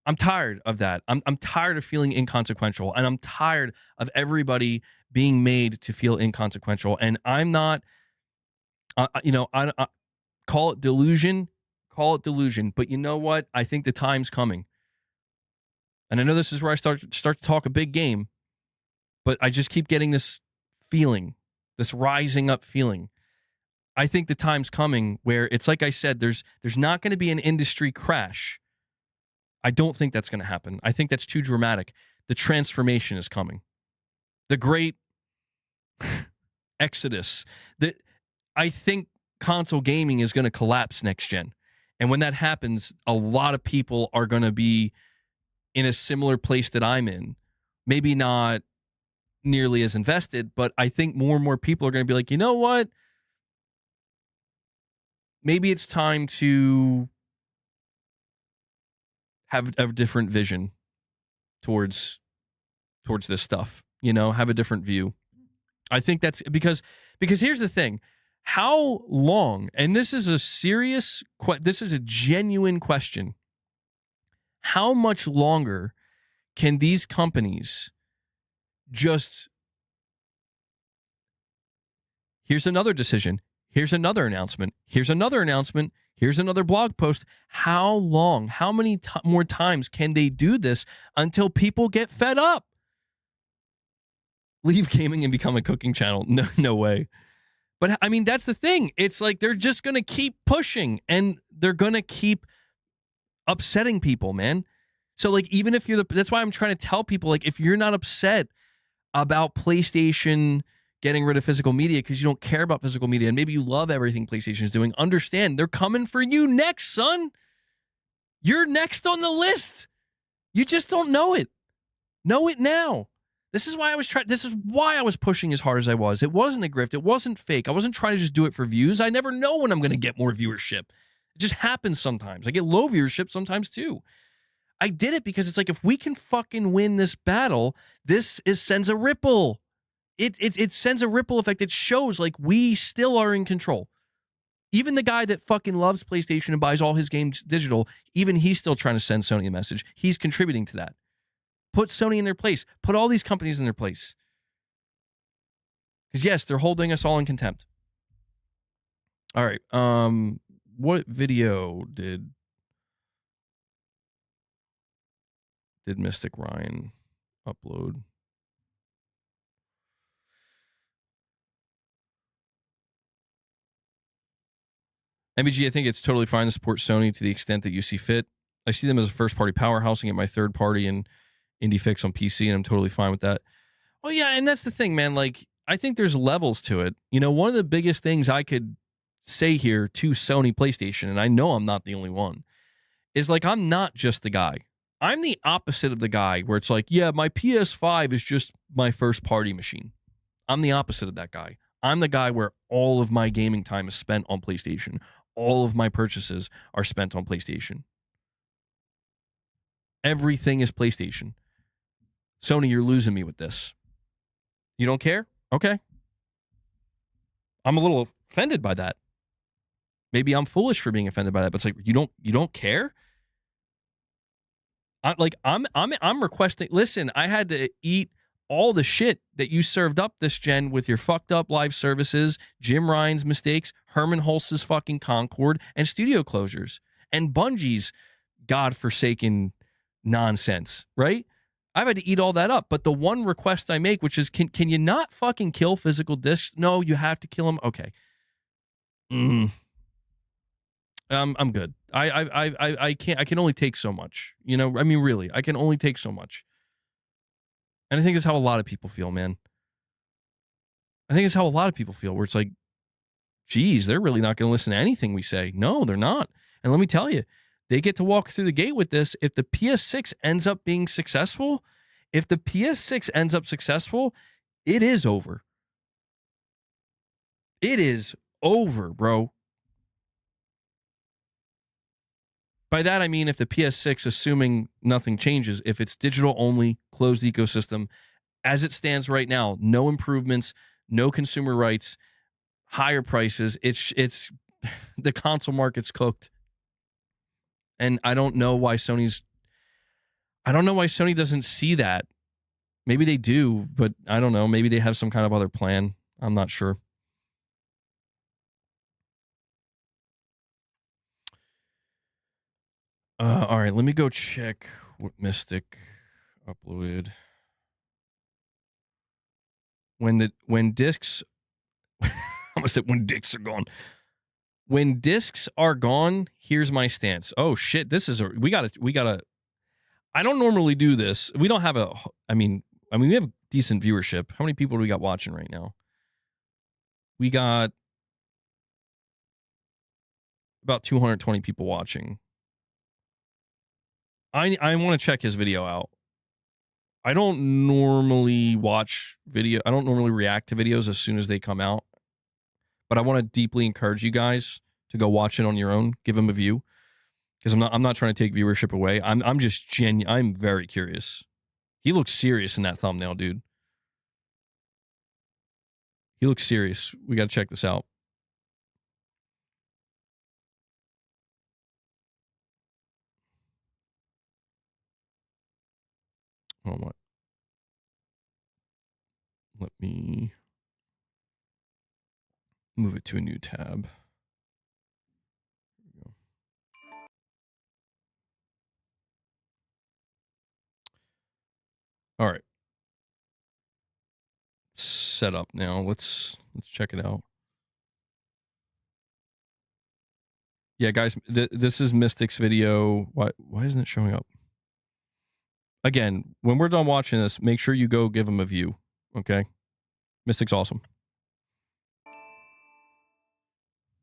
I'm tired of that. I'm tired of feeling inconsequential, and I'm tired of everybody being made to feel inconsequential. And I'm not, I call it delusion. Call it delusion, but you know what? I think the time's coming. And I know this is where I start to talk a big game, but I just keep getting this feeling, this rising up feeling. I think the time's coming where it's like I said, there's not going to be an industry crash. I don't think that's going to happen. I think that's too dramatic. The transformation is coming. The great exodus. I think console gaming is going to collapse next gen. And when that happens, a lot of people are going to be in a similar place that I'm in. Maybe not nearly as invested, but I think more and more people are going to be like, you know what? Maybe it's time to have a different vision towards this stuff, have a different view. I think that's because here's the thing. How long, and this is this is a genuine question. How much longer can these companies just, here's another decision, here's another announcement, here's another announcement, here's another blog post. How long, how many more times can they do this until people get fed up? Leave gaming and become a cooking channel. No way. But I mean, that's the thing. It's like they're just going to keep pushing and they're going to keep upsetting people, man. So like, even if that's why I'm trying to tell people, like, if you're not upset about PlayStation getting rid of physical media because you don't care about physical media and maybe you love everything PlayStation is doing, understand they're coming for you next, son. You're next on the list. You just don't know it. Know it now. This is why I was pushing as hard as I was. It wasn't a grift. It wasn't fake. I wasn't trying to just do it for views. I never know when I'm going to get more viewership. It just happens sometimes. I get low viewership sometimes too. I did it because it's like, if we can fucking win this battle, sends a ripple. It sends a ripple effect. It shows like we still are in control. Even the guy that fucking loves PlayStation and buys all his games digital, even he's still trying to send Sony a message. He's contributing to that. Put Sony in their place. Put all these companies in their place. Because yes, they're holding us all in contempt. All right. What video did Mystic Ryan upload? MBG, I think it's totally fine to support Sony to the extent that you see fit. I see them as a first-party powerhouse and get my third-party and indie fix on PC, and I'm totally fine with that. Well, yeah, and that's the thing, man. Like, I think there's levels to it. One of the biggest things I could say here to Sony PlayStation, and I know I'm not the only one, is like, I'm not just the guy. I'm the opposite of the guy where it's like, yeah, my PS5 is just my first-party machine. I'm the opposite of that guy. I'm the guy where all of my gaming time is spent on PlayStation. All of my purchases are spent on PlayStation. Everything is PlayStation. Sony, you're losing me with this. You don't care? Okay. I'm a little offended by that. Maybe I'm foolish for being offended by that, but it's like, you don't care? I'm requesting, listen, I had to eat all the shit that you served up this gen with your fucked up live services, Jim Ryan's mistakes, Herman Hulse's fucking Concord, and studio closures, and Bungie's godforsaken nonsense, right? I've had to eat all that up. But the one request I make, which is, can you not fucking kill physical discs? No, you have to kill them. Okay. I'm good. I can't. I can only take so much. I mean, really, I can only take so much. And I think it's how a lot of people feel, man. I think it's how a lot of people feel, where it's like, geez, they're really not going to listen to anything we say. No, they're not. And let me tell you, they get to walk through the gate with this. If the PS6 ends up being successful, it is over. It is over, bro. By that, I mean, if the PS6, assuming nothing changes, if it's digital only, closed ecosystem, as it stands right now, no improvements, no consumer rights, higher prices, it's the console market's cooked. And I don't know why Sony doesn't see that. Maybe they do, but I don't know. Maybe they have some kind of other plan. I'm not sure. All right, let me go check what Mystic uploaded. When discs, I almost said when dicks are gone. When discs are gone, here's my stance. Oh shit, we gotta. I don't normally do this. We don't have I mean, we have decent viewership. How many people do we got watching right now? We got about 220 people watching. I want to check his video out. I don't normally watch video. I don't normally react to videos as soon as they come out, but I want to deeply encourage you guys to go watch it on your own. Give them a view, because I'm not trying to take viewership away. I'm just I'm very curious. He looks serious in that thumbnail, dude. He looks serious. We got to check this out. Oh, what? Let me move it to a new tab. All right. Set up now. Let's check it out. Yeah, guys, this is Mystic's video. Why isn't it showing up? Again, when we're done watching this, make sure you go give him a view. Okay? Mystic's awesome.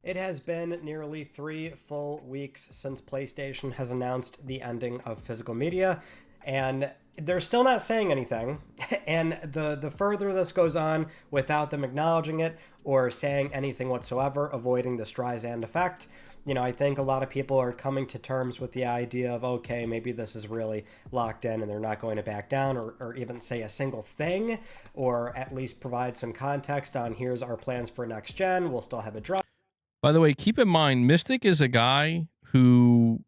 It has been nearly 3 full weeks since PlayStation has announced the ending of physical media, and they're still not saying anything. And the further this goes on without them acknowledging it or saying anything whatsoever, avoiding the Streisand effect, I think a lot of people are coming to terms with the idea of, okay, maybe this is really locked in and they're not going to back down or even say a single thing, or at least provide some context on here's our plans for next gen. We'll still have a drop. By the way, keep in mind, Mystic is a guy who,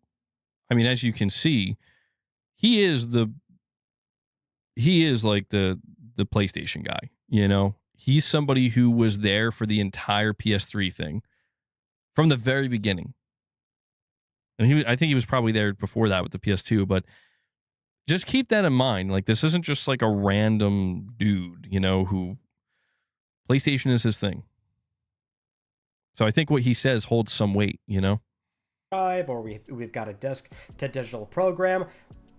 I mean, as you can see, he is like the PlayStation guy, He's somebody who was there for the entire PS3 thing from the very beginning. And I think he was probably there before that with the PS2, but just keep that in mind. Like, this isn't just like a random dude, who PlayStation is his thing. So I think what he says holds some weight, Or we've got a disc to digital program.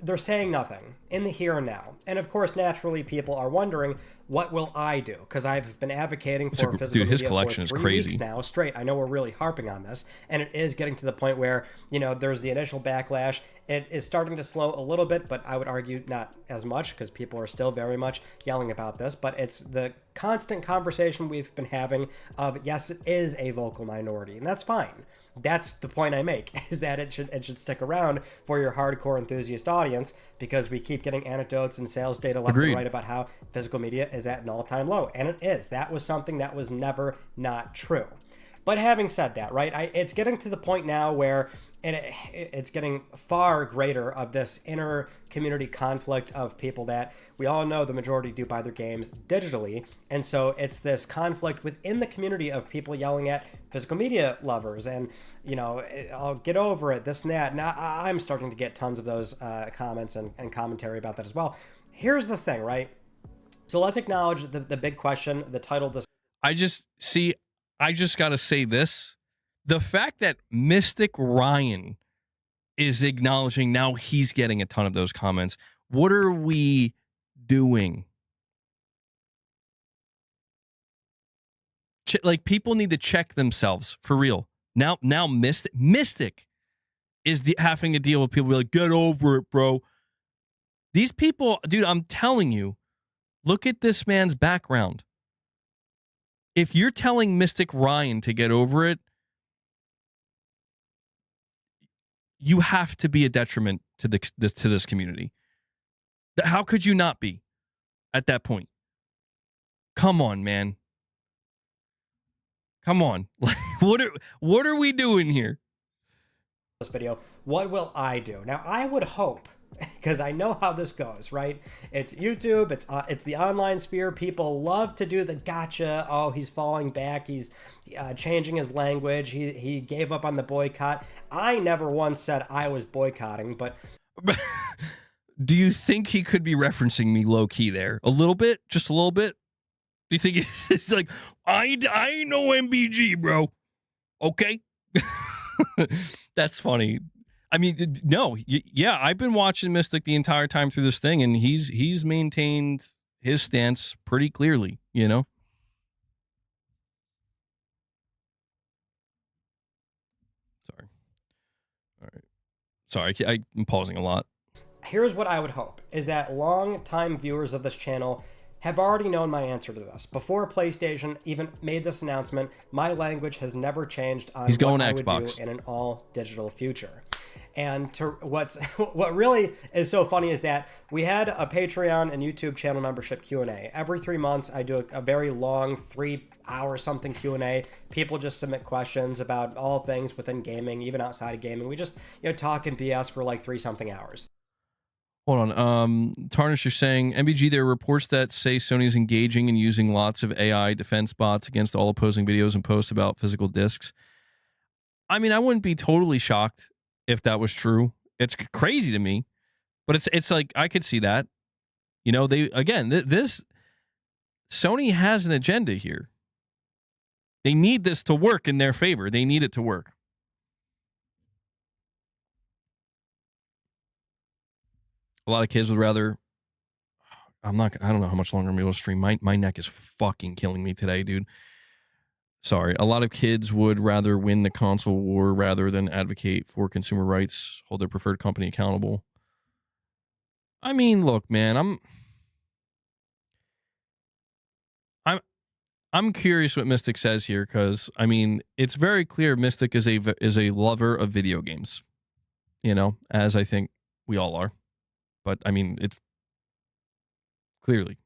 They're saying nothing in the here and now. And of course, naturally, people are wondering, what will I do? Because I've been advocating for physical dude, his media collection for is 3 crazy weeks now straight. I know we're really harping on this, and it is getting to the point where, there's the initial backlash. It is starting to slow a little bit, but I would argue not as much, because people are still very much yelling about this. But it's the constant conversation we've been having of, yes, it is a vocal minority, and that's fine. That's the point I make, is that it should stick around for your hardcore enthusiast audience, because we keep getting anecdotes and sales data left and right about how physical media is at an all-time low. And it is. That was something that was never not true. But having said that, right, it's getting to the point now where it's getting far greater of this inner community conflict of people that we all know the majority do buy their games digitally. And so it's this conflict within the community of people yelling at physical media lovers and, I'll get over it, this and that. Now I'm starting to get tons of those comments and commentary about that as well. Here's the thing, right? So let's acknowledge the big question, the title of this. I just got to say this. The fact that Mystic Ryan is acknowledging now he's getting a ton of those comments. What are we doing? Like, people need to check themselves for real. Now Mystic is having to deal with people be like, get over it, bro. These people, dude, I'm telling you, look at this man's background. If you're telling Mystic Ryan to get over it, you have to be a detriment to this community. How could you not be at that point? Come on, man. Come on. What are we doing here? This video, what will I do? Now, I would hope, because I know how this goes, right? It's YouTube, it's the online sphere. People love to do the gotcha. Oh, he's falling back. He's changing his language. He gave up on the boycott. I never once said I was boycotting, but do you think he could be referencing me low key there? A little bit, just a little bit. Do you think it's like, I know MBG, bro? Okay. That's funny. I mean, no, yeah, I've been watching Mystic the entire time through this thing, and he's maintained his stance pretty clearly, Sorry. All right. Sorry, I'm pausing a lot. here's what I would hope, is that long-time viewers of this channel have already known my answer to this. Before PlayStation even made this announcement, my language has never changed on He's going what I Xbox. would do in an all-digital future. And what really is so funny is that we had a Patreon and YouTube channel membership Q&A. Every 3 months, I do a very long 3-hour something Q&A. People just submit questions about all things within gaming, even outside of gaming. We just talk and BS for like 3-something hours. Hold on. Tarnish, you're saying, MBG, there are reports that say Sony's engaging and using lots of AI defense bots against all opposing videos and posts about physical discs. I mean, I wouldn't be totally shocked if that was true. It's crazy to me, but it's like, I could see that. This Sony has an agenda here. They need this to work in their favor. They need it to work. A lot of kids would rather. I don't know how much longer I'm able to stream. My neck is fucking killing me today, dude. Sorry. A lot of kids would rather win the console war rather than advocate for consumer rights, hold their preferred company accountable. I mean, look, man, I'm curious what Mystic says here, because I mean, it's very clear Mystic is a lover of video games, as I think we all are. But I mean, it's clearly.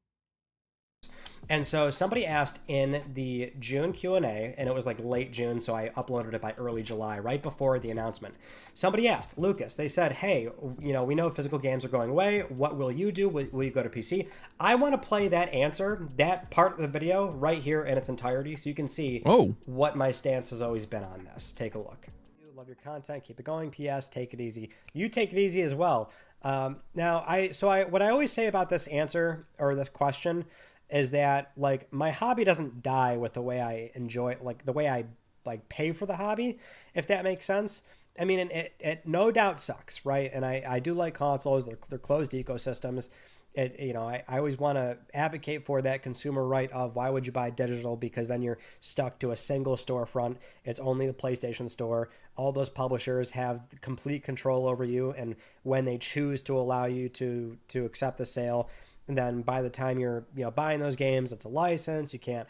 And so somebody asked in the June Q&A, and it was like late June, so I uploaded it by early July, right before the announcement. Somebody asked, Lucas, they said, hey, we know physical games are going away. What will you do? Will you go to PC? I want to play that answer, that part of the video right here in its entirety, so you can see what my stance has always been on this. Take a look. Love your content. Keep it going. PS, take it easy. You take it easy as well. What I always say about this answer or this question is that like my hobby doesn't die with the way I enjoy it, like the way I like pay for the hobby, if that makes sense. I mean, it no doubt sucks, right? And I do like consoles. They're closed ecosystems. I always want to advocate for that consumer right of why would you buy digital, because then you're stuck to a single storefront. It's only the PlayStation Store. All those publishers have complete control over you, and when they choose to allow you to accept the sale, and then by the time you're buying those games, it's a license. You can't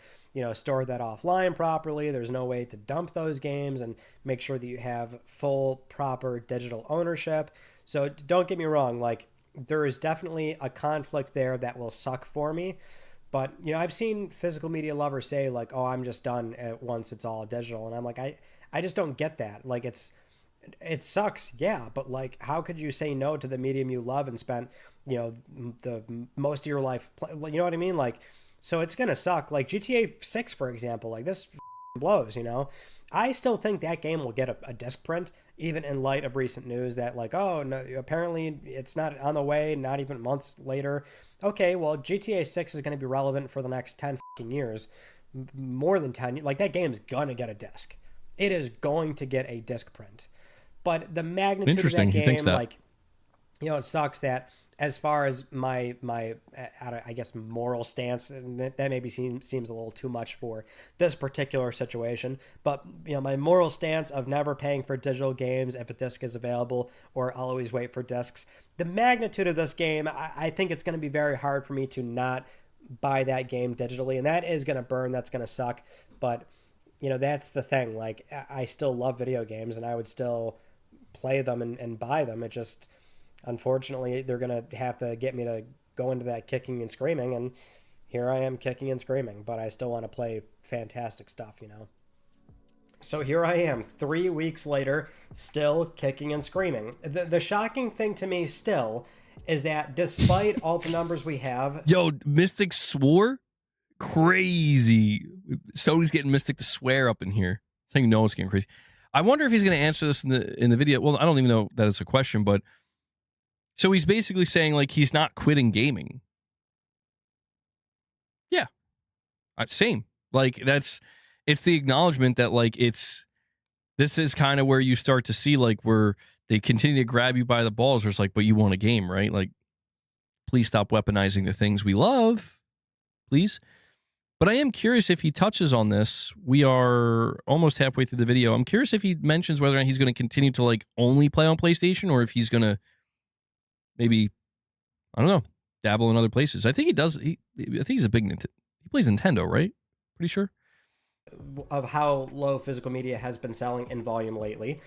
store that offline properly. There's no way to dump those games and make sure that you have full proper digital ownership. So don't get me wrong, like there is definitely a conflict there that will suck for me. But, I've seen physical media lovers say like, oh, I'm just done once it's all digital. And I'm like, I just don't get that. Like it sucks. Yeah. But like, how could you say no to the medium you love and spent, the most of your life, you know what I mean? Like, so it's going to suck. Like GTA 6, for example, like this blows, I still think that game will get a disc print, even in light of recent news that like, oh, no, apparently it's not on the way, not even months later. Okay, well, GTA 6 is going to be relevant for the next 10 years, more than 10. Like that game's going to get a disc. It is going to get a disc print. But the magnitude of that game, like, it sucks that as far as my I guess moral stance, that maybe seems a little too much for this particular situation, but my moral stance of never paying for digital games if a disc is available, or I'll always wait for discs. The magnitude of this game, I think it's going to be very hard for me to not buy that game digitally, and that is going to burn. That's going to suck. But that's the thing. Like I still love video games, and I would still play them and buy them. It just, unfortunately, they're going to have to get me to go into that kicking and screaming, and here I am kicking and screaming, but I still want to play fantastic stuff, So here I am, 3 weeks later, still kicking and screaming. The shocking thing to me still is that despite all the numbers we have... Yo, Mystic swore? Crazy. Sony's getting Mystic to swear up in here. I think it's getting crazy. I wonder if he's going to answer this in the video. Well, I don't even know that it's a question, but... So he's basically saying, like, he's not quitting gaming. Yeah. Same. Like, it's the acknowledgement that, like, this is kind of where you start to see, like, where they continue to grab you by the balls. Where it's like, but you want a game, right? Like, please stop weaponizing the things we love. Please. But I am curious if he touches on this. We are almost halfway through the video. I'm curious if he mentions whether or not he's going to continue to, like, only play on PlayStation, or if he's going to maybe, I don't know, dabble in other places. I think he does. I think he's a big he plays Nintendo, right? Pretty sure. Of how low physical media has been selling in volume lately,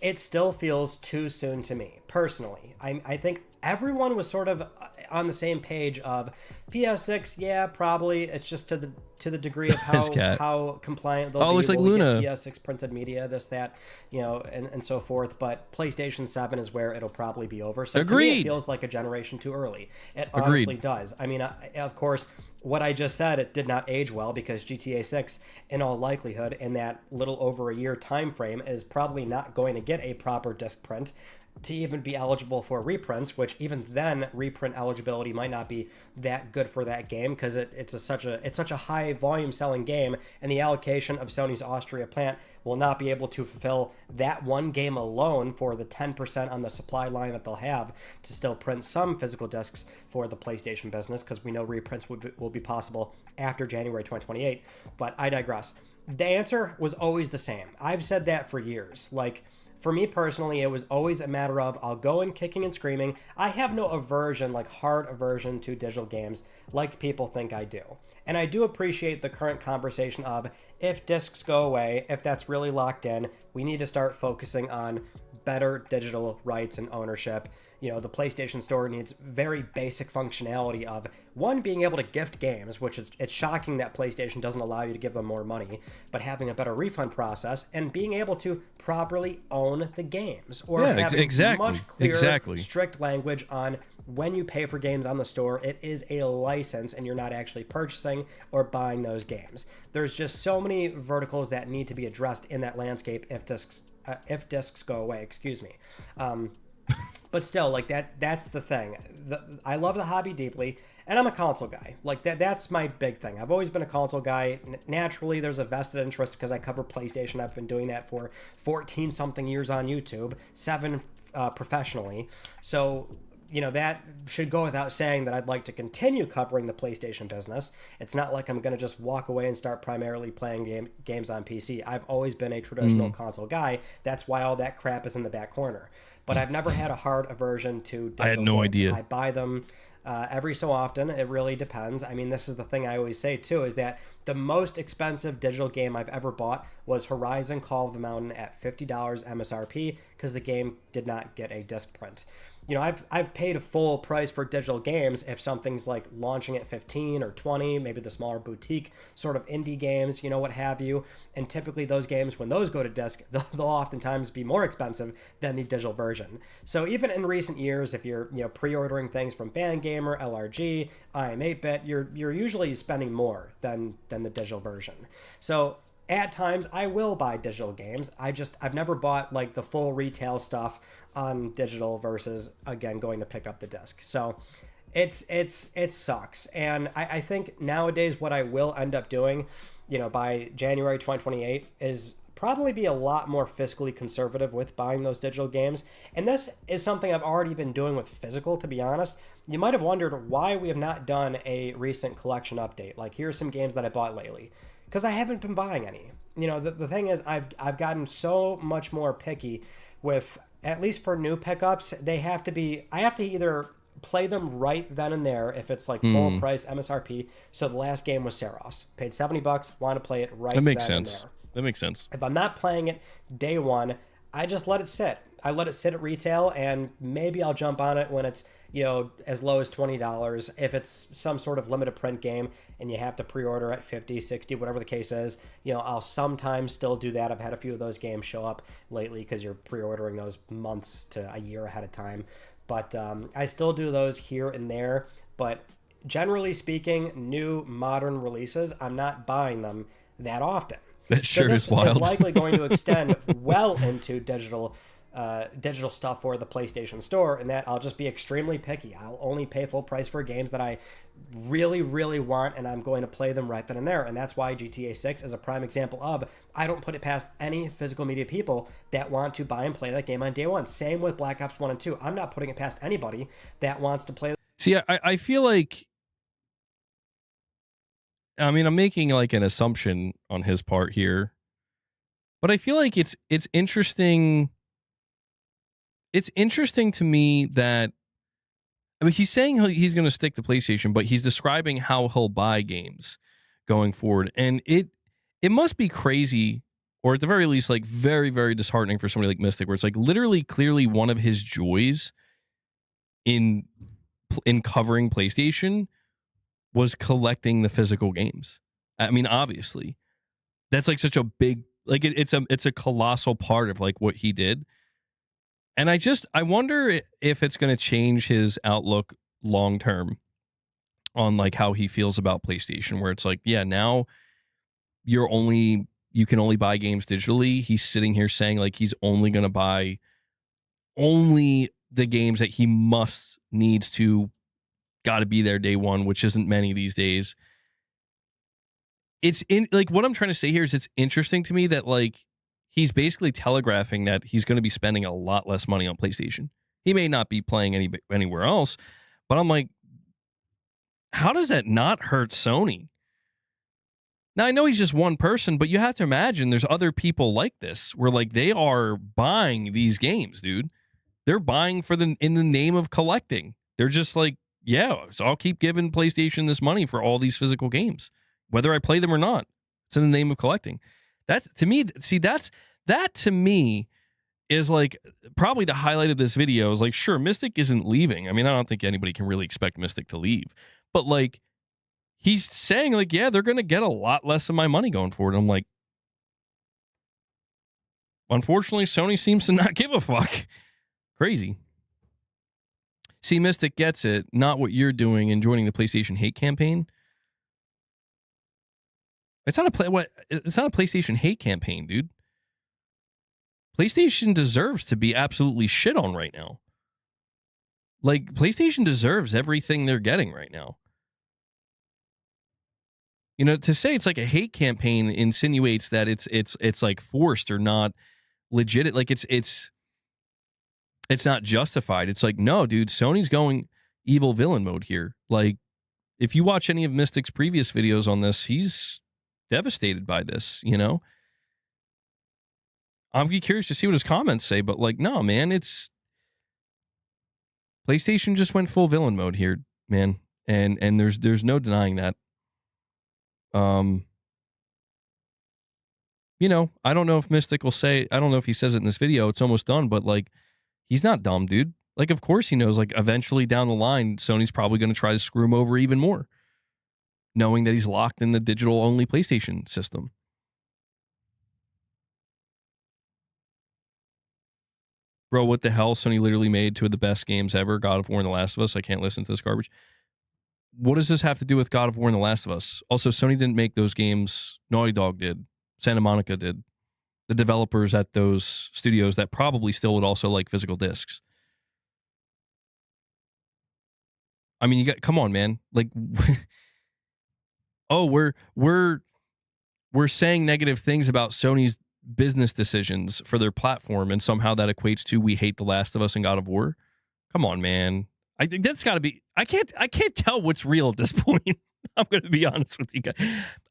it still feels too soon to me personally. I think everyone was sort of on the same page of PS6. Yeah, probably. It's just to the degree of how compliant they'll be. Looks like Luna. PS6 printed media, this, that, and so forth. But PlayStation 7 is where it'll probably be over. So Agreed. To me, it feels like a generation too early. It honestly does. I mean, of course, what I just said, it did not age well because GTA 6, in all likelihood, in that little over a year time frame, is probably not going to get a proper disc print to even be eligible for reprints, which even then reprint eligibility might not be that good for that game because it's such a high volume selling game, and the allocation of Sony's Austria plant will not be able to fulfill that one game alone for the 10% on the supply line that they'll have to still print some physical discs for the PlayStation business, because we know reprints will be possible after January 2028. But I digress. The answer was always the same. I've said that for years. Like, for me personally, it was always a matter of I'll go in kicking and screaming. I have no aversion, like hard aversion to digital games like people think I do. And I do appreciate the current conversation of if discs go away, if that's really locked in, we need to start focusing on better digital rights and ownership. The PlayStation Store needs very basic functionality of, one, being able to gift games, which it's shocking that PlayStation doesn't allow you to give them more money, but having a better refund process and being able to properly own the games, or having much clearer, strict language on when you pay for games on the store, it is a license and you're not actually purchasing or buying those games. There's just so many verticals that need to be addressed in that landscape if discs go away, excuse me. But still, like that's the thing. I love the hobby deeply, and I'm a console guy. Like that's my big thing. I've always been a console guy. Naturally, there's a vested interest because I cover PlayStation. I've been doing that for 14-something years on YouTube, 7 professionally. So, that should go without saying that I'd like to continue covering the PlayStation business. It's not like I'm going to just walk away and start primarily playing games on PC. I've always been a traditional console guy. That's why all that crap is in the back corner. But I've never had a hard aversion to digital I had no games. idea. I buy them every so often. It really depends. I mean, this is the thing I always say, too, is that the most expensive digital game I've ever bought was Horizon Call of the Mountain at $50 MSRP because the game did not get a disc print. I've paid a full price for digital games if something's like launching at 15 or 20, maybe the smaller boutique sort of indie games, what have you. And typically those games, when those go to disc, they'll oftentimes be more expensive than the digital version. So even in recent years, if you're pre-ordering things from Fangamer, LRG, IM8bit, you're usually spending more than the digital version. So at times I will buy digital games. I've never bought like the full retail stuff on digital versus, again, going to pick up the disc. So it sucks. And I think nowadays what I will end up doing, by January 2028 is probably be a lot more fiscally conservative with buying those digital games. And this is something I've already been doing with physical, to be honest. You might have wondered why we have not done a recent collection update. Like, here's some games that I bought lately. Because I haven't been buying any. The thing is, I've gotten so much more picky with, at least for new pickups, I have to either play them right then and there if it's like full price MSRP. So the last game was Saros. Paid $70, want to play it right then and there. That makes sense. If I'm not playing it day one, I just let it sit. I let it sit at retail, and maybe I'll jump on it when it's, as low as $20. If it's some sort of limited print game and you have to pre-order at 50, 60, whatever the case is, I'll sometimes still do that. I've had a few of those games show up lately because you're pre-ordering those months to a year ahead of time. But I still do those here and there. But generally speaking, new modern releases, I'm not buying them that often. That sure is wild. It's likely going to extend well into digital stuff for the PlayStation Store, and that I'll just be extremely picky. I'll only pay full price for games that I really, really want, and I'm going to play them right then and there. And that's why GTA 6 is a prime example of, I don't put it past any physical media people that want to buy and play that game on day one. Same with Black Ops 1 and 2. I'm not putting it past anybody that wants to play. See, I feel like, I mean, I'm making like an assumption on his part here, but I feel like it's interesting. It's interesting to me that I mean, he's saying he's going to stick to PlayStation, but he's describing how he'll buy games going forward. And it must be crazy, or at the very least, like very, very disheartening for somebody like Mystic, where it's like literally, clearly one of his joys in covering PlayStation was collecting the physical games. I mean, obviously, that's like such a big, like it's a colossal part of like what he did. And I wonder if it's going to change his outlook long term on like how he feels about PlayStation, where it's like, yeah, now you can only buy games digitally. He's sitting here saying like he's only going to buy only the games that he needs to, got to be there day one, which isn't many these days. It's in like what I'm trying to say here is it's interesting to me that like he's basically telegraphing that he's going to be spending a lot less money on PlayStation. He may not be playing anywhere else, but I'm like, how does that not hurt Sony? Now, I know he's just one person, but you have to imagine there's other people like this where like they are buying these games, dude. They're buying in the name of collecting. They're just like, yeah, so I'll keep giving PlayStation this money for all these physical games, whether I play them or not. It's in the name of collecting. That to me, that to me is like probably the highlight of this video is like, sure, Mystic isn't leaving. I mean, I don't think anybody can really expect Mystic to leave, but like he's saying like, yeah, they're going to get a lot less of my money going forward. I'm like, unfortunately, Sony seems to not give a fuck. Crazy. See, Mystic gets it, not what you're doing in joining the PlayStation hate campaign. It's not a PlayStation hate campaign, dude. PlayStation deserves to be absolutely shit on right now. Like, PlayStation deserves everything they're getting right now. You know, to say it's like a hate campaign insinuates that it's like forced or not legit. Like it's not justified. It's like, no, dude, Sony's going evil villain mode here. Like, if you watch any of Mystic's previous videos on this, he's devastated by this, you know? I'm curious to see what his comments say, but like, no, man, it's PlayStation just went full villain mode here, man. And there's no denying that. You know, I don't know if Mystic will say, I don't know if he says it in this video, it's almost done, but like, he's not dumb, dude. Like, of course he knows, like, eventually down the line, Sony's probably going to try to screw him over even more, knowing that he's locked in the digital-only PlayStation system. Bro, what the hell? Sony literally made two of the best games ever, God of War and The Last of Us. I can't listen to this garbage. What does this have to do with God of War and The Last of Us? Also, Sony didn't make those games. Naughty Dog did. Santa Monica did. The developers at those studios that probably still would also like physical discs. I mean, come on, man. Like, oh, we're saying negative things about Sony's business decisions for their platform, and somehow that equates to we hate The Last of Us and God of War. Come on, man. I think that's got to be. I can't tell what's real at this point. I'm going to be honest with you guys.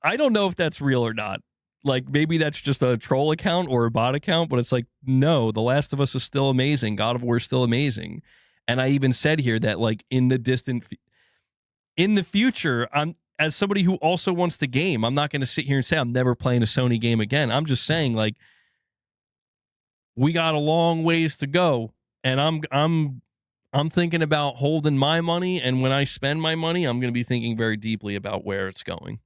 I don't know if that's real or not. Like, maybe that's just a troll account or a bot account, but it's like, no, The Last of Us is still amazing. God of War is still amazing. And I even said here that, like, in the future, as somebody who also wants to game, I'm not going to sit here and say I'm never playing a Sony game again. I'm just saying, like, we got a long ways to go, and I'm thinking about holding my money, and when I spend my money, I'm going to be thinking very deeply about where it's going.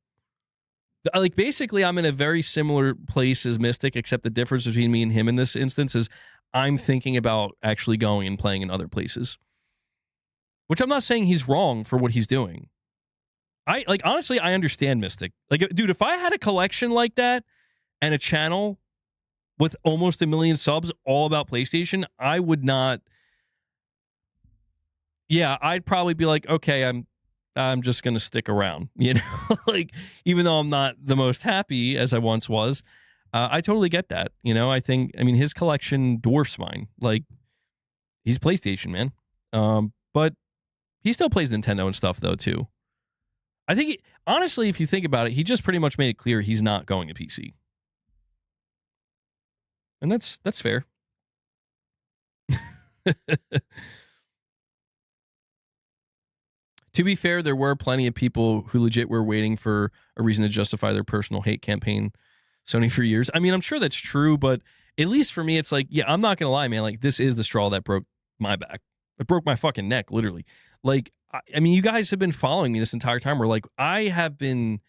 Like, basically, I'm in a very similar place as Mystic, except the difference between me and him in this instance is I'm thinking about actually going and playing in other places. Which I'm not saying he's wrong for what he's doing. Honestly, I understand Mystic. Like, dude, if I had a collection like that and a channel with almost 1 million subs all about PlayStation, I would not. Yeah, I'd probably be like, okay, I'm just going to stick around, you know, like, even though I'm not the most happy as I once was, I totally get that. You know, I mean, his collection dwarfs mine. Like, he's PlayStation, man. But he still plays Nintendo and stuff though, too. I think, honestly, if you think about it, he just pretty much made it clear he's not going to PC. And that's fair. To be fair, there were plenty of people who legit were waiting for a reason to justify their personal hate campaign Sony for years. I mean, I'm sure that's true, but at least for me, it's like, yeah, I'm not going to lie, man. Like, this is the straw that broke my back. It broke my fucking neck, literally. Like, I mean, you guys have been following me this entire time. Where, like, I have been...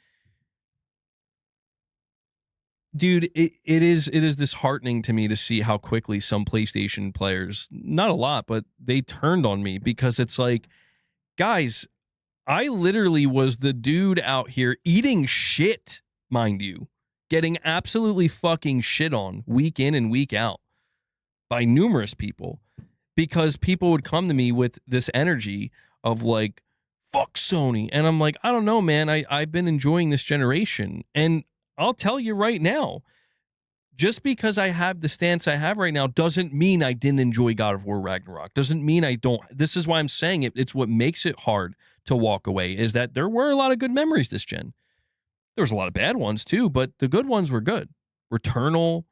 Dude, it is disheartening to me to see how quickly some PlayStation players, not a lot, but they turned on me, because it's like, guys, I literally was the dude out here eating shit, mind you, getting absolutely fucking shit on week in and week out by numerous people, because people would come to me with this energy of like, fuck Sony. And I'm like, I don't know, man. I've been enjoying this generation. And I'll tell you right now, just because I have the stance I have right now doesn't mean I didn't enjoy God of War Ragnarok. Doesn't mean I don't. This is why I'm saying it. It's what makes it hard to walk away, is that there were a lot of good memories this gen. There was a lot of bad ones too, but the good ones were good. Returnal,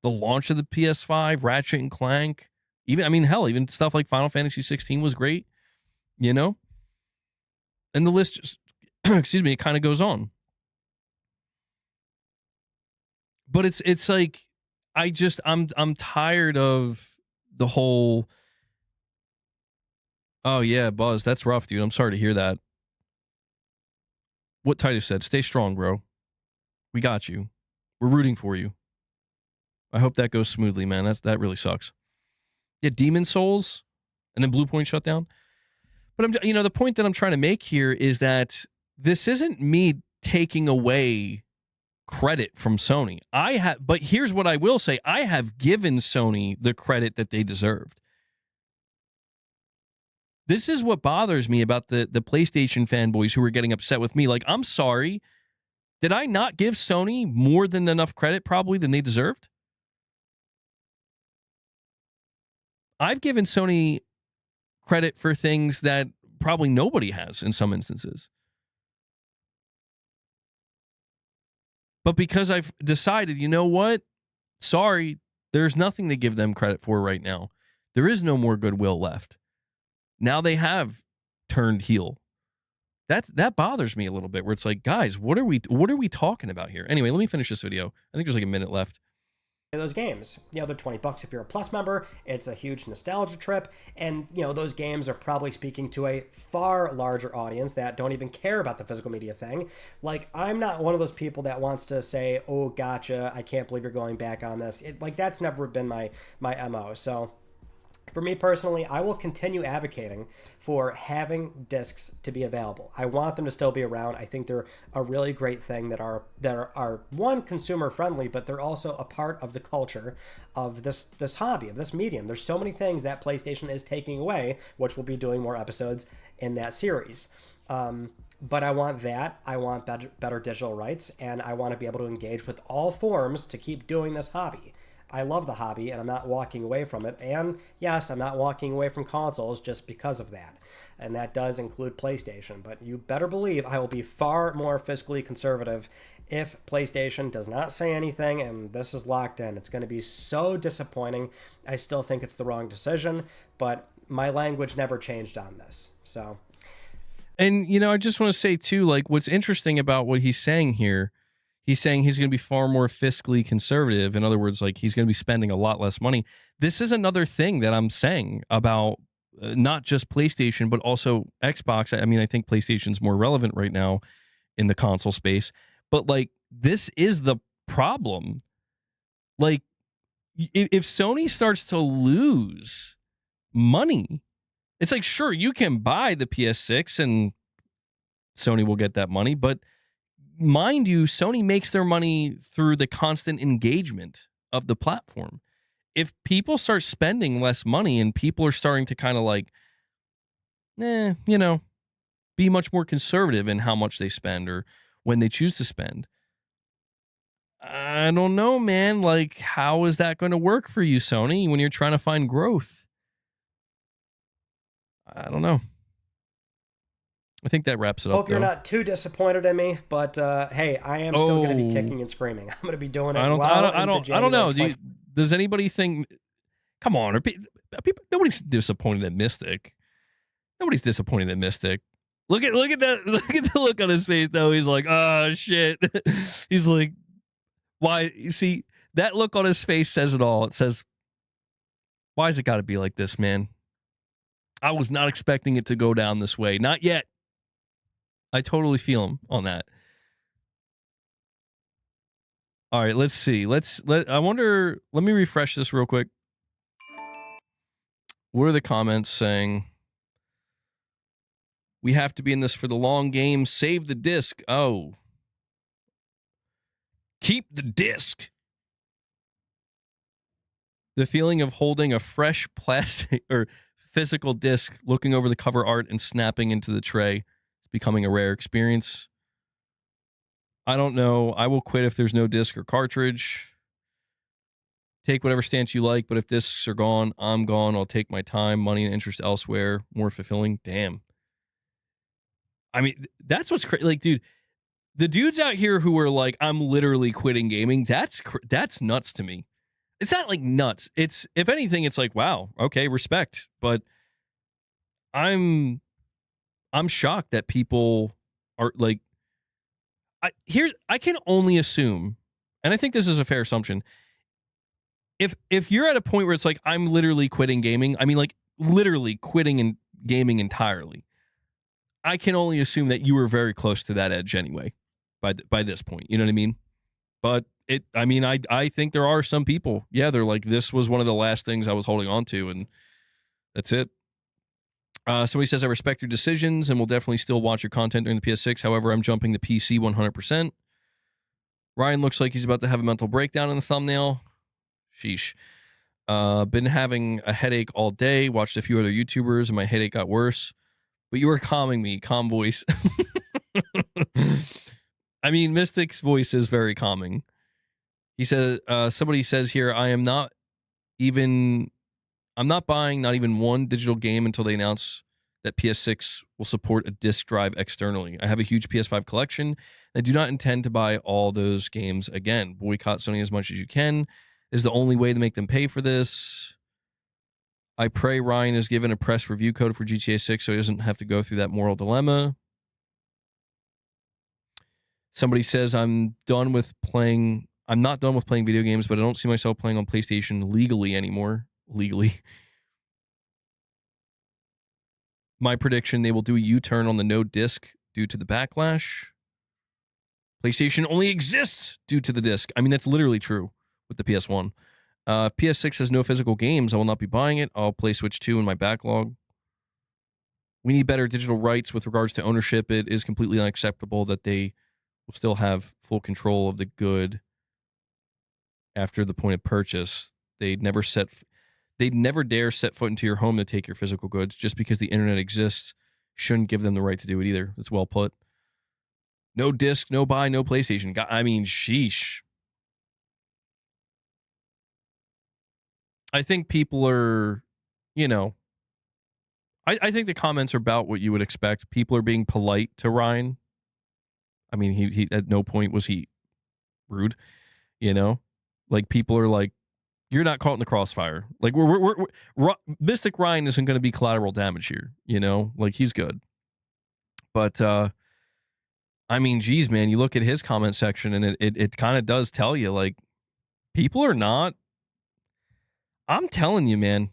the launch of the PS5, Ratchet and Clank, even stuff like Final Fantasy 16 was great, you know? And the list just, excuse me, it kind of goes on. But it's like, I'm tired of the whole, oh yeah, Buzz, that's rough, dude. I'm sorry to hear that. What Titus said, stay strong, bro. We got you. We're rooting for you. I hope that goes smoothly, man. That really sucks. Yeah, Demon Souls, and then Blue Point shut down. But the point that I'm trying to make here is that this isn't me taking away credit from Sony. But here's what I will say. I have given Sony the credit that they deserved. This is what bothers me about the PlayStation fanboys who are getting upset with me. Like, I'm sorry. Did I not give Sony more than enough credit probably than they deserved? I've given Sony credit for things that probably nobody has in some instances. But because I've decided, you know what? Sorry, there's nothing to give them credit for right now. There is no more goodwill left. Now they have turned heel. That bothers me a little bit, where it's like, guys, what are we talking about here? Anyway, let me finish this video. I think there's like a minute left. Those games, they're $20 if you're a Plus member. It's a huge nostalgia trip, and those games are probably speaking to a far larger audience that don't even care about the physical media thing. Like, I'm not one of those people that wants to say, oh, gotcha, I can't believe you're going back on this. That's never been my MO. So for me personally, I will continue advocating for having discs to be available. I want them to still be around. I think they're a really great thing that are one, consumer friendly, but they're also a part of the culture of this hobby, of this medium. There's so many things that PlayStation is taking away, which we'll be doing more episodes in that series. But I want that. I want better digital rights, and I want to be able to engage with all forms to keep doing this hobby. I love the hobby, and I'm not walking away from it. And yes, I'm not walking away from consoles just because of that. And that does include PlayStation. But you better believe I will be far more fiscally conservative if PlayStation does not say anything and this is locked in. It's going to be so disappointing. I still think it's the wrong decision, but my language never changed on this. So, and I just want to say too, like, what's interesting about what he's saying here, he's saying he's going to be far more fiscally conservative. In other words, like, he's going to be spending a lot less money. This is another thing that I'm saying about not just PlayStation, but also Xbox. I mean, I think PlayStation's more relevant right now in the console space. But, like, this is the problem. Like, if Sony starts to lose money, it's like, sure, you can buy the PS6 and Sony will get that money, but mind you, Sony makes their money through the constant engagement of the platform. If people start spending less money and people are starting to kind of like, be much more conservative in how much they spend or when they choose to spend, I don't know, man. Like, how is that going to work for you, Sony, when you're trying to find growth? I don't know. I think that wraps it up. Hope you're not too disappointed in me, but hey, I am still going to be kicking and screaming. I'm going to be doing it. I don't know. Does anybody think? Come on, are people, nobody's disappointed at Mystic. Nobody's disappointed at Mystic. Look at that. Look at the look on his face though. He's like, oh shit. He's like, why? You see, that look on his face says it all. It says, why's it got to be like this, man? I was not expecting it to go down this way. Not yet. I totally feel him on that. All right, let's see. I wonder, let me refresh this real quick. What are the comments saying? We have to be in this for the long game. Save the disc. Oh. Keep the disc. The feeling of holding a fresh plastic or physical disc, looking over the cover art and snapping into the tray is becoming a rare experience. I don't know. I will quit if there's no disc or cartridge. Take whatever stance you like, but if discs are gone, I'm gone. I'll take my time, money, and interest elsewhere. More fulfilling. Damn. I mean, that's what's crazy. Like, dude, the dudes out here who are like, I'm literally quitting gaming, that's nuts to me. It's not like nuts. It's, if anything, it's like, wow, okay, respect. But I'm shocked that people are like, I can only assume, and I think this is a fair assumption. If you're at a point where it's like, I'm literally quitting gaming, I mean, like literally quitting and gaming entirely, I can only assume that you were very close to that edge anyway by this point. You know what I mean? But I think there are some people, yeah, they're like, this was one of the last things I was holding on to, and that's it. Somebody says, I respect your decisions and will definitely still watch your content during the PS6. However, I'm jumping to PC 100%. Ryan looks like he's about to have a mental breakdown in the thumbnail. Sheesh. Been having a headache all day. Watched a few other YouTubers and my headache got worse. But you were calming me. Calm voice. I mean, Mystic's voice is very calming. He says, somebody says here, I'm not buying not even one digital game until they announce that PS6 will support a disc drive externally. I have a huge PS5 collection. And I do not intend to buy all those games again. Boycott Sony as much as you can is the only way to make them pay for this. I pray Ryan is given a press review code for GTA 6 so he doesn't have to go through that moral dilemma. Somebody says, I'm not done with playing video games, but I don't see myself playing on PlayStation legally anymore. Legally. My prediction, they will do a U-turn on the no disc due to the backlash. PlayStation only exists due to the disc. I mean, that's literally true with the PS1. PS6 has no physical games. I will not be buying it. I'll play Switch 2 in my backlog. We need better digital rights with regards to ownership. It is completely unacceptable that they will still have full control of the good after the point of purchase. They'd never dare set foot into your home to take your physical goods. Just because the internet exists shouldn't give them the right to do it either. That's well put. No disc, no buy, no PlayStation. I mean, sheesh. I think people are, I think the comments are about what you would expect. People are being polite to Ryan. I mean, he at no point was he rude, Like, people are like, you're not caught in the crossfire. Like, Mystic Ryan isn't going to be collateral damage here, Like, he's good. But, I mean, geez, man, you look at his comment section and it kind of does tell you, like, people are not. I'm telling you, man.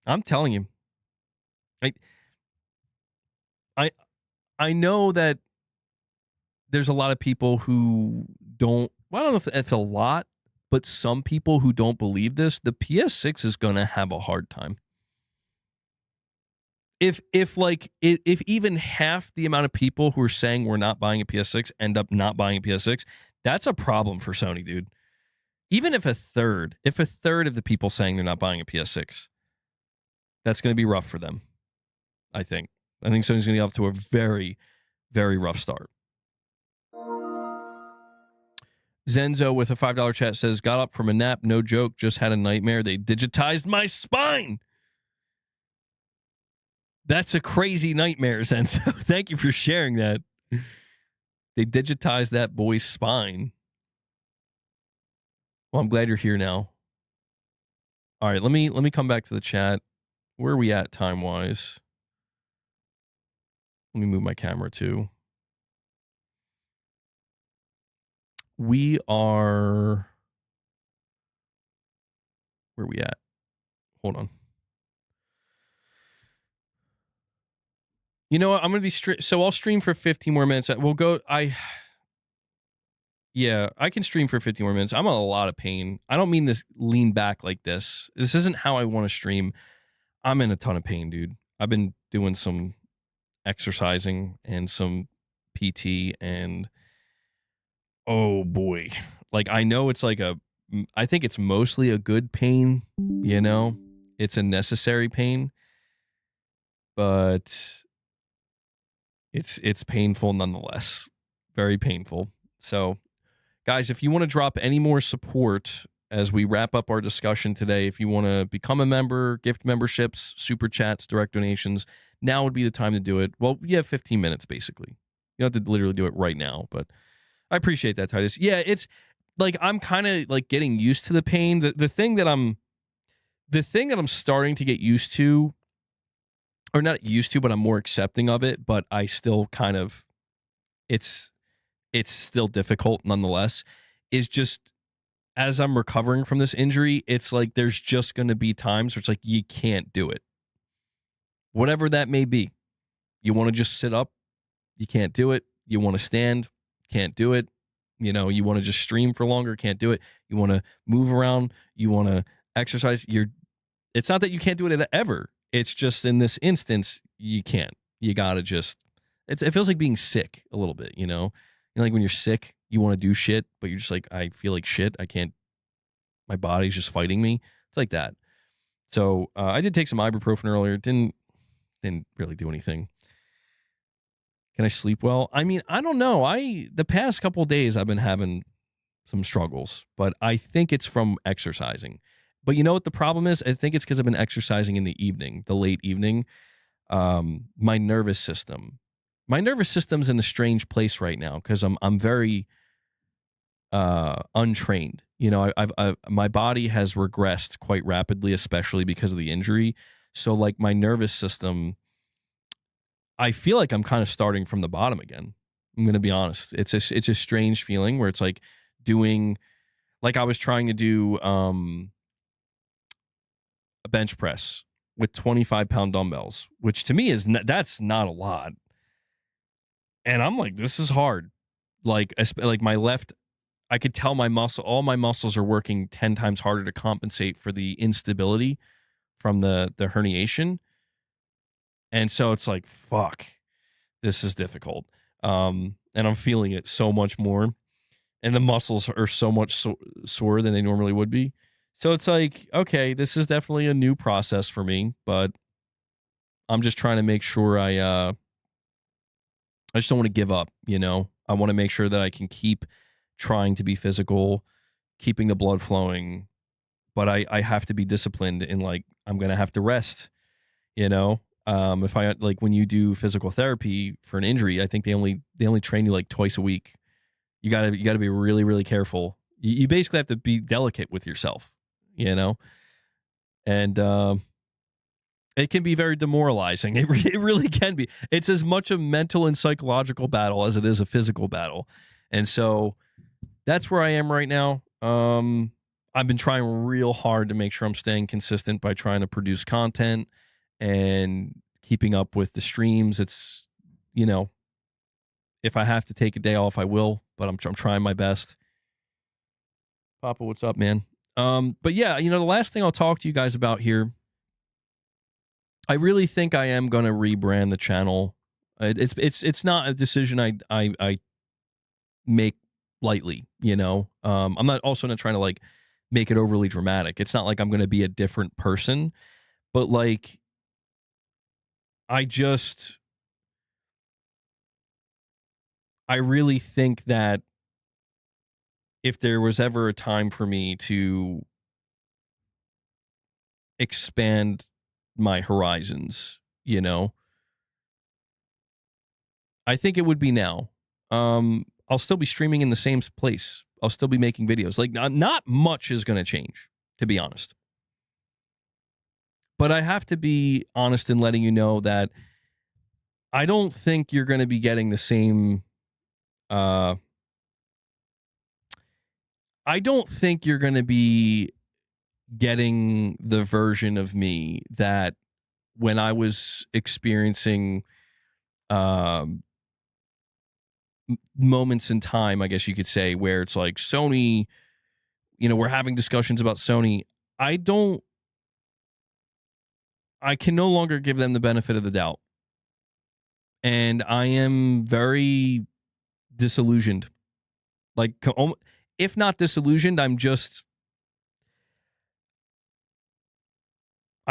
I'm telling you. I know that there's a lot of people who don't. Well, I don't know if it's a lot, but some people who don't believe this, the PS6 is going to have a hard time. If even half the amount of people who are saying we're not buying a PS6 end up not buying a PS6, that's a problem for Sony, dude. Even if a third of the people saying they're not buying a PS6, that's going to be rough for them, I think. I think Sony's going to get off to a very, very rough start. Zenzo with a $5 chat says, got up from a nap, no joke, just had a nightmare. They digitized my spine. That's a crazy nightmare, Zenzo. Thank you for sharing that. They digitized that boy's spine. Well, I'm glad you're here now. All right, let me come back to the chat. Where are we at time-wise? Let me move my camera too. We are... Where are we at? Hold on. You know what? I'm going to be so I'll stream for 15 more minutes. We'll go... Yeah, I can stream for 15 more minutes. I'm in a lot of pain. I don't mean to lean back like this. This isn't how I want to stream. I'm in a ton of pain, dude. I've been doing some exercising and some PT, and oh boy. Like, I know it's like I think it's mostly a good pain, you know? It's a necessary pain, but it's painful nonetheless. Very painful. So, guys, if you want to drop any more support as we wrap up our discussion today, if you want to become a member, gift memberships, super chats, direct donations, now would be the time to do it. Well, you have 15 minutes, basically. You don't have to literally do it right now, but I appreciate that, Titus. Yeah, it's like I'm kind of like getting used to the pain. The thing that I'm starting to get used to, or not used to, but I'm more accepting of it, but I still kind of, it's still difficult nonetheless, is just as I'm recovering from this injury, it's like there's just going to be times where it's like you can't do it. Whatever that may be. You want to just sit up, you can't do it. You want to stand, can't do it. You know, you want to just stream for longer, can't do it. You want to move around, you want to exercise. It's not that you can't do it ever. It's just in this instance, you can't. You got to just, it feels like being sick a little bit, you know? Like when you're sick, you want to do shit, but you're just like, I feel like shit. I can't, my body's just fighting me. It's like that. So I did take some ibuprofen earlier. Didn't really do anything. Can I sleep well? I mean, I don't know. The past couple of days I've been having some struggles, but I think it's from exercising. But you know what the problem is? I think it's because I've been exercising in the evening, the late evening. My nervous system's in a strange place right now because I'm very untrained. You know, my body has regressed quite rapidly, especially because of the injury. So like my nervous system, I feel like I'm kind of starting from the bottom again. I'm going to be honest. It's a strange feeling where it's like doing, like I was trying to do a bench press with 25-pound dumbbells, which to me that's not a lot. And I'm like, this is hard. Like my left, I could tell all my muscles are working 10 times harder to compensate for the instability from the herniation. And so it's like, fuck, this is difficult. And I'm feeling it so much more. And the muscles are so much sore than they normally would be. So it's like, okay, this is definitely a new process for me, but I'm just trying to make sure I just don't want to give up, you know? I want to make sure that I can keep trying to be physical, keeping the blood flowing, but I have to be disciplined in like, I'm going to have to rest, you know? If I like when you do physical therapy for an injury, I think they only train you like twice a week. You gotta be really, really careful. You basically have to be delicate with yourself, you know? And, it can be very demoralizing. It really can be. It's as much a mental and psychological battle as it is a physical battle. And so that's where I am right now. I've been trying real hard to make sure I'm staying consistent by trying to produce content and keeping up with the streams. It's, you know, if I have to take a day off, I will, but I'm trying my best. Papa, what's up, man? But yeah, you know, the last thing I'll talk to you guys about here, I really think I am going to rebrand the channel. It's not a decision I make lightly, you know. I'm not trying to like make it overly dramatic. It's not like I'm going to be a different person, but like I really think that if there was ever a time for me to expand my horizons, you know, I think it would be now. I'll still be streaming in the same place. I'll still be making videos. Like not much is going to change, to be honest. But I have to be honest in letting you know that I don't think you're going to be getting the same. I don't think you're going to be getting the version of me that when I was experiencing um, moments in time, I guess you could say, where it's like Sony, we're having discussions about Sony. I don't, I can no longer give them the benefit of the doubt. And I am very disillusioned. Like, if not disillusioned, I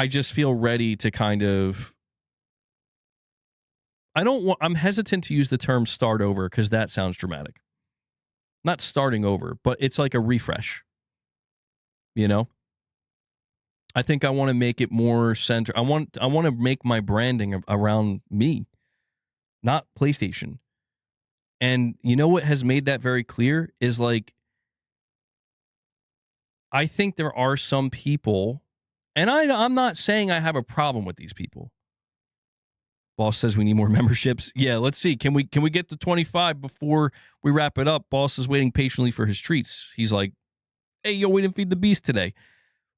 just feel ready to kind of, I'm hesitant to use the term start over because that sounds dramatic. Not starting over, but it's like a refresh. I think I want to make it more centered. I want to make my branding around me, not PlayStation. And you know what has made that very clear is like, I think there are some people, and I'm not saying I have a problem with these people. Boss says we need more memberships. Yeah, let's see. Can we get to 25 before we wrap it up? Boss is waiting patiently for his treats. He's like, hey, yo, we didn't feed the beast today.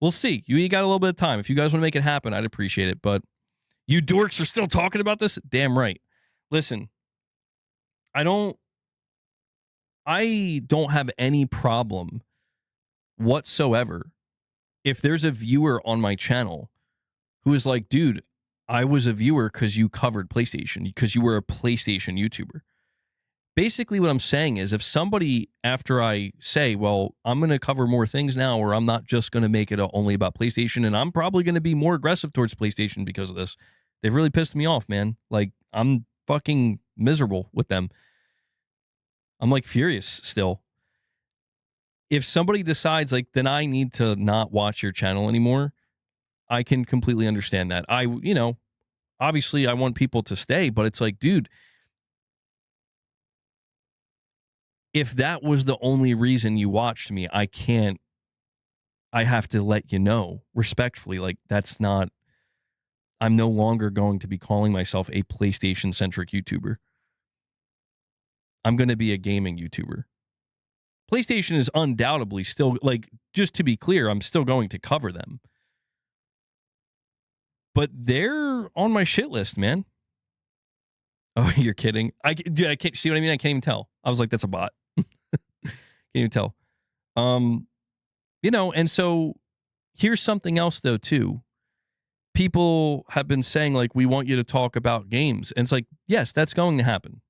We'll see. You got a little bit of time. If you guys want to make it happen, I'd appreciate it. But you dorks are still talking about this? Damn right. Listen, I don't have any problem whatsoever if there's a viewer on my channel who is like, dude, I was a viewer because you covered PlayStation, because you were a PlayStation YouTuber. Basically, what I'm saying is if somebody, after I say, well, I'm going to cover more things now, or I'm not just going to make it only about PlayStation, and I'm probably going to be more aggressive towards PlayStation because of this. They've really pissed me off, man. Like, I'm fucking miserable with them. I'm like furious still. If somebody decides like, then I need to not watch your channel anymore, I can completely understand that. Obviously I want people to stay, but it's like, dude, if that was the only reason you watched me, I have to let you know respectfully, like I'm no longer going to be calling myself a PlayStation centric YouTuber. I'm going to be a gaming YouTuber. PlayStation is undoubtedly still, like, just to be clear, I'm still going to cover them. But they're on my shit list, man. Oh, you're kidding. I can't see what I mean. I can't even tell. I was like, that's a bot. Can't even tell. And so here's something else though, too. People have been saying like, we want you to talk about games. And it's like, yes, that's going to happen.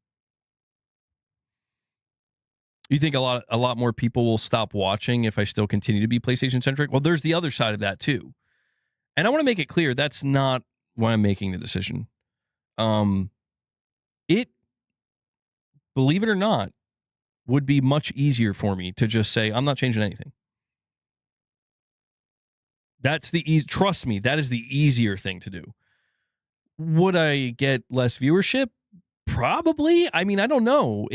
You think a lot more people will stop watching if I still continue to be PlayStation centric? Well, there's the other side of that too. And I want to make it clear that's not why I'm making the decision. It, believe it or not, would be much easier for me to just say, I'm not changing anything. That's trust me, that is the easier thing to do. Would I get less viewership? Probably. I mean, I don't know.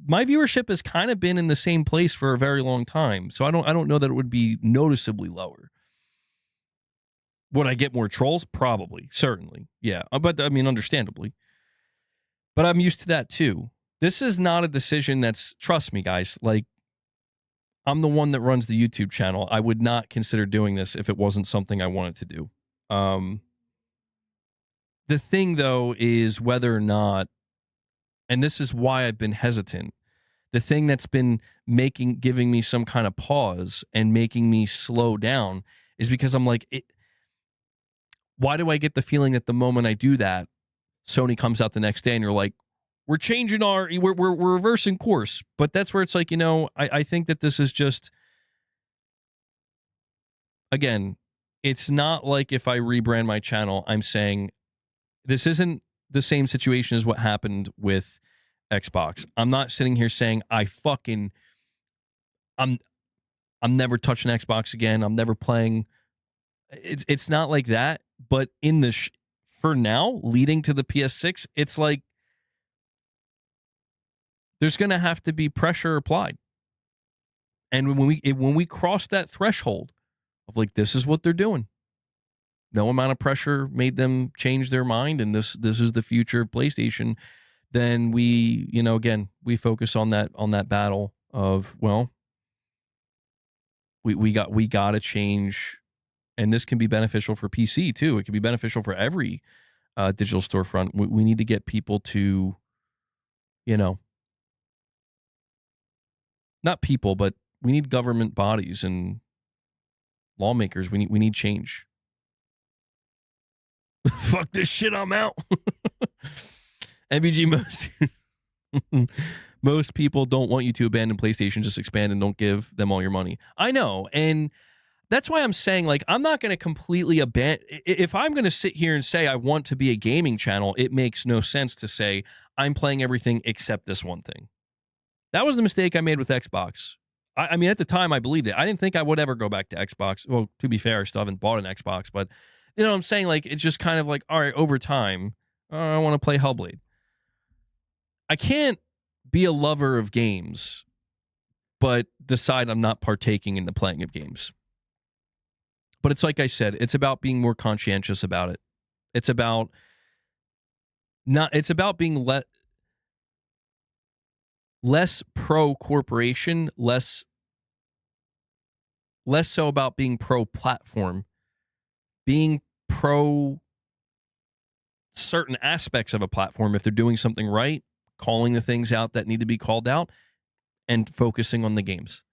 My viewership has kind of been in the same place for a very long time. So I don't know that it would be noticeably lower. Would I get more trolls? Probably. Certainly. Yeah. But I mean, understandably. But I'm used to that too. This is not a decision trust me, guys, like, I'm the one that runs the YouTube channel. I would not consider doing this if it wasn't something I wanted to do. The thing, though, is whether or not, and this is why I've been hesitant, the thing that's been giving me some kind of pause and making me slow down is because I'm like, why do I get the feeling that the moment I do that, Sony comes out the next day and you're like, we're changing we're reversing course. But that's where it's like, I think that this is just, again, it's not like if I rebrand my channel, I'm saying this isn't the same situation as what happened with Xbox. I'm not sitting here saying I'm never touching Xbox again. I'm never playing. It's not like that. But in for now, leading to the PS6, it's like there's going to have to be pressure applied. And when we cross that threshold of like, this is what they're doing, no amount of pressure made them change their mind, and this is the future of PlayStation, then we, again, we focus on that battle of, well, we got to change, and this can be beneficial for PC too. It can be beneficial for every digital storefront. We need to get people to, not people, but we need government bodies and lawmakers. We need change. Fuck this shit, I'm out. MVG, most people don't want you to abandon PlayStation, just expand and don't give them all your money. I know, and that's why I'm saying, like, I'm not going to completely abandon. If I'm going to sit here and say I want to be a gaming channel, it makes no sense to say I'm playing everything except this one thing. That was the mistake I made with Xbox. I mean, at the time, I believed it. I didn't think I would ever go back to Xbox. Well, to be fair, I still haven't bought an Xbox, but you know what I'm saying? Like, it's just kind of like, all right, over time, I want to play Hellblade. I can't be a lover of games, but decide I'm not partaking in the playing of games. But it's like I said, it's about being more conscientious about it. It's about being less pro corporation, less so about being pro platform, being pro certain aspects of a platform. If they're doing something right, calling the things out that need to be called out, and focusing on the games.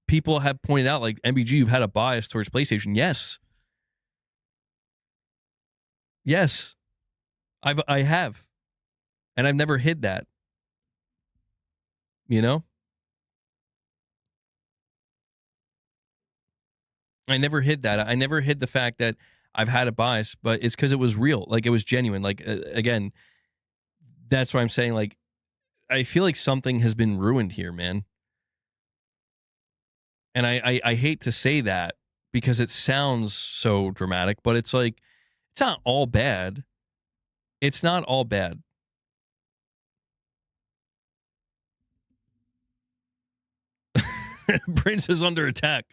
People have pointed out, like, MBG, you've had a bias towards PlayStation. Yes, I have, and I've never hid that. I never hid that. I never hid the fact that I've had a bias, but it's because it was real. Like, it was genuine. Like, again, that's why I'm saying, like, I feel like something has been ruined here, man. And I hate to say that because it sounds so dramatic, but it's like, it's not all bad. It's not all bad. Prince is under attack.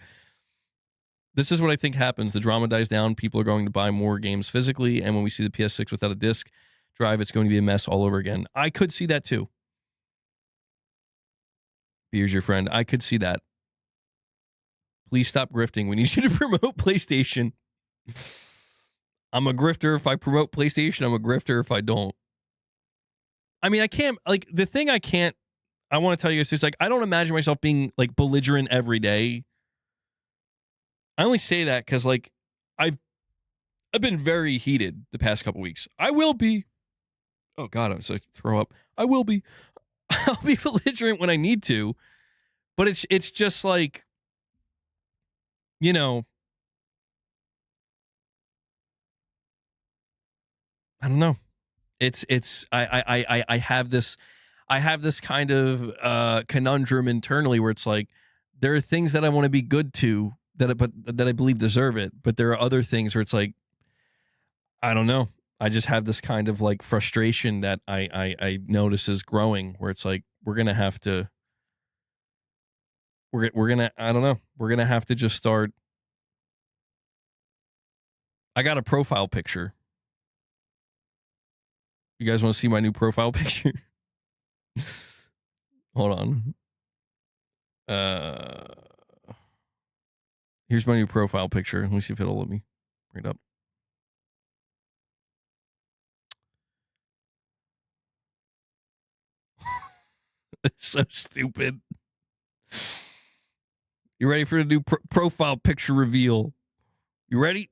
This is what I think happens. The drama dies down. People are going to buy more games physically. And when we see the PS6 without a disc drive, it's going to be a mess all over again. I could see that too. Beer's your friend. I could see that. Please stop grifting. We need you to promote PlayStation. I'm a grifter if I promote PlayStation. I'm a grifter if I don't. I mean, I can't, like, the thing I want to tell you is like, I don't imagine myself being, like, belligerent every day. I only say that because, like, I've been very heated the past couple weeks. I will be. Oh, God, I'm so throw up. I will be. I'll be belligerent when I need to. But it's just like, I don't know. I have this kind of conundrum internally where it's like, there are things that I want to be good to that I believe deserve it, but there are other things where it's like, I don't know. I just have this kind of, like, frustration that I notice is growing, where it's like, we're gonna have to just start. I got a profile picture. You guys want to see my new profile picture? Hold on. Here's my new profile picture. Let me see if it'll let me bring it up. It's so stupid. You ready for the new profile picture reveal? You ready?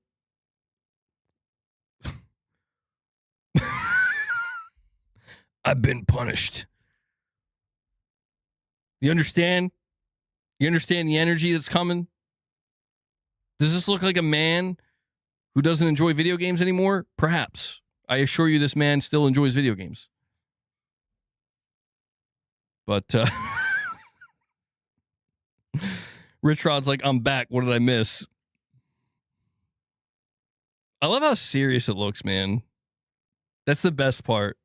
I've been punished. You understand? You understand the energy that's coming? Does this look like a man who doesn't enjoy video games anymore? Perhaps. I assure you this man still enjoys video games. But Rich Rod's like, I'm back. What did I miss? I love how serious it looks, man. That's the best part.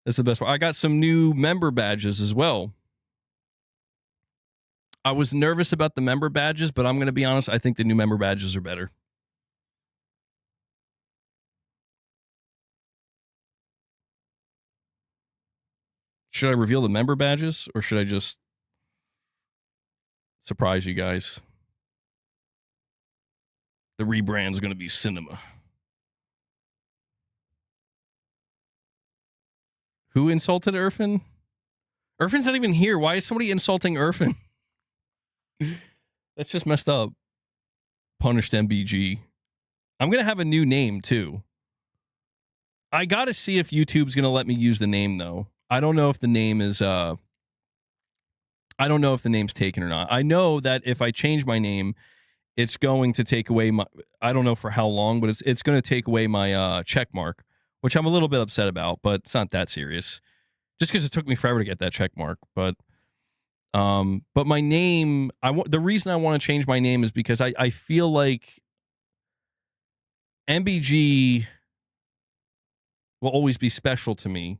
I got some new member badges as well. I was nervous about the member badges, but I'm going to be honest. I think the new member badges are better. Should I reveal the member badges or should I just surprise you guys? The rebrand's going to be cinema. Who insulted Irfan? Irfan's not even here. Why is somebody insulting Irfan? That's just messed up. Punished MBG. I'm going to have a new name, too. I got to see if YouTube's going to let me use the name, though. I don't know if the name is... I don't know if the name's taken or not. I know that if I change my name, it's going to take away my... I don't know for how long, but it's going to take away my check mark, which I'm a little bit upset about, but it's not that serious. Just because it took me forever to get that check mark. But my name... the reason I want to change my name is because I feel like MBG will always be special to me,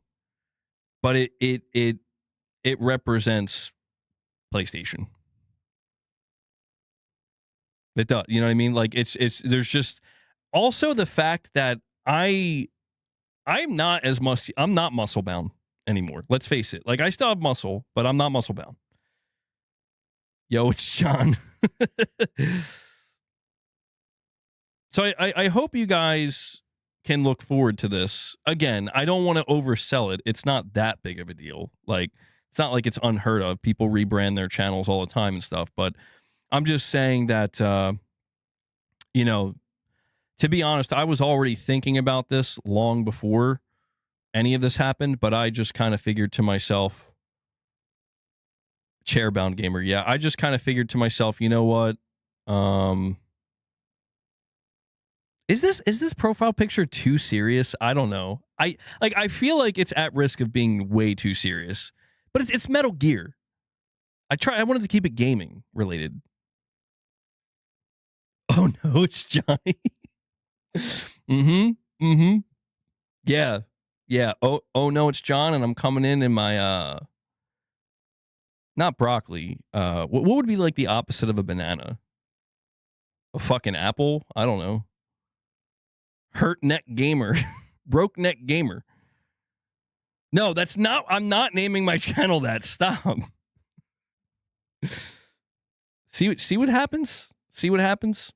but it represents PlayStation. It does, you know what I mean? Like there's just also the fact that I'm not muscle bound anymore. Let's face it. Like I still have muscle, but I'm not muscle bound. Yo, it's John. So I hope you guys can look forward to this. Again, I don't want to oversell it. It's not that big of a deal. Like, it's not like it's unheard of. People rebrand their channels all the time and stuff. But I'm just saying that, to be honest, I was already thinking about this long before any of this happened. But I just kind of figured to myself, Chairbound Gamer. Yeah, I just kind of figured to myself, you know what? Is this profile picture too serious? I don't know. I feel like it's at risk of being way too serious. But it's Metal Gear. I wanted to keep it gaming related. Oh no, it's Johnny. Yeah. Yeah. Oh no, it's John, and I'm coming in my not broccoli. What would be like the opposite of a banana? A fucking apple? I don't know. Hurt neck gamer. Broke neck gamer. No, that's not. I'm not naming my channel that. Stop. See what happens? See what happens?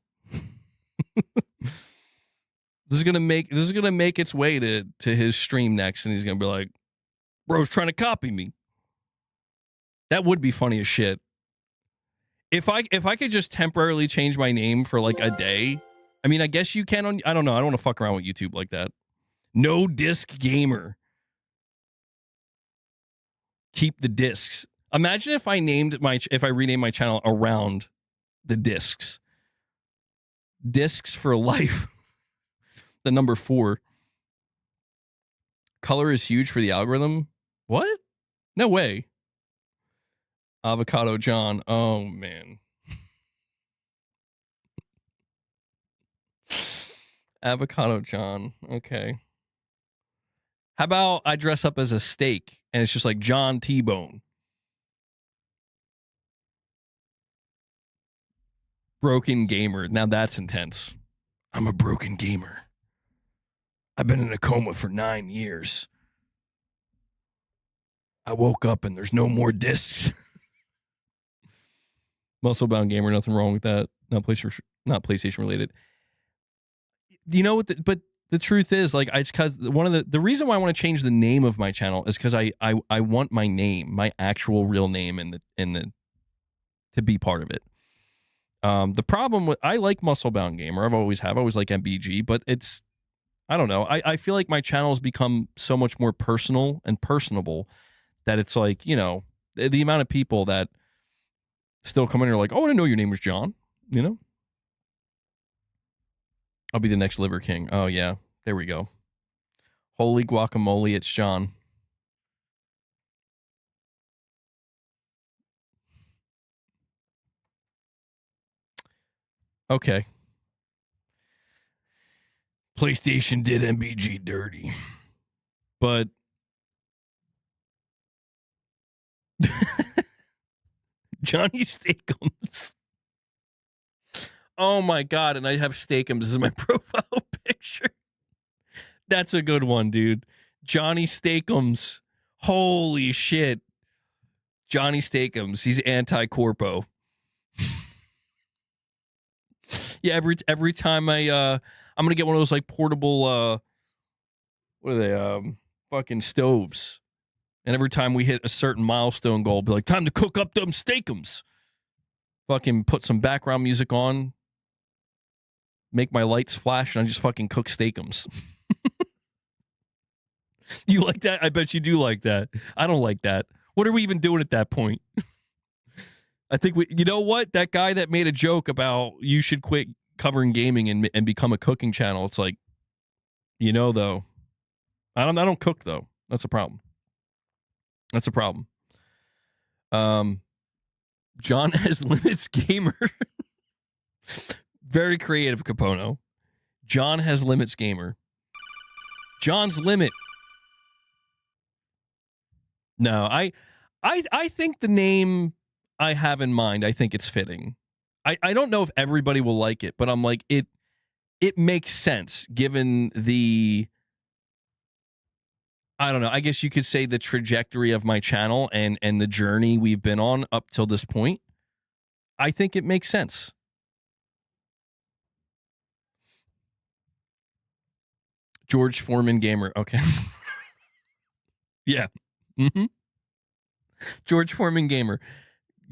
This is gonna make its way to his stream next, and he's gonna be like, bro's trying to copy me. That would be funny as shit. If I could just temporarily change my name for like a day. I mean, I guess you can on... I don't know. I don't want to fuck around with YouTube like that. No disc gamer. Keep the discs. Imagine if I renamed my channel around the discs. Discs for life. The number 4. Color is huge for the algorithm. What? No way. Avocado John. Oh, man. Avocado John. Okay. How about I dress up as a steak and it's just like John T-Bone? Broken gamer. Now that's intense. I'm a broken gamer. I've been in a coma for 9 years. I woke up and there's no more discs. Muscle-bound gamer. Nothing wrong with that. Not PlayStation related. You know what? But the truth is, like, it's because one of the reason why I want to change the name of my channel is because I want my name, my actual real name, to be part of it. The problem with I like Muscle-Bound Gamer. I always like MBG, but I don't know. I feel like my channel has become so much more personal and personable that it's like, the amount of people that still come in and are like, oh, I didn't know your name was John, I'll be the next Liver King. Oh, yeah. There we go. Holy guacamole, it's John. Okay. PlayStation did MBG dirty. But Johnny Steakums. Oh my God. And I have Steakums as my profile picture. That's a good one, dude. Johnny Steakums. Holy shit. Johnny Steakums. He's anti-corpo. Yeah, every time I'm gonna get one of those like portable what are they? Fucking stoves. And every time we hit a certain milestone goal, be like, time to cook up them Steakums. Fucking put some background music on. Make my lights flash, and I just fucking cook Steakums. You like that? I bet you do like that. I don't like that. What are we even doing at that point? I think you know what? That guy that made a joke about you should quit covering gaming and become a cooking channel. It's like, though, I don't cook though. That's a problem. That's a problem. John has limits gamer. Very creative, Capono. John has limits gamer. John's limit. No, I think the name I have in mind, I think it's fitting. I don't know if everybody will like it, but I'm like, it makes sense given the, I don't know, I guess you could say the trajectory of my channel and the journey we've been on up till this point. I think it makes sense. George Foreman Gamer. Okay. Yeah. Mm-hmm. George Foreman Gamer.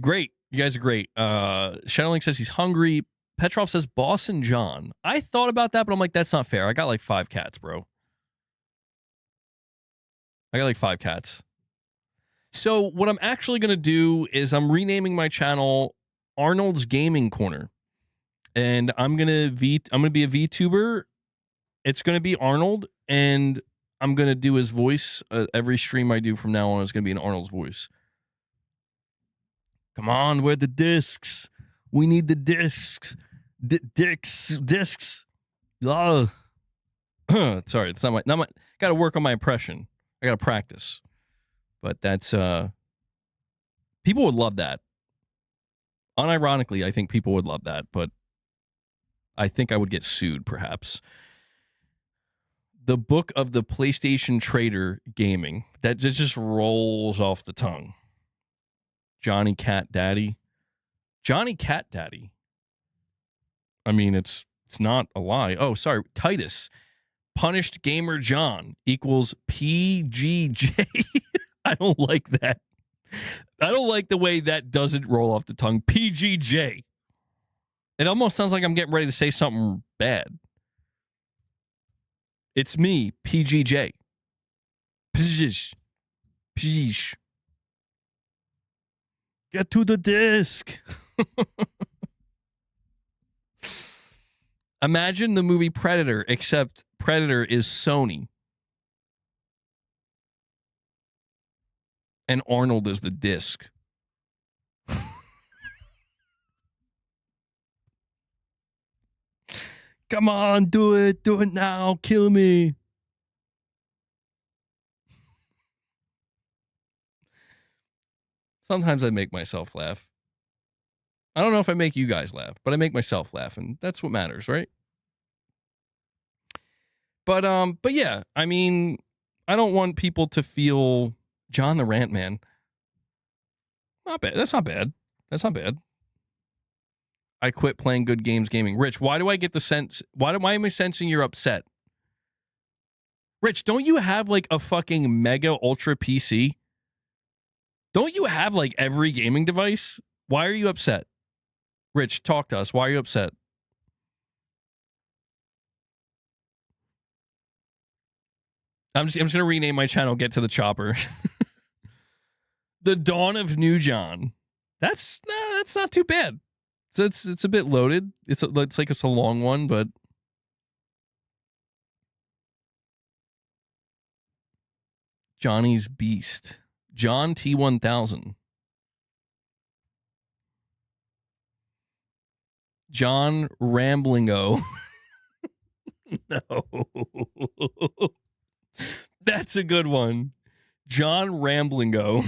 Great. You guys are great. Shadowlink says he's hungry. Petrov says Boss and John. I thought about that, but I'm like, that's not fair. I got like 5 cats, bro. I got like 5 cats. So what I'm actually going to do is I'm renaming my channel Arnold's Gaming Corner. And I'm going to be a VTuber. It's going to be Arnold, and I'm going to do his voice. Every stream I do from now on is going to be in Arnold's voice. Come on, where the discs? We need the discs. Discs. Oh. Sorry, it's not my. Got to work on my impression. I got to practice. But that's people would love that. Unironically, I think people would love that, but I think I would get sued, perhaps. The Book of the PlayStation Trader Gaming. That just rolls off the tongue. Johnny Cat Daddy. Johnny Cat Daddy. I mean, it's not a lie. Oh, sorry. Titus. Punished Gamer John equals PGJ. I don't like that. I don't like the way that doesn't roll off the tongue. PGJ. It almost sounds like I'm getting ready to say something bad. It's me, PGJ. Psh. Psh. Get to the disc. Imagine the movie Predator, except Predator is Sony. And Arnold is the disc. Come on, do it now, kill me. Sometimes I make myself laugh. I don't know if I make you guys laugh, but I make myself laugh, and that's what matters, right? But yeah, I mean, I don't want people to feel John the Rant Man. Not bad. That's not bad. That's not bad. I quit playing good games gaming. Rich, why do I get the sense? Why am I sensing you're upset? Rich, don't you have like a fucking mega ultra PC? Don't you have like every gaming device? Why are you upset? Rich, talk to us. Why are you upset? I'm just going to rename my channel Get to the Chopper. The Dawn of New John. That's not too bad. So it's a bit loaded. It's like it's a long one, but Johnny's Beast. John T1000. John Ramblingo. No. That's a good one. John Ramblingo.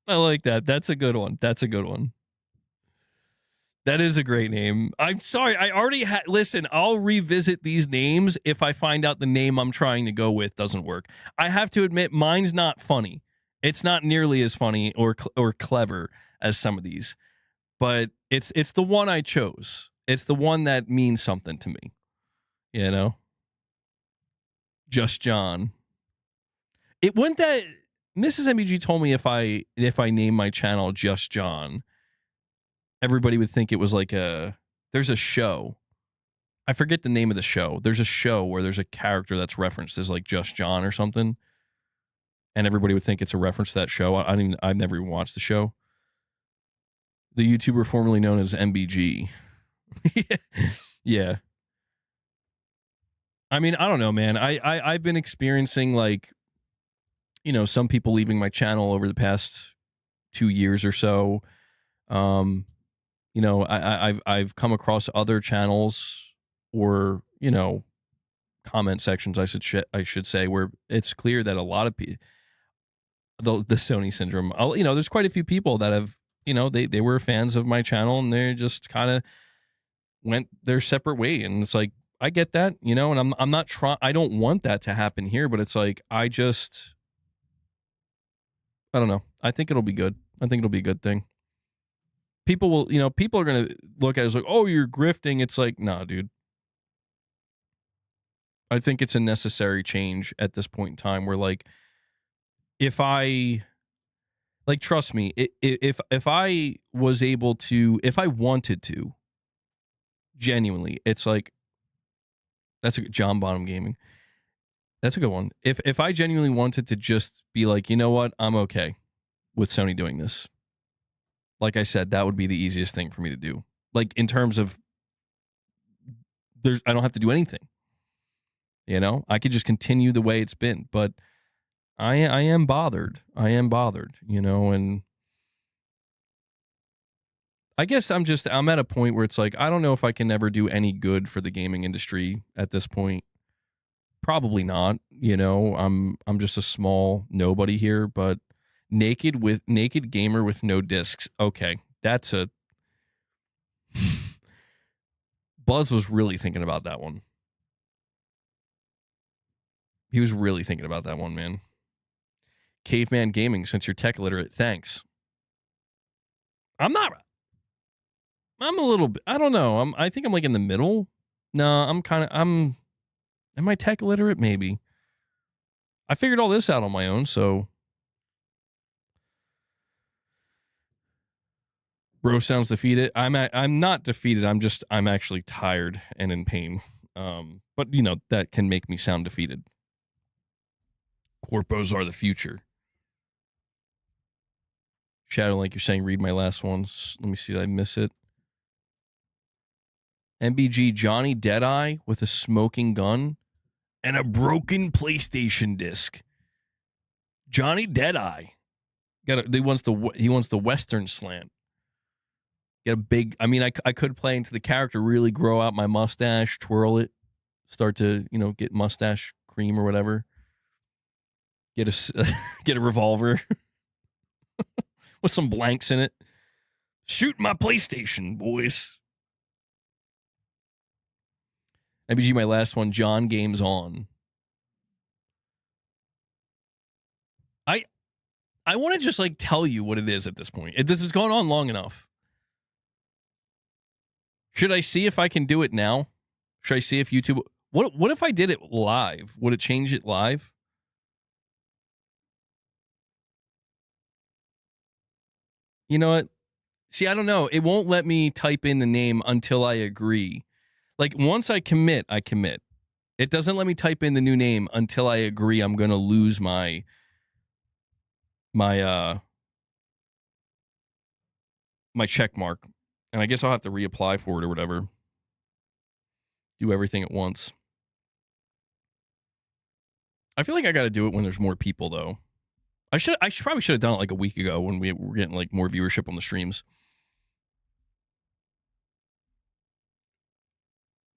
I like that. That's a good one. That's a good one. That is a great name. I'm sorry. I already had. Listen, I'll revisit these names if I find out the name I'm trying to go with doesn't work. I have to admit, mine's not funny. It's not nearly as funny or clever as some of these, but it's the one I chose. It's the one that means something to me. You know, Just John. It went that Mrs. MBG told me if I name my channel Just John, everybody would think it was like there's a show. I forget the name of the show. There's a show where there's a character that's referenced as like Just John or something. And everybody would think it's a reference to that show. I've never even watched the show. The YouTuber formerly known as MBG. Yeah. I mean, I don't know, man. I've been experiencing like, you know, some people leaving my channel over the past 2 years or so. You know, I've come across other channels or, you know, comment sections, I should say, where it's clear that a lot of people, the Sony syndrome, you know, there's quite a few people that have, you know, they were fans of my channel and they just kind of went their separate way. And it's like, I get that, you know, and I'm not trying, I don't want that to happen here, but it's like, I don't know. I think it'll be good. I think it'll be a good thing. People will, you know, people are going to look at it as like, oh, you're grifting. It's like, nah, dude. I think it's a necessary change at this point in time where, like, if I, like, trust me, if I was able to, if I wanted to, genuinely, it's like, that's a good, John Bonham Gaming. That's a good one. If I genuinely wanted to just be like, you know what, I'm okay with Sony doing this. Like I said, that would be the easiest thing for me to do. Like, in terms of, I don't have to do anything. You know, I could just continue the way it's been. But I am bothered. I am bothered, you know, and I guess I'm at a point where it's like, I don't know if I can ever do any good for the gaming industry at this point. Probably not, you know, I'm just a small nobody here, but naked gamer with no discs. Okay, that's a Buzz was really thinking about that one. He was really thinking about that one, man. Caveman Gaming, since you're tech literate, thanks. I'm a little bit, I don't know. I think I'm like in the middle. No, am I tech literate? Maybe. I figured all this out on my own, so. Bro sounds defeated. I'm not defeated. I'm actually tired and in pain. But you know, that can make me sound defeated. Corpos are the future. Shadowlink, you're saying read my last ones. Let me see, did I miss it? MBG Johnny Deadeye with a smoking gun and a broken PlayStation disc. Johnny Deadeye. He wants the Western slant. Get a big, I mean, I could play into the character, really grow out my mustache, twirl it, start to, you know, get mustache cream or whatever. Get a revolver with some blanks in it. Shoot my PlayStation, boys. MBG, my last one, John Games On. I want to just like tell you what it is at this point. This has gone on long enough. Should I see if I can do it now? Should I see if YouTube... What if I did it live? Would it change it live? You know what? See, I don't know. It won't let me type in the name until I agree. Like, once I commit, I commit. It doesn't let me type in the new name until I agree I'm going to lose my check mark. And I guess I'll have to reapply for it or whatever. Do everything at once. I feel like I got to do it when there's more people, though. I probably should have done it like a week ago when we were getting like more viewership on the streams.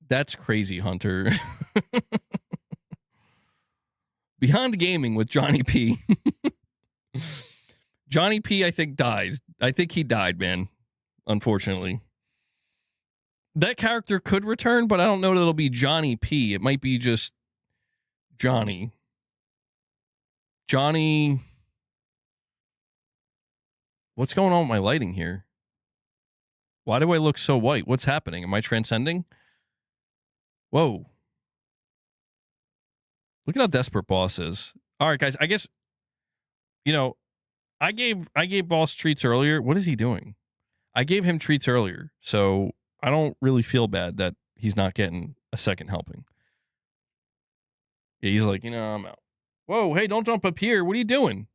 That's crazy, Hunter. Beyond Gaming with Johnny P. Johnny P, I think, dies. I think he died, man. Unfortunately. That character could return, but I don't know that it'll be Johnny P. It might be just Johnny. Johnny. What's going on with my lighting here? Why do I look so white? What's happening? Am I transcending? Whoa. Look at how desperate Boss is. All right, guys. I guess, I gave Boss treats earlier. What is he doing? I gave him treats earlier, so I don't really feel bad that he's not getting a second helping. Yeah, he's like, I'm out. Whoa, hey, don't jump up here. What are you doing?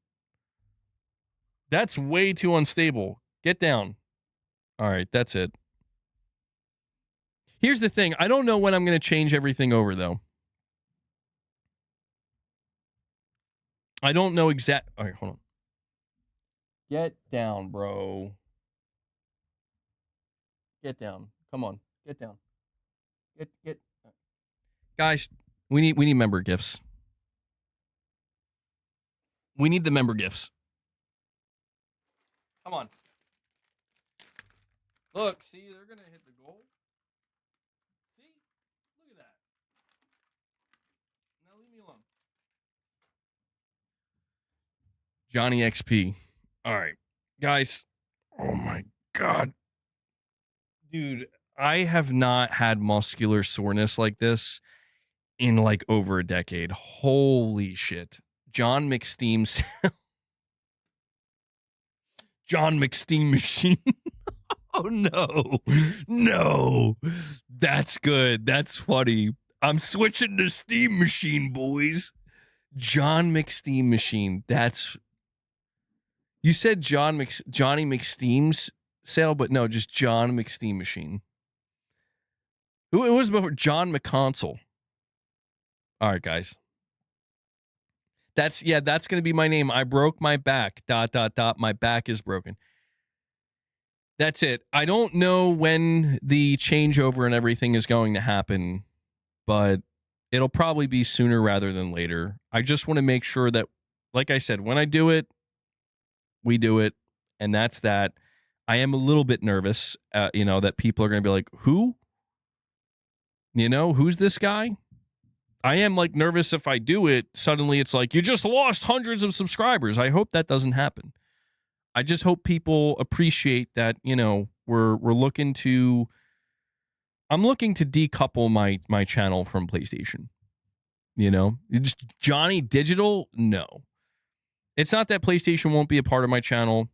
That's way too unstable. Get down. All right, that's it. Here's the thing. I don't know when I'm going to change everything over, though. I don't know exact. All right, hold on. Get down, bro. Get down. Come on. Get down. Get. Guys, we need member gifts. We need the member gifts. Come on. Look, see, they're going to hit the goal. See? Look at that. Now leave me alone. Johnny XP. All right. Guys. Oh, my God. Dude, I have not had muscular soreness like this in like over a decade. Holy shit. John McSteam's John McSteam machine. Oh, no. No. That's good. That's funny. I'm switching to Steam Machine, boys. John McSteam machine. That's... You said Johnny McSteam's sale, but no, just John McSteam machine. Who it was before? John McConsole. All right, guys. That's going to be my name. I broke my back. ... My back is broken. That's it. I don't know when the changeover and everything is going to happen, but it'll probably be sooner rather than later. I just want to make sure that, like I said, when I do it, we do it, and that's that. I am a little bit nervous, that people are going to be like, who? Who's this guy? I am like nervous if I do it, suddenly it's like, you just lost hundreds of subscribers. I hope that doesn't happen. I just hope people appreciate that, we're looking to, I'm looking to decouple my channel from PlayStation. Just Johnny Digital? No. It's not that PlayStation won't be a part of my channel.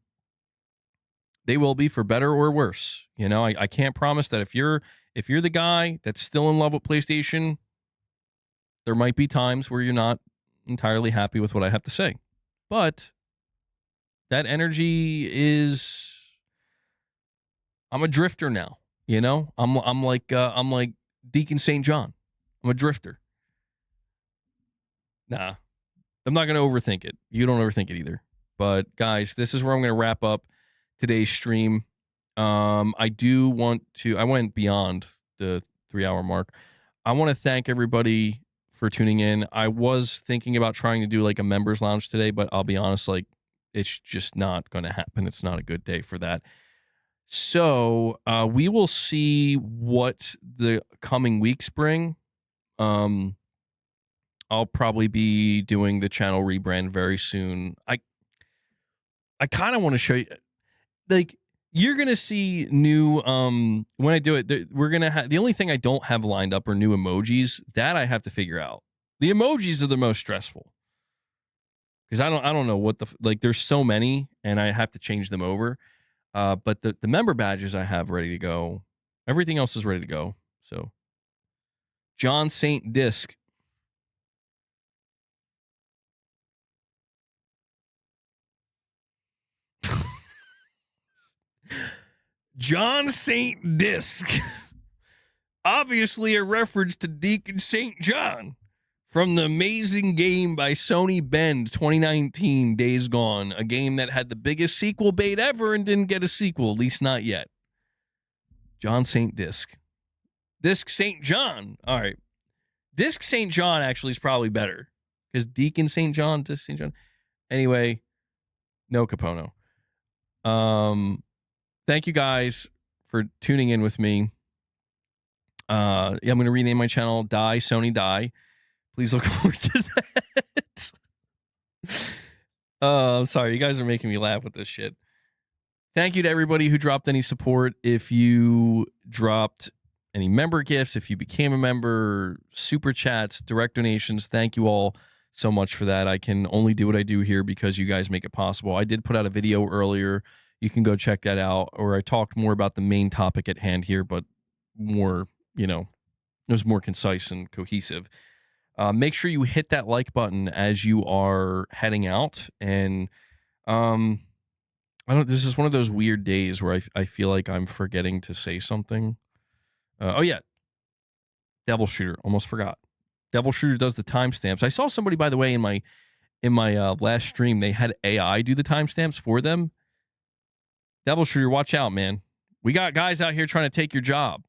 They will be, for better or worse. I can't promise that if you're the guy that's still in love with PlayStation, there might be times where you're not entirely happy with what I have to say. But that energy is, I'm a drifter now, I'm like Deacon St. John. I'm a drifter. Nah, I'm not going to overthink it. You don't overthink it either. But guys, this is where I'm going to wrap up today's stream. I went beyond the 3-hour mark. I want to thank everybody for tuning in. I was thinking about trying to do like a members lounge today, but I'll be honest, like it's just not going to happen. It's not a good day for that. So we will see what the coming weeks bring. I'll probably be doing the channel rebrand very soon. I kind of want to show you, like, you're going to see new, when I do it, we're going to have, the only thing I don't have lined up are new emojis. That I have to figure out. The emojis are the most stressful. Because I don't know what there's so many, and I have to change them over. But the member badges I have ready to go. Everything else is ready to go. So, John St. Disc. John St. Disc. Obviously a reference to Deacon St. John from the amazing game by Sony Bend 2019, Days Gone, a game that had the biggest sequel bait ever and didn't get a sequel, at least not yet. John St. Disc. Disc St. John. All right. Disc St. John actually is probably better because Deacon St. John, Disc St. John. Anyway, No Capono. Thank you guys for tuning in with me. Yeah, I'm going to rename my channel Die Sony Die. Please look forward to that. I'm sorry. You guys are making me laugh with this shit. Thank you to everybody who dropped any support. If you dropped any member gifts, if you became a member, super chats, direct donations, thank you all so much for that. I can only do what I do here because you guys make it possible. I did put out a video earlier. You can go check that out. Or I talked more about the main topic at hand here, but more, it was more concise and cohesive. Make sure you hit that like button as you are heading out. And this is one of those weird days where I feel like I'm forgetting to say something. Oh yeah. Devil Shooter. Almost forgot. Devil Shooter does the timestamps. I saw somebody, by the way, in my last stream, they had AI do the timestamps for them. Devil Shooter, watch out, man. We got guys out here trying to take your job.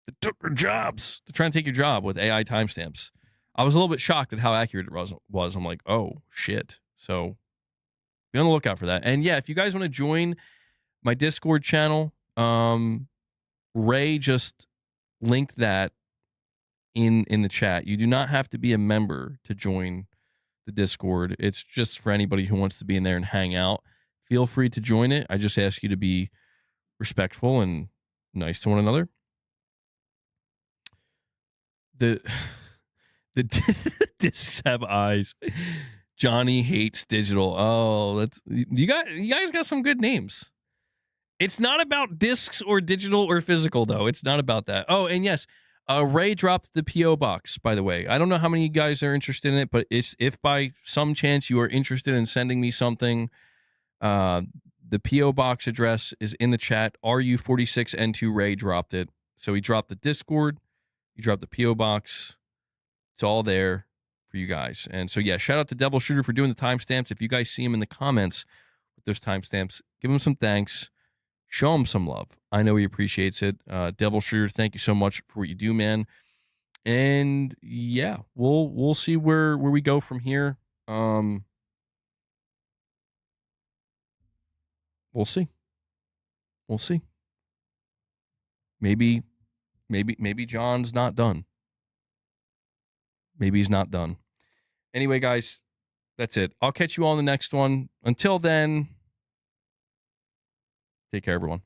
They took their jobs. They're trying to take your job with AI timestamps. I was a little bit shocked at how accurate it was. I'm like, oh, shit. So be on the lookout for that. And yeah, if you guys want to join my Discord channel, Ray just linked that in the chat. You do not have to be a member to join the Discord. It's just for anybody who wants to be in there and hang out. Feel free to join it. I just ask you to be respectful and nice to one another. The discs have eyes. Johnny hates digital. Oh, that's you guys got some good names. It's not about discs or digital or physical, though. It's not about that. Oh, and yes, Ray dropped the P.O. box, by the way. I don't know how many of you guys are interested in it, but if by some chance you are interested in sending me something, the P.O. box address is in the chat. RU46N2 Ray dropped it. So he dropped the Discord. He dropped the P.O. box. It's all there for you guys. And so, yeah, shout out to Devil Shooter for doing the timestamps. If you guys see him in the comments with those timestamps, give him some thanks. Show him some love. I know he appreciates it. Devil Shooter, thank you so much for what you do, man. And yeah, we'll see where we go from here. We'll see. We'll see. Maybe John's not done. Maybe he's not done. Anyway, guys, that's it. I'll catch you all in the next one. Until then, take care, everyone.